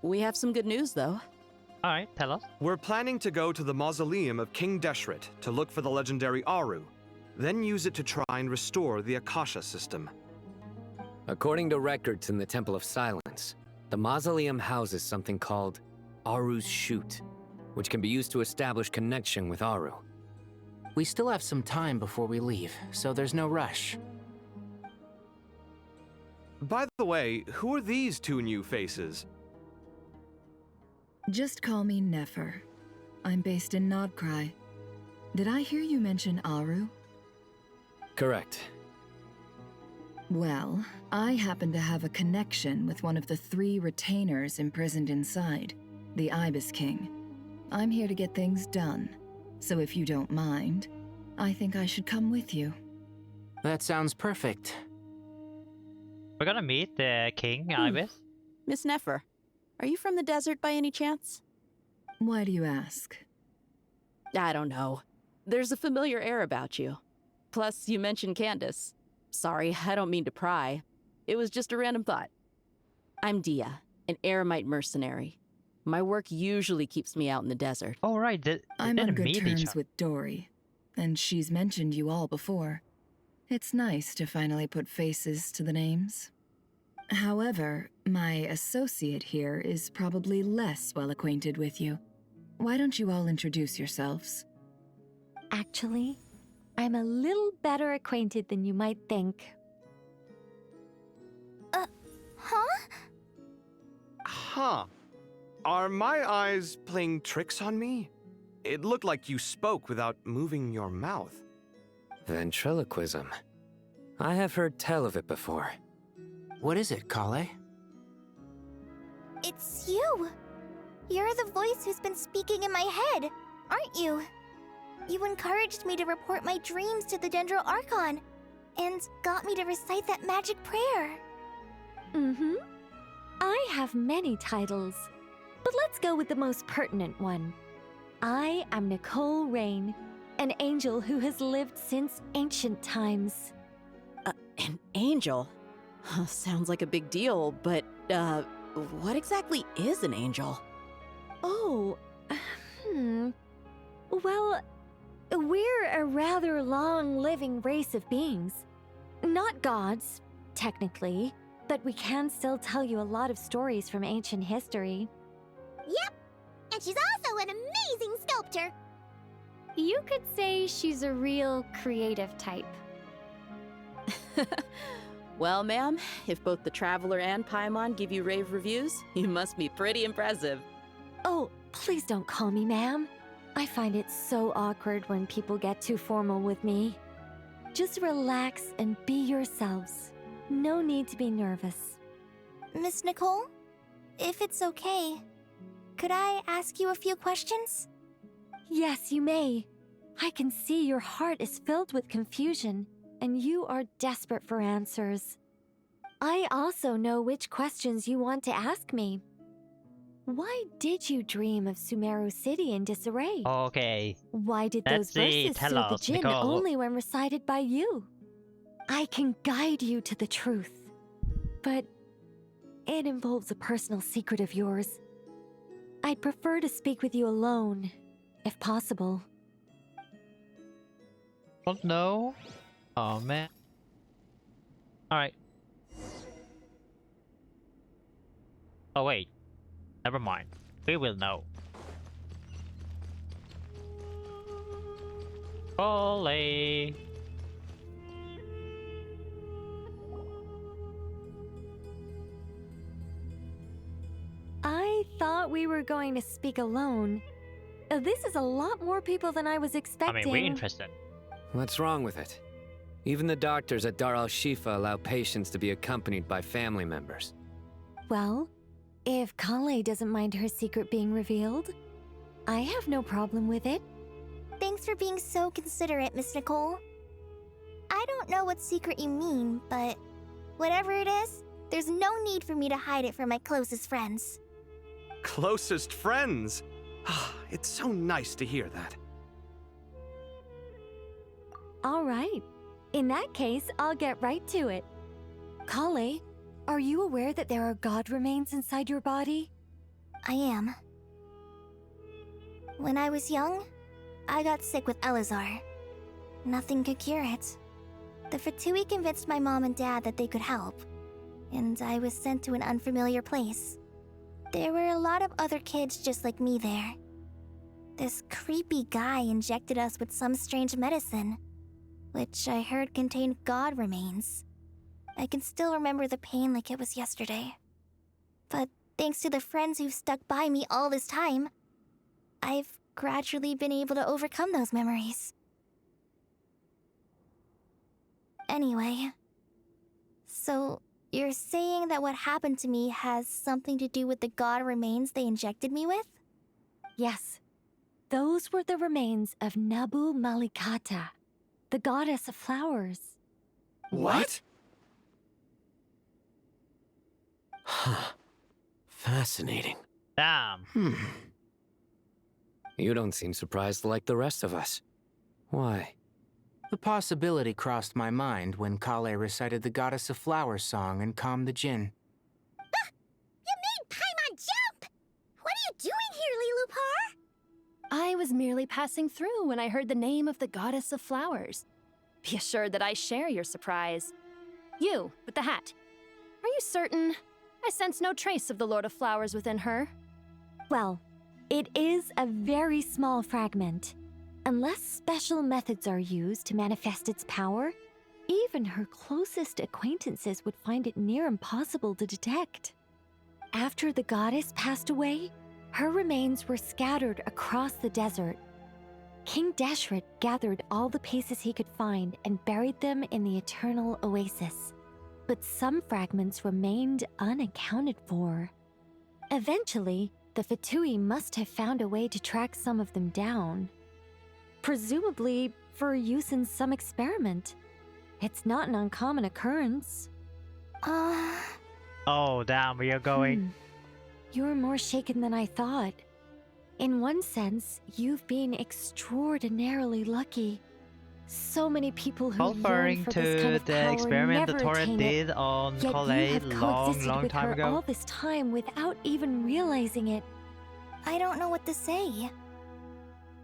We have some good news, though. Alright, tell us. We're planning to go to the mausoleum of King Deshret to look for the legendary Aru, then use it to try and restore the Akasha system. According to records in the Temple of Silence, the mausoleum houses something called Aru's Chute, which can be used to establish connection with Aru. We still have some time before we leave, so there's no rush. By the way, who are these two new faces? Just call me Nefer. I'm based in Nodcry. Did I hear you mention Aru? Correct. Well, I happen to have a connection with one of the 3 retainers imprisoned inside, the Ibis King. I'm here to get things done, so if you don't mind, I think I should come with you. That sounds perfect. We're gonna meet the King, Ibis. Miss Nefer, are you from the desert by any chance? Why do you ask? I don't know. There's a familiar air about you. Plus, you mentioned Candace. Sorry, I don't mean to pry. It was just a random thought. I'm Dia, an eremite mercenary. My work usually keeps me out in the desert. Oh, right. I'm on good terms with Dory, and she's mentioned you all before. It's nice to finally put faces to the names. However, my associate here is probably less well acquainted with you. Why don't you all introduce yourselves? Actually, I'm a little better acquainted than you might think. Huh? Huh. Are my eyes playing tricks on me? It looked like you spoke without moving your mouth. Ventriloquism. I have heard tell of it before. What is it, Kale? It's you! You're the voice who's been speaking in my head, aren't you? You encouraged me to report my dreams to the Dendro Archon, and got me to recite that magic prayer. Mm-hmm. I have many titles, but let's go with the most pertinent one. I am Nicole Rain, an angel who has lived since ancient times. An angel? Sounds like a big deal, but, what exactly is an angel? Oh, Well, we're a rather long-living race of beings. Not gods, technically, but we can still tell you a lot of stories from ancient history. Yep, and she's also an amazing sculptor. You could say she's a real creative type. Well, ma'am, if both the Traveler and Paimon give you rave reviews, you must be pretty impressive. Oh, please don't call me ma'am. I find it so awkward when people get too formal with me. Just relax and be yourselves. No need to be nervous. Miss Nicole, if it's okay, could I ask you a few questions? Yes, you may. I can see your heart is filled with confusion, and you are desperate for answers. I also know which questions you want to ask me. Why did you dream of Sumeru City in disarray? Okay. Why did Let's those see, verses tell soothe the us, djinn Nicole. only when recited by you? I can guide you to the truth, but it involves a personal secret of yours. I'd prefer to speak with you alone, if possible. Don't know. Oh man. Alright. Oh wait. Never mind. We will know. Olé. I thought we were going to speak alone. This is a lot more people than I was I expecting. mean, we're interested. What's wrong with it? Even the doctors at Dar al-Shifa allow patients to be accompanied by family members. Well, if Kale doesn't mind her secret being revealed, I have no problem with it. Thanks for being so considerate, Miss Nicole. I don't know what secret you mean, but whatever it is, there's no need for me to hide it from my closest friends. Closest friends? It's so nice to hear that. All right. In that case, I'll get right to it. Kale, are you aware that there are god remains inside your body? I am. When I was young, I got sick with Elazar. Nothing could cure it. The Fatui convinced my mom and dad that they could help, and I was sent to an unfamiliar place. There were a lot of other kids just like me there. This creepy guy injected us with some strange medicine, which I heard contained god remains. I can still remember the pain like it was yesterday. But thanks to the friends who've stuck by me all this time, I've gradually been able to overcome those memories. Anyway, so you're saying that what happened to me has something to do with the god remains they injected me with? Yes. Those were the remains of Nabu Malikata, the goddess of flowers. What? Huh. Fascinating. Damn. You don't seem surprised like the rest of us. Why? The possibility crossed my mind when Kale recited the Goddess of Flowers song and calmed the djinn. You made Paimon jump! What are you doing here, Lilupar? I was merely passing through when I heard the name of the Goddess of Flowers. Be assured that I share your surprise. You, with the hat. Are you certain? I sense no trace of the Lord of Flowers within her. Well, it is a very small fragment. Unless special methods are used to manifest its power, even her closest acquaintances would find it near impossible to detect. After the goddess passed away, her remains were scattered across the desert. King Deshret gathered all the pieces he could find and buried them in the eternal oasis. But some fragments remained unaccounted for. Eventually, the Fatui must have found a way to track some of them down. Presumably for use in some experiment. It's not an uncommon occurrence. Oh, damn, we are going. You're more shaken than I thought. In one sense, you've been extraordinarily lucky. So many people who yearn Referring for to this kind of the power experiment never that Torret attain did it. on Yet Collei you have long coexisted with time her ago. all this time without even realizing it. I don't know what to say.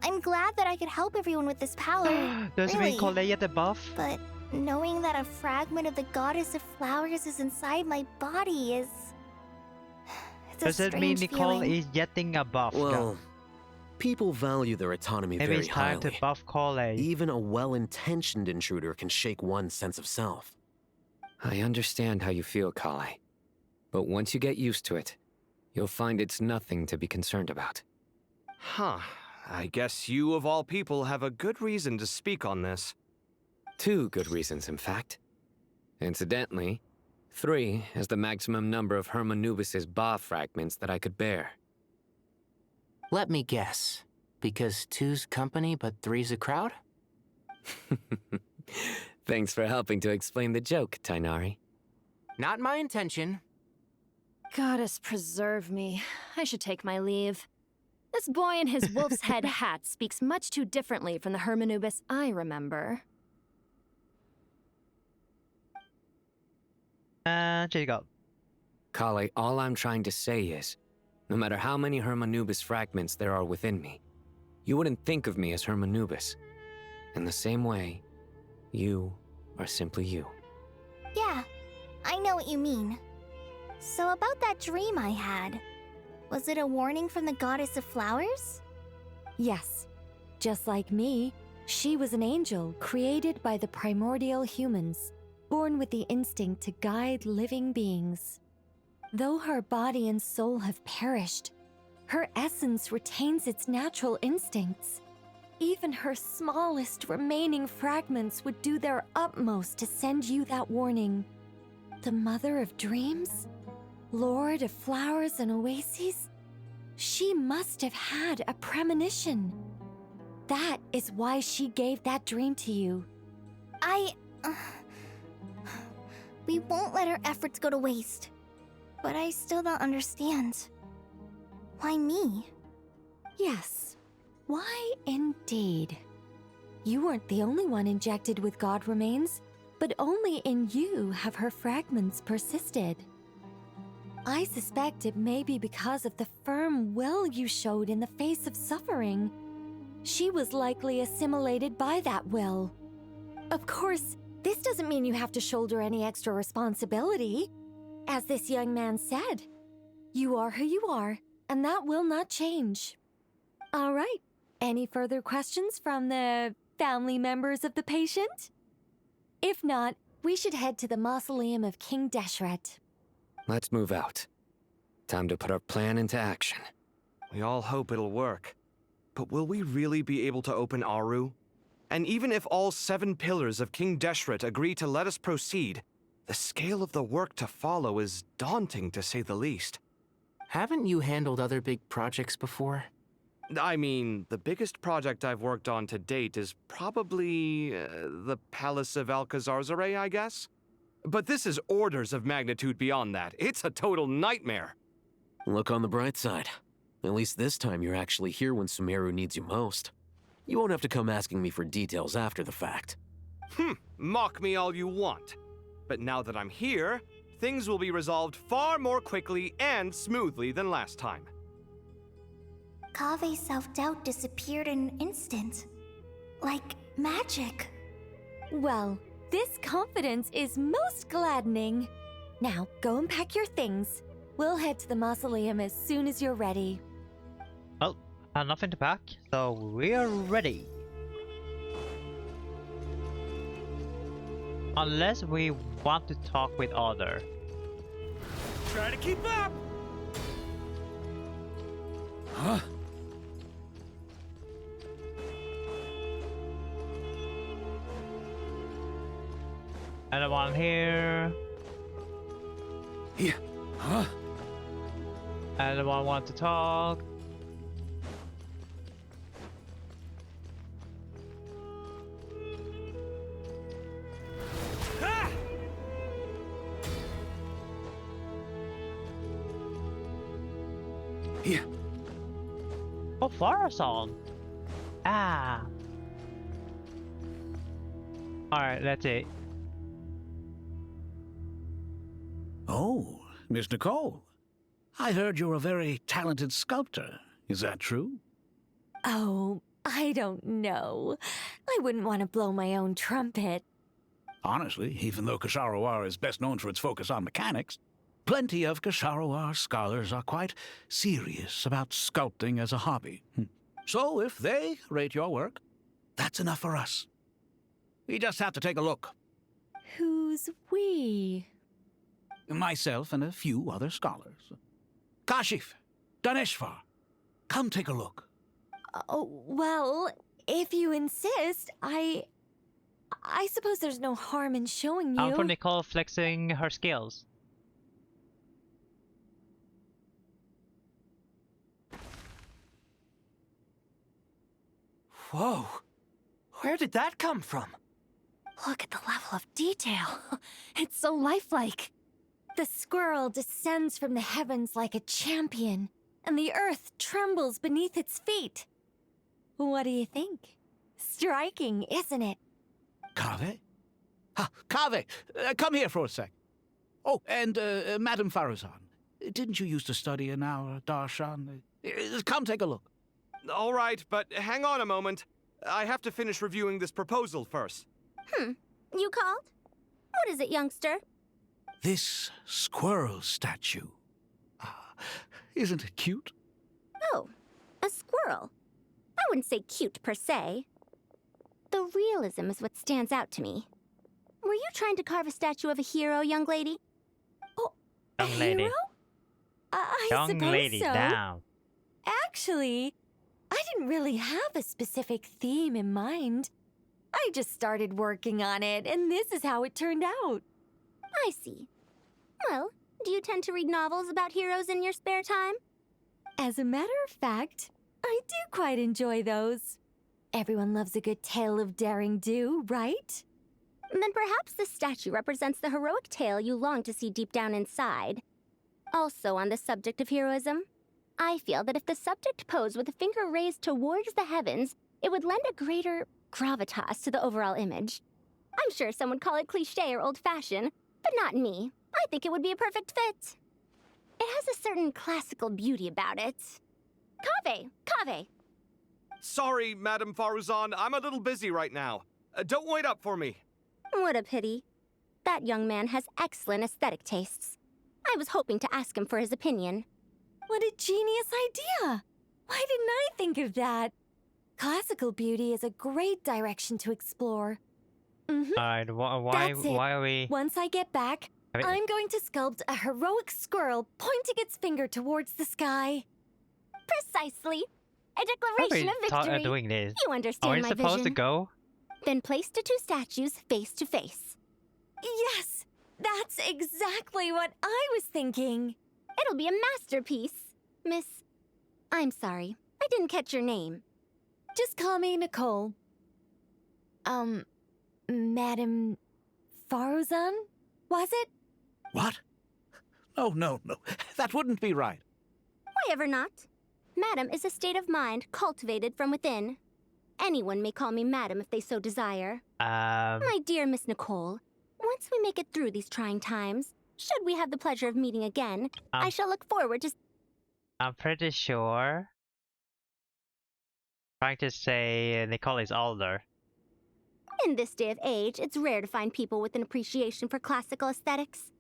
I'm glad that I could help everyone with this power. Does it really. mean Collei at the buff? But knowing that a fragment of the goddess of flowers is inside my body is... It's Does a it mean strange Nicole feeling. is getting a buff? Well, people value their autonomy Maybe very it's time highly. to buff Collei. Even a well-intentioned intruder can shake one's sense of self. I understand how you feel, Collei. But once you get used to it, you'll find it's nothing to be concerned about. Huh. I guess you, of all people, have a good reason to speak on this. 2 good reasons, in fact. Incidentally, 3 is the maximum number of Hermanubis's Ba fragments that I could bear. Let me guess. Because 2's company, but 3's a crowd? Thanks for helping to explain the joke, Tainari. Not my intention. Goddess preserve me. I should take my leave. This boy in his wolf's head hat speaks much too differently from the Hermanubis I remember. And here you go. Collei, all I'm trying to say is, no matter how many Hermanubis fragments there are within me, you wouldn't think of me as Hermanubis. In the same way, you are simply you. Yeah, I know what you mean. So about that dream I had, was it a warning from the goddess of flowers? Yes. Just like me, she was an angel created by the primordial humans, born with the instinct to guide living beings. Though her body and soul have perished, her essence retains its natural instincts. Even her smallest remaining fragments would do their utmost to send you that warning. The mother of dreams? Lord of flowers and oases? She must have had a premonition. That is why she gave that dream to you. We won't let our efforts go to waste. But I still don't understand. Why me? Yes. Why indeed? You weren't the only one injected with god remains, but only in you have her fragments persisted. I suspect it may be because of the firm will you showed in the face of suffering. She was likely assimilated by that will. Of course, this doesn't mean you have to shoulder any extra responsibility. As this young man said, you are who you are, and that will not change. All right, any further questions from the family members of the patient? If not, we should head to the mausoleum of King Deshret. Let's move out. Time to put our plan into action. We all hope it'll work. But will we really be able to open Aru? And even if all 7 pillars of King Deshret agree to let us proceed, the scale of the work to follow is daunting, to say the least. Haven't you handled other big projects before? I mean, the biggest project I've worked on to date is probably the Palace of Alcazarzaray, I guess? But this is orders of magnitude beyond that. It's a total nightmare. Look on the bright side. At least this time you're actually here when Sumeru needs you most. You won't have to come asking me for details after the fact. Mock me all you want. But now that I'm here, things will be resolved far more quickly and smoothly than last time. Kave's self-doubt disappeared in an instant. Like magic. Well, this confidence is most gladdening. Now, go and pack your things. We'll head to the mausoleum as soon as you're ready. Well, nothing to pack, so we're ready. Unless we want to talk with other. Try to keep up! Huh? Anyone here? Yeah. Huh? Anyone want to talk? Yeah. Oh, Farson. Ah. Alright, that's it. Oh, Miss Nicole. I heard you're a very talented sculptor. Is that true? Oh, I don't know. I wouldn't want to blow my own trumpet. Honestly, even though Kasharawar is best known for its focus on mechanics, plenty of Kasharawar scholars are quite serious about sculpting as a hobby. So if they rate your work, that's enough for us. We just have to take a look. Who's we? Myself and a few other scholars. Kashif, Daneshvar, come take a look. Oh, well, if you insist, I suppose there's no harm in showing you. For Nicole flexing her skills. Whoa. Where did that come from? Look at the level of detail. It's so lifelike. The squirrel descends from the heavens like a champion, and the earth trembles beneath its feet. What do you think? Striking, isn't it? Kaveh? Kaveh, come here for a sec. Oh, and Madame Faruzan, didn't you used to study in our darshan? Come take a look. All right, but hang on a moment. I have to finish reviewing this proposal first. You called? What is it, youngster? This squirrel statue. Isn't it cute? Oh, a squirrel. I wouldn't say cute per se. The realism is what stands out to me. Were you trying to carve a statue of a hero, young lady? Oh, young lady. Hero? I young suppose lady, so. down. Actually, I didn't really have a specific theme in mind. I just started working on it, and this is how it turned out. I see. Well, do you tend to read novels about heroes in your spare time? As a matter of fact, I do quite enjoy those. Everyone loves a good tale of daring do, right? Then perhaps this statue represents the heroic tale you long to see deep down inside. Also on the subject of heroism, I feel that if the subject posed with a finger raised towards the heavens, it would lend a greater gravitas to the overall image. I'm sure some would call it cliché or old-fashioned, but not me. I think it would be a perfect fit. It has a certain classical beauty about it. Kaveh! Sorry, Madame Faruzan, I'm a little busy right now. Don't wait up for me. What a pity. That young man has excellent aesthetic tastes. I was hoping to ask him for his opinion. What a genius idea! Why didn't I think of that? Classical beauty is a great direction to explore. Alright, why are we... Once I get back, I'm going to sculpt a heroic squirrel pointing its finger towards the sky. Precisely. A declaration of victory. Doing this? You understand my vision. Are we supposed to go? Then place the two statues face to face. Yes! That's exactly what I was thinking. It'll be a masterpiece. Miss... I'm sorry. I didn't catch your name. Just call me Nicole. Madame Faruzan? Was it? What? No. That wouldn't be right. Why ever not? Madam is a state of mind cultivated from within. Anyone may call me Madam if they so desire. My dear Miss Nicole, once we make it through these trying times, should we have the pleasure of meeting again, I shall look forward to... I'm pretty sure. Trying to say Nicole is older. In this day of age, it's rare to find people with an appreciation for classical aesthetics.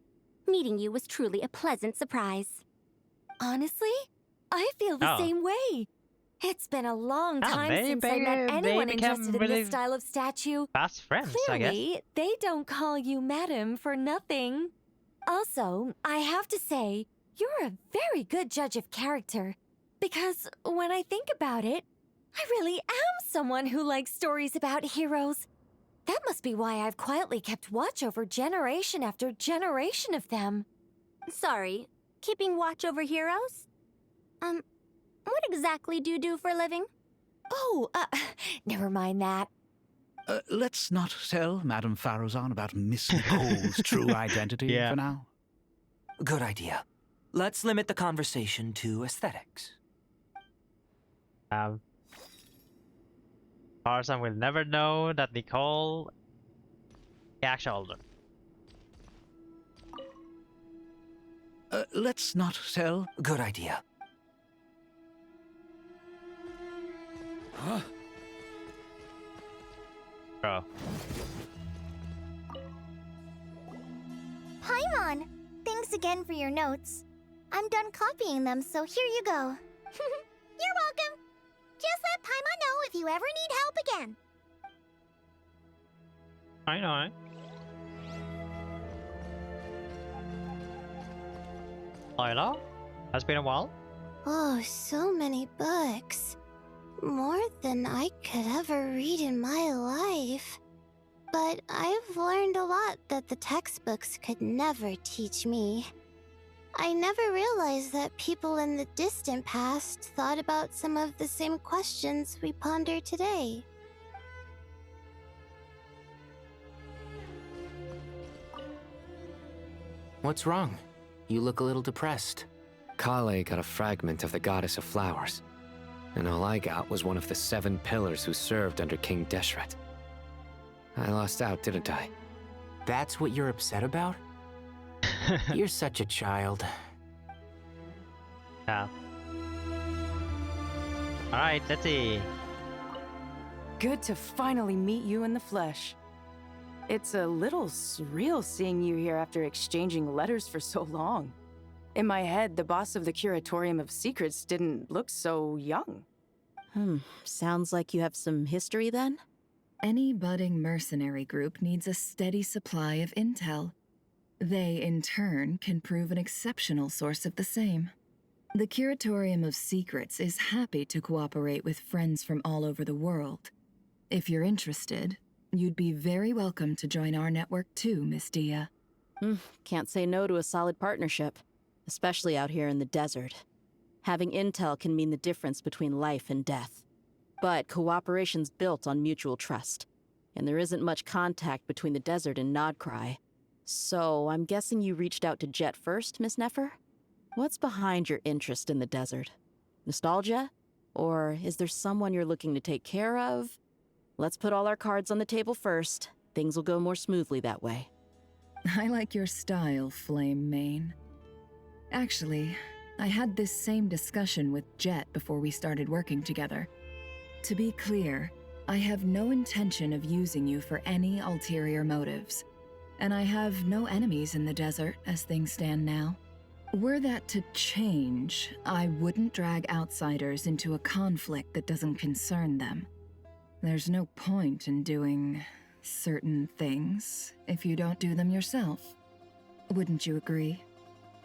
Meeting you was truly a pleasant surprise. Honestly, I feel the same way. It's been a long time since I met anyone interested in this style of statue. Fast friends, Clearly, I guess. they don't call you Madam for nothing. Also, I have to say, you're a very good judge of character. Because when I think about it, I really am someone who likes stories about heroes. That must be why I've quietly kept watch over generation after generation of them. Sorry, keeping watch over heroes? What exactly do you do for a living? Oh, never mind that. Let's not tell Madame Farrozan about Miss Nicole's true identity for now. Good idea. Let's limit the conversation to aesthetics. Tarzan will never know that Nicole is the actual older. Let's not tell. Good idea. Huh? Bro. Paimon! Thanks again for your notes. I'm done copying them, so here you go. You're welcome. Just let Paimon know if you ever need help again. I know. Lila? Has been a while? Oh, so many books. More than I could ever read in my life. But I've learned a lot that the textbooks could never teach me. I never realized that people in the distant past thought about some of the same questions we ponder today. What's wrong? You look a little depressed. Kale got a fragment of the Goddess of Flowers, and all I got was one of the 7 pillars who served under King Deshret. I lost out, didn't I? That's what you're upset about? You're such a child. Yeah. Alright, let's see. Good to finally meet you in the flesh. It's a little surreal seeing you here after exchanging letters for so long. In my head, the boss of the Curatorium of Secrets didn't look so young. Sounds like you have some history then? Any budding mercenary group needs a steady supply of intel. They, in turn, can prove an exceptional source of the same. The Curatorium of Secrets is happy to cooperate with friends from all over the world. If you're interested, you'd be very welcome to join our network too, Miss Dia. Can't say no to a solid partnership, especially out here in the desert. Having intel can mean the difference between life and death. But cooperation's built on mutual trust, and there isn't much contact between the desert and Nodcry. So I'm guessing you reached out to Jet first, Miss Nefer? What's behind your interest in the desert? Nostalgia? Or is there someone you're looking to take care of? Let's put all our cards on the table first. Things will go more smoothly that way. I like your style, Flame Mane. Actually, I had this same discussion with Jet before we started working together. To be clear, I have no intention of using you for any ulterior motives, and I have no enemies in the desert as things stand now. Were that to change, I wouldn't drag outsiders into a conflict that doesn't concern them. There's no point in doing certain things if you don't do them yourself. Wouldn't you agree?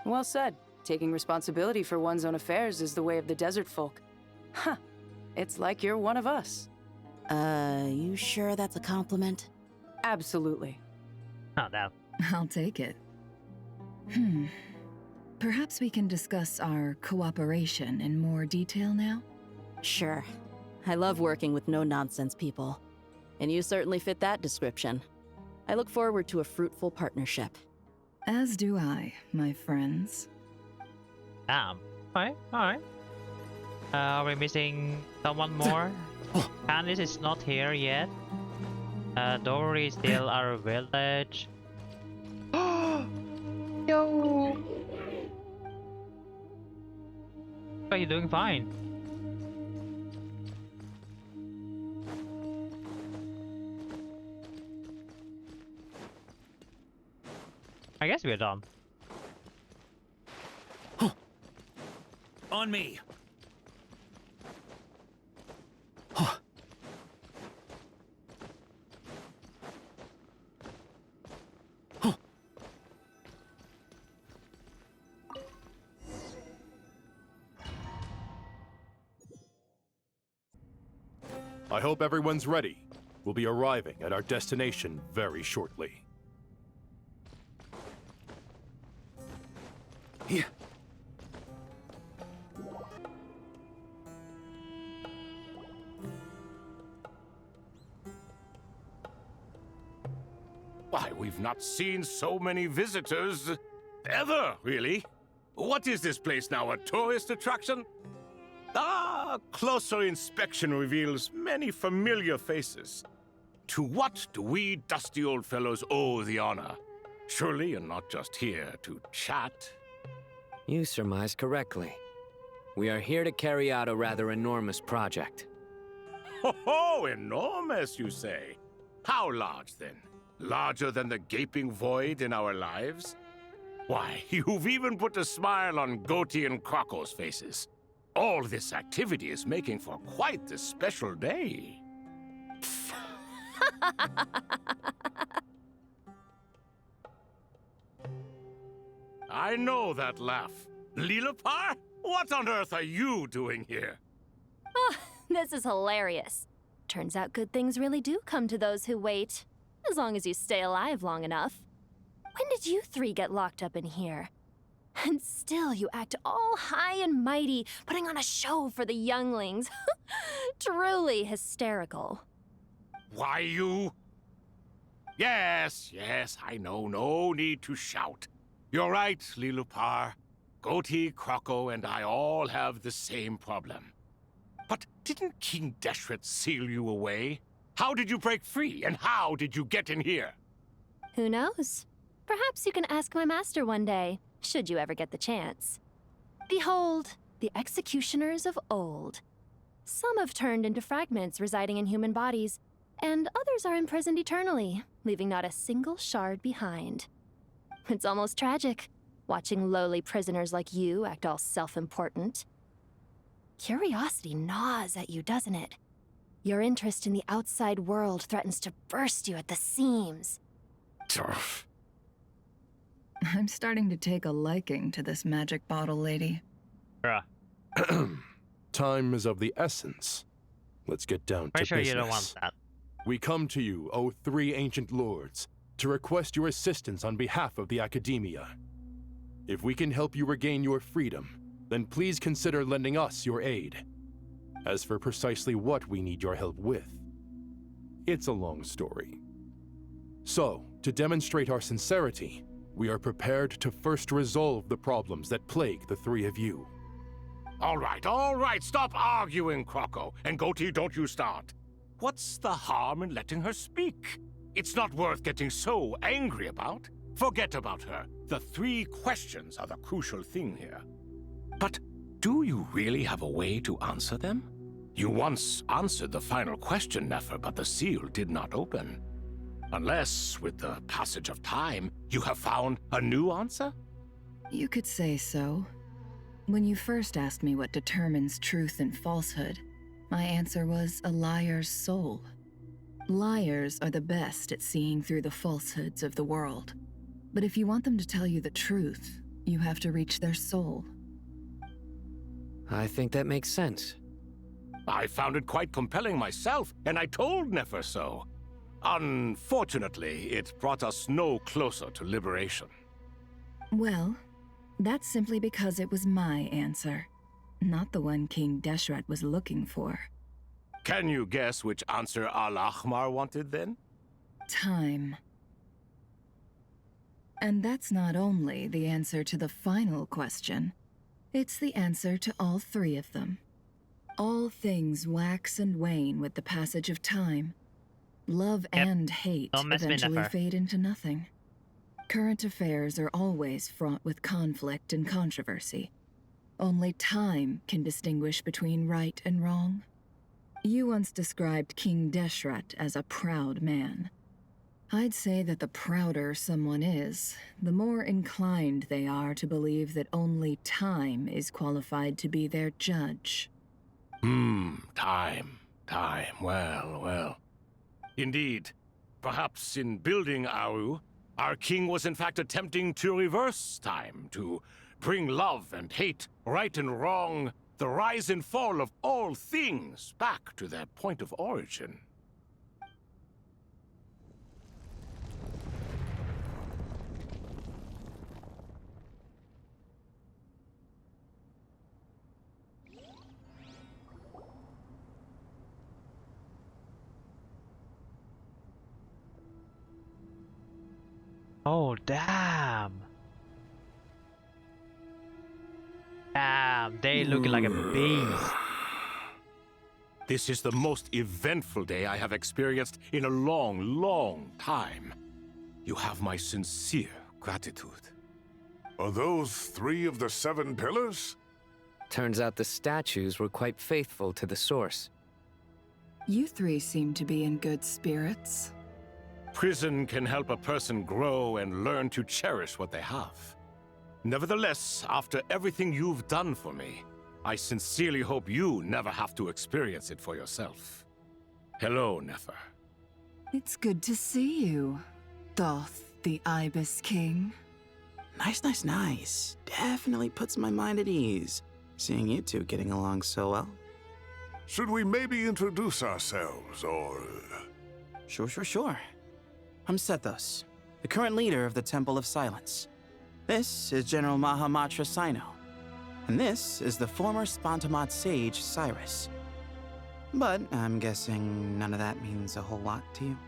Well said. Taking responsibility for one's own affairs is the way of the desert folk. Huh. It's like you're one of us. You sure that's a compliment? Absolutely. Oh, no. I'll take it. Perhaps we can discuss our cooperation in more detail now? Sure. I love working with no-nonsense people. And you certainly fit that description. I look forward to a fruitful partnership. As do I, my friends. Damn. Alright. Are we missing someone more? Candice is not here yet. Dory is still our village. Yo! Are you doing fine? I guess we're done. On me. I hope everyone's ready. We'll be arriving at our destination very shortly. we've not seen so many visitors ever, really. What is this place now, a tourist attraction? Ah, closer inspection reveals many familiar faces. To what do we dusty old fellows owe the honor? Surely you're not just here to chat. You surmise correctly. We are here to carry out a rather enormous project. Ho, enormous, you say? How large, then? Larger than the gaping void in our lives? Why, you've even put a smile on Goatee and Crocco's faces. All this activity is making for quite a special day. I know that laugh. Lilipar? What on earth are you doing here? Oh, this is hilarious. Turns out good things really do come to those who wait. As long as you stay alive long enough. When did you three get locked up in here? And still you act all high and mighty, putting on a show for the younglings. Truly hysterical. Why, you... Yes, I know. No need to shout. You're right, Lilipar. Goatee, Crocco, and I all have the same problem. But didn't King Deshret seal you away? How did you break free, and how did you get in here? Who knows? Perhaps you can ask my master one day, should you ever get the chance. Behold, the executioners of old. Some have turned into fragments residing in human bodies, and others are imprisoned eternally, leaving not a single shard behind. It's almost tragic, watching lowly prisoners like you act all self-important. Curiosity gnaws at you, doesn't it? Your interest in the outside world threatens to burst you at the seams. Turf. I'm starting to take a liking to this magic bottle lady. Bruh. Time is of the essence. Let's get down to Pretty sure business. you don't want that. We come to you, O three ancient lords, to request your assistance on behalf of the Academia. If we can help you regain your freedom, then please consider lending us your aid. As for precisely what we need your help with, it's a long story. So, to demonstrate our sincerity, we are prepared to first resolve the problems that plague the three of you. All right, stop arguing, Crocco. And Goatee, don't you start. What's the harm in letting her speak? It's not worth getting so angry about. Forget about her. The three questions are the crucial thing here. But do you really have a way to answer them? You once answered the final question, Nefer, but the seal did not open. Unless, with the passage of time, you have found a new answer? You could say so. When you first asked me what determines truth and falsehood, my answer was a liar's soul. Liars are the best at seeing through the falsehoods of the world. But if you want them to tell you the truth, you have to reach their soul. I think that makes sense. I found it quite compelling myself, and I told Nefer so. Unfortunately, it brought us no closer to liberation. Well, that's simply because it was my answer, not the one King Deshret was looking for. Can you guess which answer Al-Ahmar wanted then? Time. And that's not only the answer to the final question, it's the answer to all three of them. All things wax and wane with the passage of time. Love and hate eventually fade into nothing. Current affairs are always fraught with conflict and controversy. Only time can distinguish between right and wrong. You once described King Deshret as a proud man. I'd say that the prouder someone is, the more inclined they are to believe that only time is qualified to be their judge. Time. Well. Indeed. Perhaps in building Aru, our king was in fact attempting to reverse time, to bring love and hate, right and wrong, the rise and fall of all things back to their point of origin. Oh, damn. Damn, they look like a beast. This is the most eventful day I have experienced in a long, long time. You have my sincere gratitude. Are those 3 of the 7 pillars? Turns out the statues were quite faithful to the source. You 3 seem to be in good spirits. Prison can help a person grow and learn to cherish what they have. Nevertheless, after everything you've done for me, I sincerely hope you never have to experience it for yourself. Hello, Nefer. It's good to see you, Thoth the Ibis King. Nice. Definitely puts my mind at ease, seeing you 2 getting along so well. Should we maybe introduce ourselves, or... Sure. I'm Sethos, the current leader of the Temple of Silence. This is General Mahamatra Sino, and this is the former Spantamat sage, Cyrus. But I'm guessing none of that means a whole lot to you.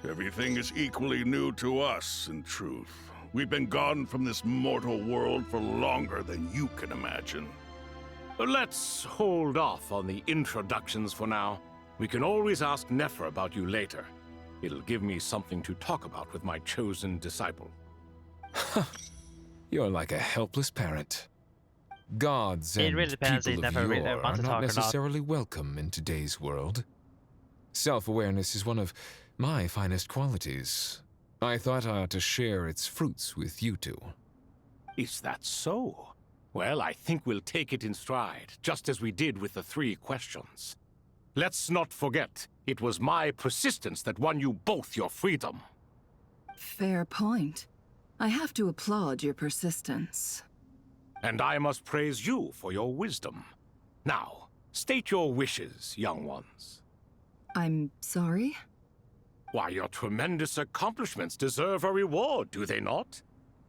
Everything is equally new to us, in truth. We've been gone from this mortal world for longer than you can imagine. Let's hold off on the introductions for now. We can always ask Nefer about you later. It'll give me something to talk about with my chosen disciple. You're like a helpless parent. Gods and really depends, people they of never really yore want are to not talk or not. necessarily welcome in today's world. Self-awareness is one of my finest qualities. I thought I ought to share its fruits with you 2. Is that so? Well, I think we'll take it in stride, just as we did with the 3 questions. Let's not forget, it was my persistence that won you both your freedom. Fair point. I have to applaud your persistence. And I must praise you for your wisdom. Now, state your wishes, young ones. I'm sorry? Why, your tremendous accomplishments deserve a reward, do they not?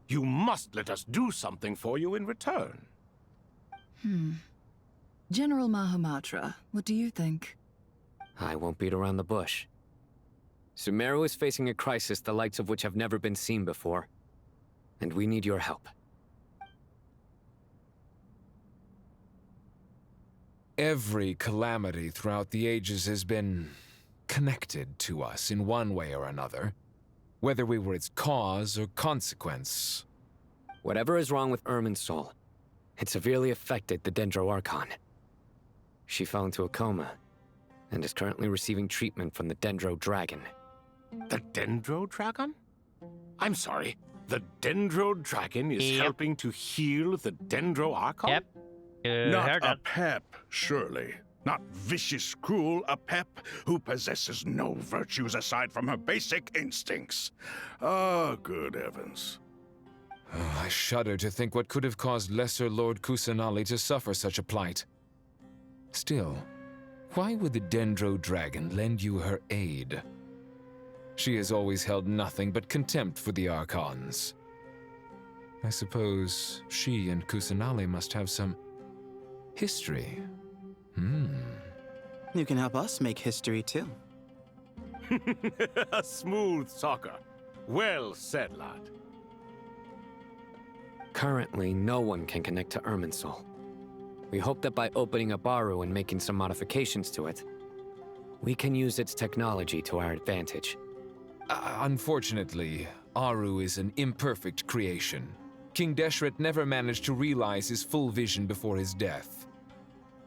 You must let us do something for you in return. General Mahamatra, what do you think? I won't beat around the bush. Sumeru is facing a crisis the likes of which have never been seen before. And we need your help. Every calamity throughout the ages has been connected to us in one way or another, whether we were its cause or consequence. Whatever is wrong with Irminsul, it severely affected the Dendro Archon. She fell into a coma and is currently receiving treatment from the Dendro Dragon. The Dendro Dragon? I'm sorry, the Dendro Dragon is helping to heal the Dendro Archon? Yep. Not a pep, surely. Not vicious, cruel, a pep who possesses no virtues aside from her basic instincts. Ah, good heavens. Oh, I shudder to think what could have caused Lesser Lord Kusanali to suffer such a plight. Still, why would the Dendro Dragon lend you her aid? She has always held nothing but contempt for the Archons. I suppose she and Kusanali must have some history. You can help us make history, too. A smooth talker. Well said, lad. Currently, no one can connect to Irminsul. We hope that by opening up Aru and making some modifications to it, we can use its technology to our advantage. Unfortunately, Aru is an imperfect creation. King Deshret never managed to realize his full vision before his death.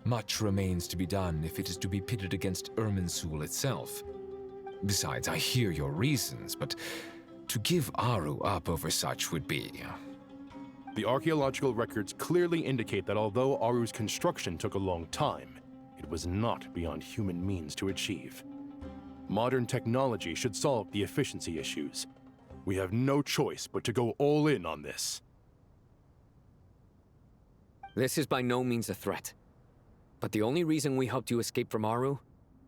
Much remains to be done if it is to be pitted against Irminsul itself. Besides, I hear your reasons, but to give Aru up over such would be... The archaeological records clearly indicate that although Aru's construction took a long time, it was not beyond human means to achieve. Modern technology should solve the efficiency issues. We have no choice but to go all in on this. This is by no means a threat. But the only reason we helped you escape from Aru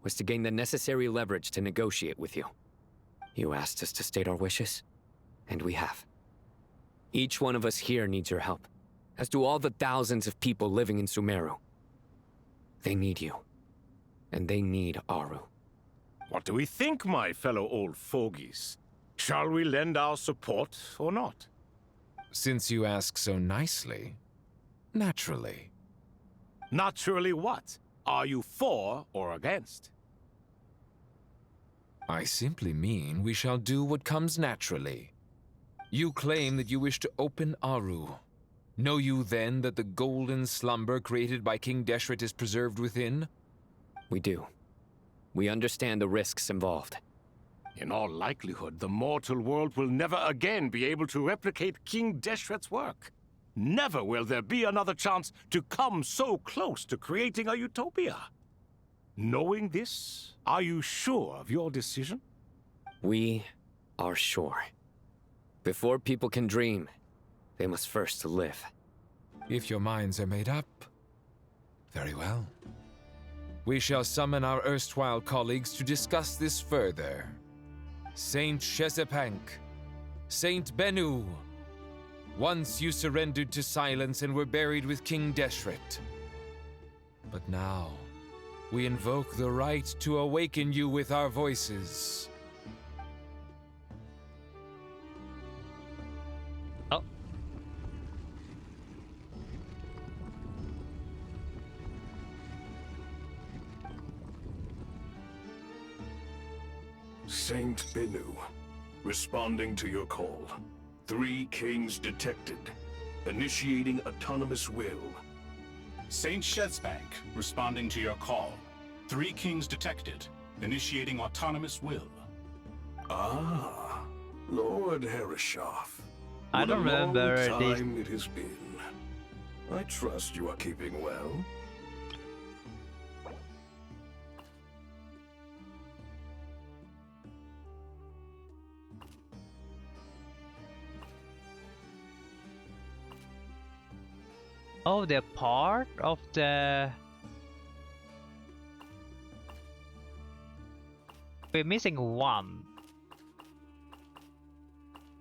was to gain the necessary leverage to negotiate with you. You asked us to state our wishes, and we have. Each one of us here needs your help, as do all the thousands of people living in Sumeru. They need you, and they need Aru. What do we think, my fellow old fogies? Shall we lend our support or not? Since you ask so nicely, naturally. Naturally what? Are you for or against? I simply mean we shall do what comes naturally. You claim that you wish to open Aru. Know you then that the golden slumber created by King Deshret is preserved within? We do. We understand the risks involved. In all likelihood, the mortal world will never again be able to replicate King Deshret's work. Never will there be another chance to come so close to creating a utopia. Knowing this, are you sure of your decision? We are sure. Before people can dream, they must first live. If your minds are made up, very well. We shall summon our erstwhile colleagues to discuss this further. Saint Shezepank, Saint Bennu, once you surrendered to silence and were buried with King Deshret. But now, we invoke the right to awaken you with our voices. Oh. Saint Bennu, responding to your call. 3 kings detected. Initiating autonomous will. Saint Shezepank, responding to your call. 3 kings detected. Initiating autonomous will. Ah, Lord Herreshoff. I don't remember this. What a long time it has been. I trust you are keeping well. Oh, they're part of the... We're missing one.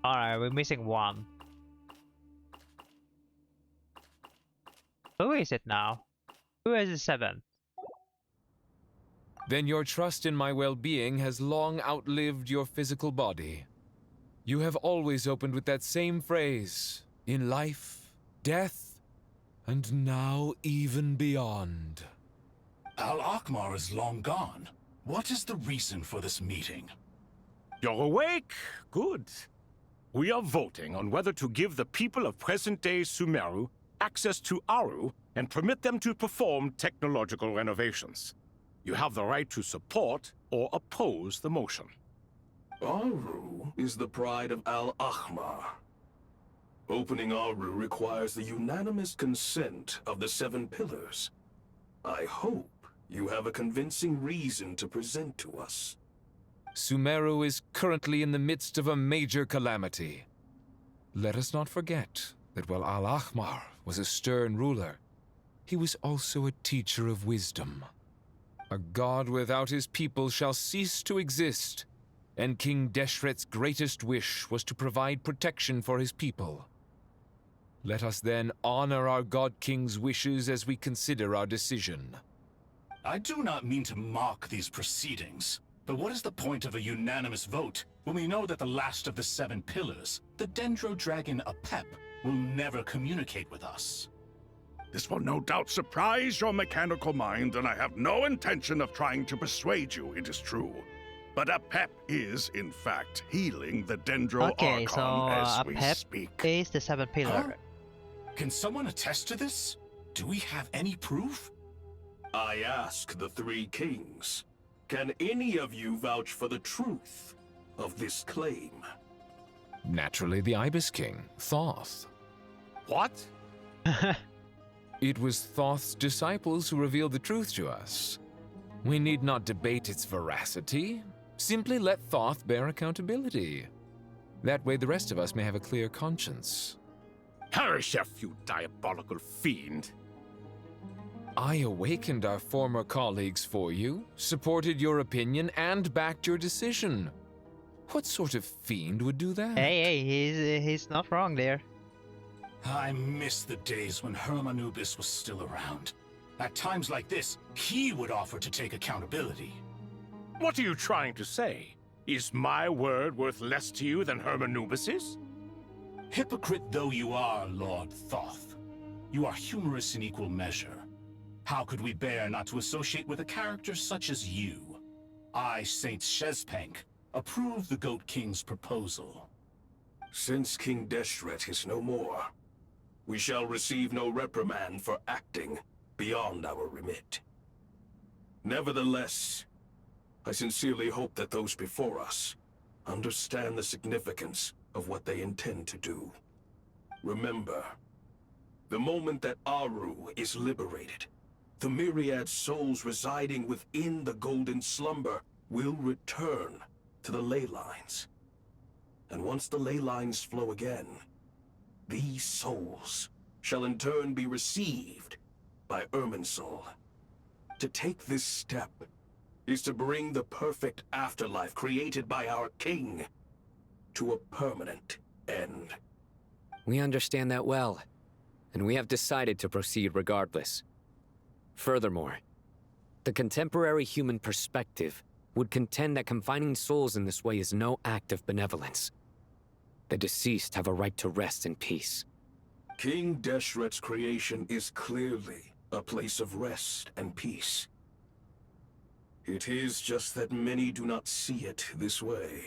Alright, we're missing one. Who is it now? Who is the 7th? Then your trust in my well-being has long outlived your physical body. You have always opened with that same phrase, in life, death, and now even beyond. Al-Akhmar is long gone. What is the reason for this meeting? You're awake? Good. We are voting on whether to give the people of present-day Sumeru access to Aru and permit them to perform technological renovations. You have the right to support or oppose the motion. Aru is the pride of Al-Akhmar. Opening Aru requires the unanimous consent of the 7 pillars. I hope you have a convincing reason to present to us. Sumeru is currently in the midst of a major calamity. Let us not forget that while Al-Akhmar was a stern ruler, he was also a teacher of wisdom. A god without his people shall cease to exist, and King Deshret's greatest wish was to provide protection for his people. Let us then honor our God King's wishes as we consider our decision. I do not mean to mock these proceedings, but what is the point of a unanimous vote when we know that the last of the 7 pillars, the Dendro Dragon Apep, will never communicate with us? This will no doubt surprise your mechanical mind, and I have no intention of trying to persuade you it is true. But Apep is, in fact, healing the Dendro Okay, so Archon as we Apep speak. is the 7th pillar. Huh? Can someone attest to this? Do we have any proof? I ask the 3 kings, can any of you vouch for the truth of this claim? Naturally, the Ibis King, Thoth. What? It was Thoth's disciples who revealed the truth to us. We need not debate its veracity. Simply let Thoth bear accountability. That way the rest of us may have a clear conscience. Herreshoff, you diabolical fiend. I awakened our former colleagues for you, supported your opinion, and backed your decision. What sort of fiend would do that? Hey, he's not wrong there. I miss the days when Hermanubis was still around. At times like this, he would offer to take accountability. What are you trying to say? Is my word worth less to you than Hermanubis's? Hypocrite though you are, Lord Thoth, you are humorous in equal measure. How could we bear not to associate with a character such as you? I, Saint Shezpank, approve the Goat King's proposal. Since King Deshret is no more, we shall receive no reprimand for acting beyond our remit. Nevertheless, I sincerely hope that those before us understand the significance of what they intend to do. Remember, the moment that Aru is liberated, the myriad souls residing within the Golden Slumber will return to the ley lines. And once the ley lines flow again, these souls shall in turn be received by Irminsul. To take this step is to bring the perfect afterlife created by our king to a permanent end. We understand that well, and we have decided to proceed regardless. Furthermore, the contemporary human perspective would contend that confining souls in this way is no act of benevolence. The deceased have a right to rest in peace. King Deshret's creation is clearly a place of rest and peace. It is just that many do not see it this way.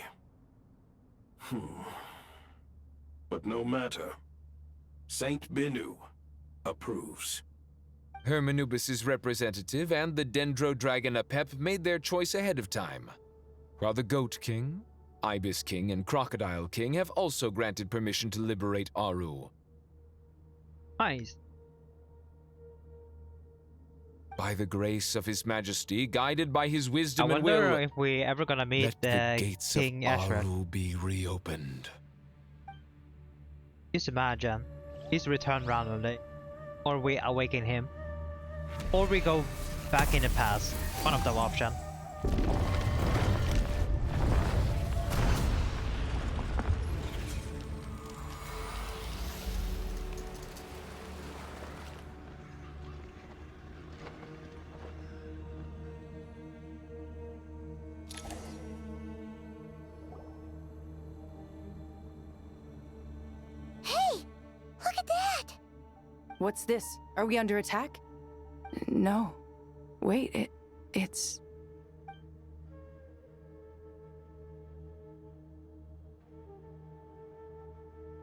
But no matter. Saint Binu approves. Hermanubis' representative and the Dendro Dragon Apep made their choice ahead of time, while the Goat King, Ibis King, and Crocodile King have also granted permission to liberate Aru. Nice. By the grace of His Majesty, guided by His wisdom I and wonder will, if we ever gonna meet let the gates King of Ashra. Aru be reopened. Just imagine, he's returned randomly, or we awaken him, or we go back in the past. One of the options. What's this? Are we under attack? No. Wait, it's...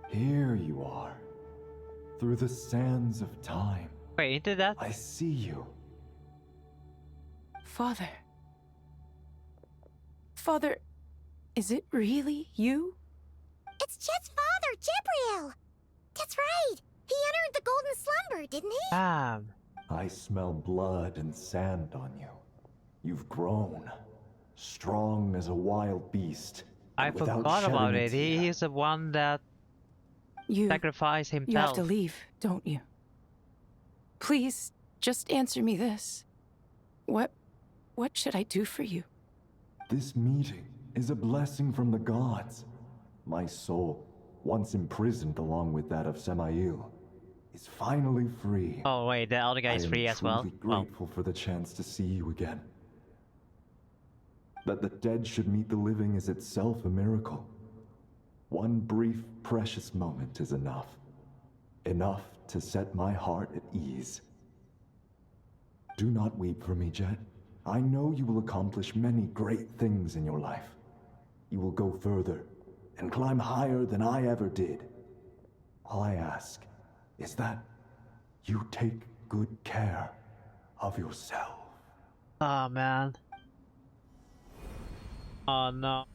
Here you are. Through the sands of time. Wait, into that? I see you. Father. Father, is it really you? It's Jet's father, Jibriel! That's right! He entered the Golden Slumber, didn't he? I smell blood and sand on you. You've grown. Strong as a wild beast. I forgot about it. He's the one that sacrificed himself. You have to leave, don't you? Please, just answer me this. What should I do for you? This meeting is a blessing from the gods. My soul, once imprisoned along with that of Semail, is finally free. Oh wait, the other guy is free as well. I am truly grateful for the chance to see you again. That the dead should meet the living is itself a miracle. One brief, precious moment is enough. Enough to set my heart at ease. Do not weep for me, Jet. I know you will accomplish many great things in your life. You will go further and climb higher than I ever did. All I ask is that you take good care of yourself. Oh man. Oh no.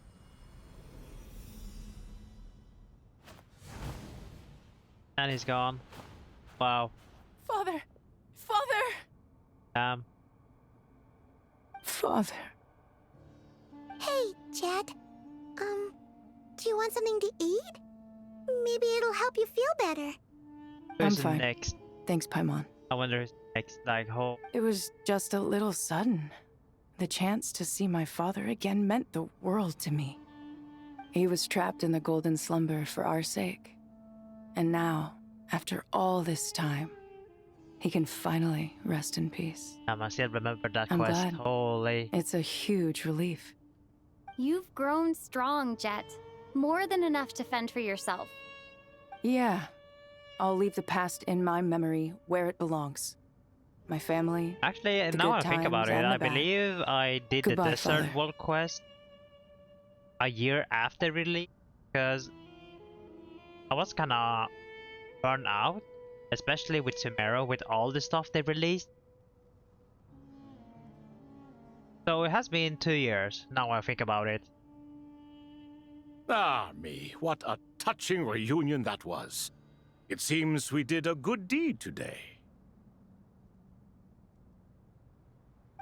And he's gone. Wow. Father! Father! Father. Hey, Jet. Do you want something to eat? Maybe it'll help you feel better. Who's I'm fine. next? Thanks, Paimon. I wonder who's next. Like, whole. It was just a little sudden. The chance to see my father again meant the world to me. He was trapped in the Golden Slumber for our sake. And now, after all this time, he can finally rest in peace. I must still remember that I'm quest. glad. Holy. It's a huge relief. You've grown strong, Jet. More than enough to fend for yourself. Yeah. I'll leave the past in my memory where it belongs. My family. Actually, the now good I think about times it, and the I bad. believe I did Goodbye, the Desert Father. World quest a year after release because I was kinda burned out, especially with Sumeru with all the stuff they released. So it has been 2 years, now I think about it. Ah, me, what a touching reunion that was. It seems we did a good deed today.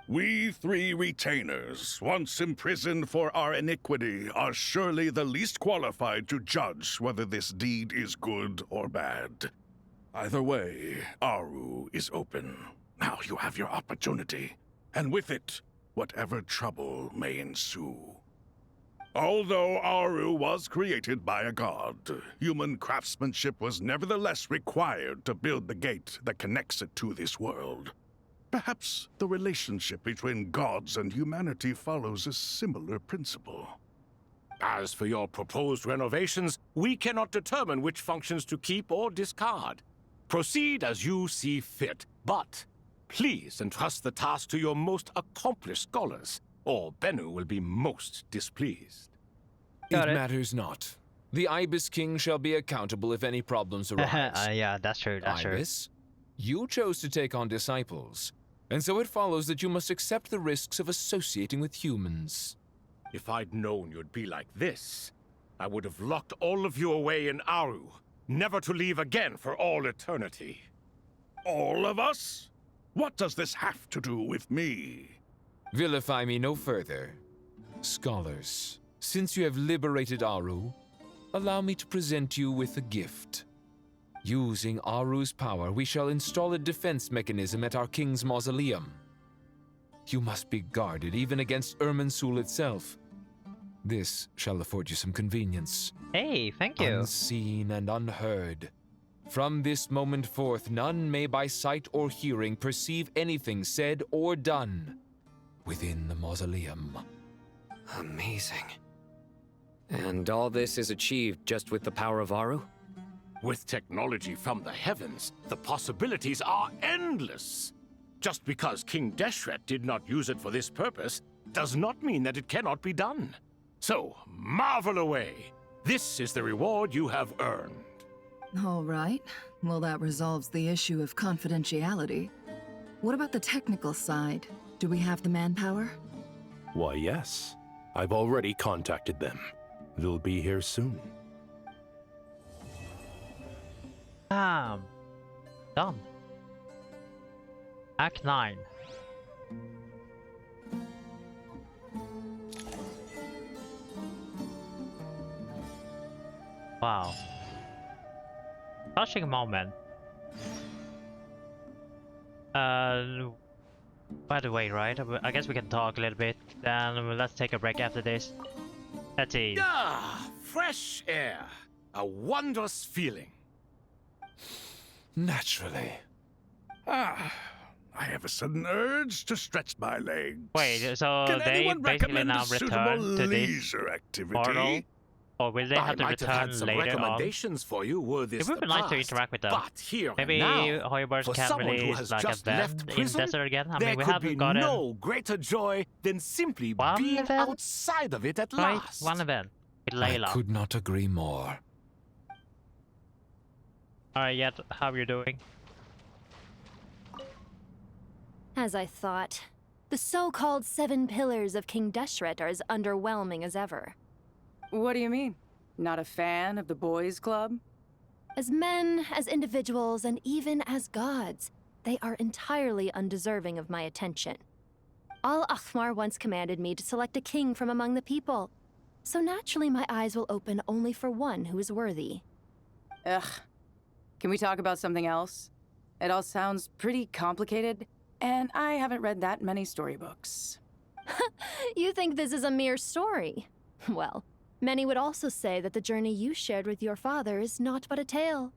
We three retainers, once imprisoned for our iniquity, are surely the least qualified to judge whether this deed is good or bad. Either way, Aru is open. Now you have your opportunity, and with it, whatever trouble may ensue. Although Aru was created by a god, human craftsmanship was nevertheless required to build the gate that connects it to this world. Perhaps the relationship between gods and humanity follows a similar principle. As for your proposed renovations, we cannot determine which functions to keep or discard. Proceed as you see fit, but please entrust the task to your most accomplished scholars, or Bennu will be most displeased. It matters not. The Ibis King shall be accountable if any problems arise. Yeah, that's true, that's Ibis, you chose to take on disciples, and so it follows that you must accept the risks of associating with humans. If I'd known you'd be like this, I would have locked all of you away in Aru, never to leave again for all eternity. All of us? What does this have to do with me? Vilify me no further. Scholars, since you have liberated Aru, allow me to present you with a gift. Using Aru's power, we shall install a defense mechanism at our king's mausoleum. You must be guarded even against Irminsul itself. This shall afford you some convenience. Hey, thank you. Unseen and unheard. From this moment forth, none may by sight or hearing perceive anything said or done within the mausoleum. Amazing. And all this is achieved just with the power of Aru? With technology from the heavens, the possibilities are endless. Just because King Deshret did not use it for this purpose does not mean that it cannot be done. So, marvel away. This is the reward you have earned. All right. Well, that resolves the issue of confidentiality. What about the technical side? Do we have the manpower? Why, yes. I've already contacted them. They'll be here soon. Done. Act 9. Wow. Touching moment. By the way, right? I guess we can talk a little bit. Then let's take a break after this. Let's see. Ah, fresh air. A wondrous feeling. Naturally. I have a sudden urge to stretch my legs. Wait, so Can they anyone basically recommend now a suitable return to this leisure activity? portal? Or will they have to I might return have had some later on? recommendations for you were this It would the be nice to past, interact with them. But here Maybe and now, hoyoverse for can someone who release has like just a left event in prison, Desert again. I there mean, we could haven't be gotten no greater joy than simply being event? outside of it at Right, last. one event with I Layla. could not agree more. Alright, Yet, how are you doing? As I thought. The so-called 7 pillars of King Deshret are as underwhelming as ever. What do you mean? Not a fan of the boys' club? As men, as individuals, and even as gods, they are entirely undeserving of my attention. Al-Ahmar once commanded me to select a king from among the people, so naturally my eyes will open only for one who is worthy. Ugh. Can we talk about something else? It all sounds pretty complicated, and I haven't read that many storybooks. You think this is a mere story? Well, many would also say that the journey you shared with your father is not but a tale.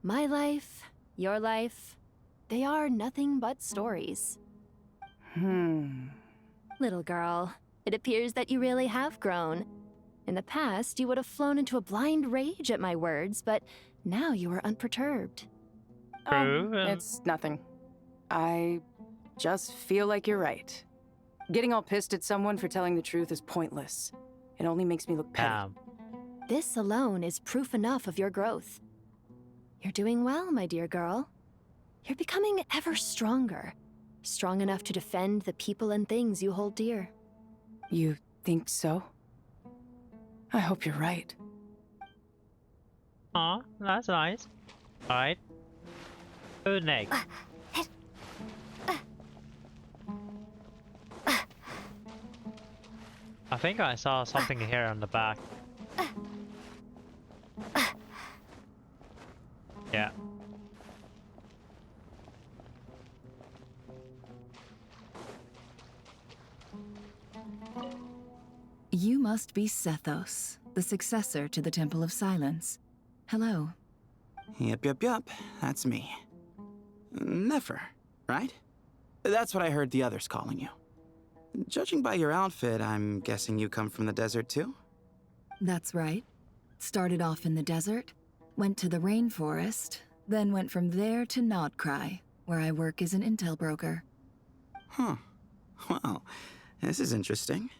My life, your life, they are nothing but stories. Hmm. Little girl, It appears that you really have grown. In the past, you would have flown into a blind rage at my words, but now you are unperturbed. Oh, it's nothing. I just feel like you're right. Getting all pissed at someone for telling the truth is pointless. It only makes me look petty. This alone is proof enough of your growth. You're doing well, my dear girl. You're becoming ever stronger. Strong enough to defend the people and things you hold dear. You think so? I hope you're right. Aw, that's nice. Alright. Who's next? I think I saw something here on the back. Yeah. You must be Sethos, the successor to the Temple of Silence. Hello. Yup. That's me. Nefer, right? That's what I heard the others calling you. Judging by your outfit, I'm guessing you come from the desert too? That's right. Started off in the desert, went to the rainforest, then went from there to Nodcry, where I work as an intel broker. Huh. Well, this is interesting.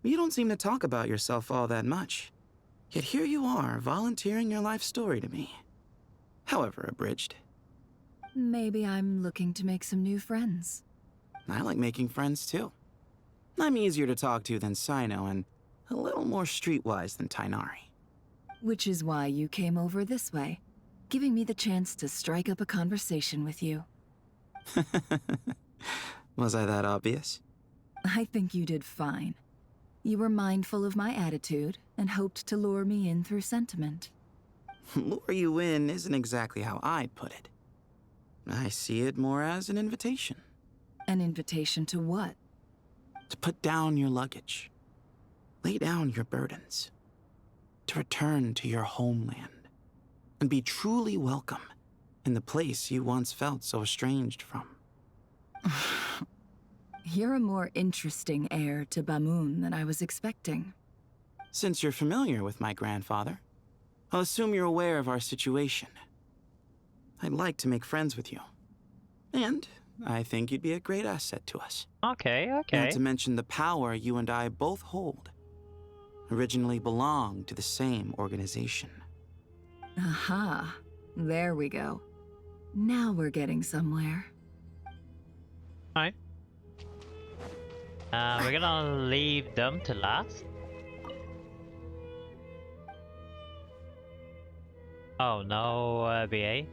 You don't seem to talk about yourself all that much. Yet here you are, volunteering your life story to me. However abridged. Maybe I'm looking to make some new friends. I like making friends too. I'm easier to talk to than Sino and a little more streetwise than Tainari. Which is why you came over this way, giving me the chance to strike up a conversation with you. Was I that obvious? I think you did fine. You were mindful of my attitude and hoped to lure me in through sentiment. Lure you in isn't exactly how I'd put it. I see it more as an invitation. An invitation to what? To put down your luggage. Lay down your burdens. To return to your homeland. And be truly welcome in the place you once felt so estranged from. You're a more interesting heir to Bamun than I was expecting. Since you're familiar with my grandfather, I'll assume you're aware of our situation. I'd like to make friends with you. And I think you'd be a great asset to us. Okay. Not to mention the power you and I both hold. Originally belonged to the same organization. Aha. There we go. Now we're getting somewhere. Alright. We're gonna leave them to last. Oh, no BA.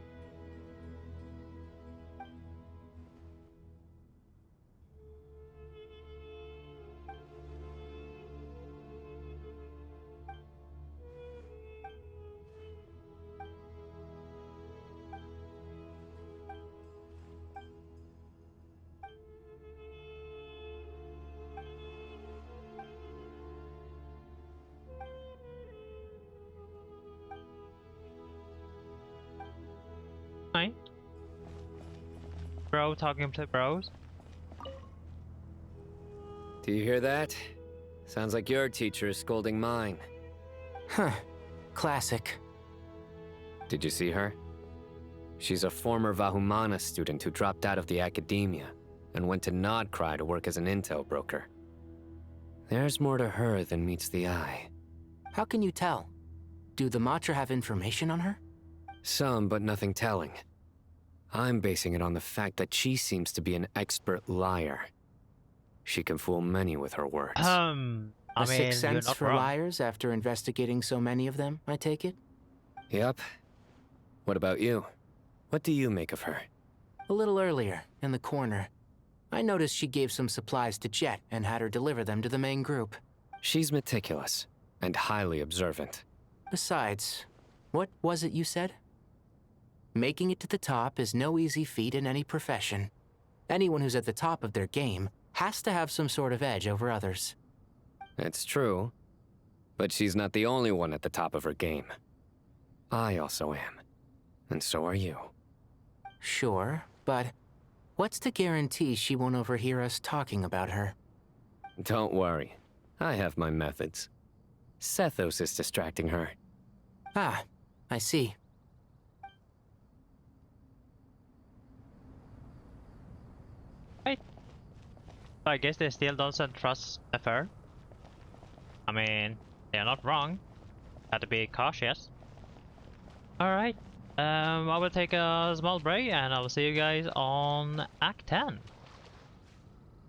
Fine. Bro talking to bros. Do you hear that? Sounds like your teacher is scolding mine. Huh. Classic. Did you see her? She's a former Vahumana student who dropped out of the academia and went to Nodcry to work as an intel broker. There's more to her than meets the eye. How can you tell? Do the Matra have information on her? Some, but nothing telling. I'm basing it on the fact that she seems to be an expert liar. She can fool many with her words. A sixth sense for liars after investigating so many of them, I take it? Yep. What about you? What do you make of her? A little earlier, in the corner, I noticed she gave some supplies to Jet and had her deliver them to the main group. She's meticulous and highly observant. Besides, what was it you said? Making it to the top is no easy feat in any profession. Anyone who's at the top of their game has to have some sort of edge over others. It's true, but she's not the only one at the top of her game. I also am, and so are you. Sure, but what's to guarantee she won't overhear us talking about her? Don't worry. I have my methods. Sethos is distracting her. Ah, I see. Right. So I guess they still don't trust Nefer. I mean, they're not wrong. Have to be cautious. Alright. I will take a small break and I will see you guys on Act 10.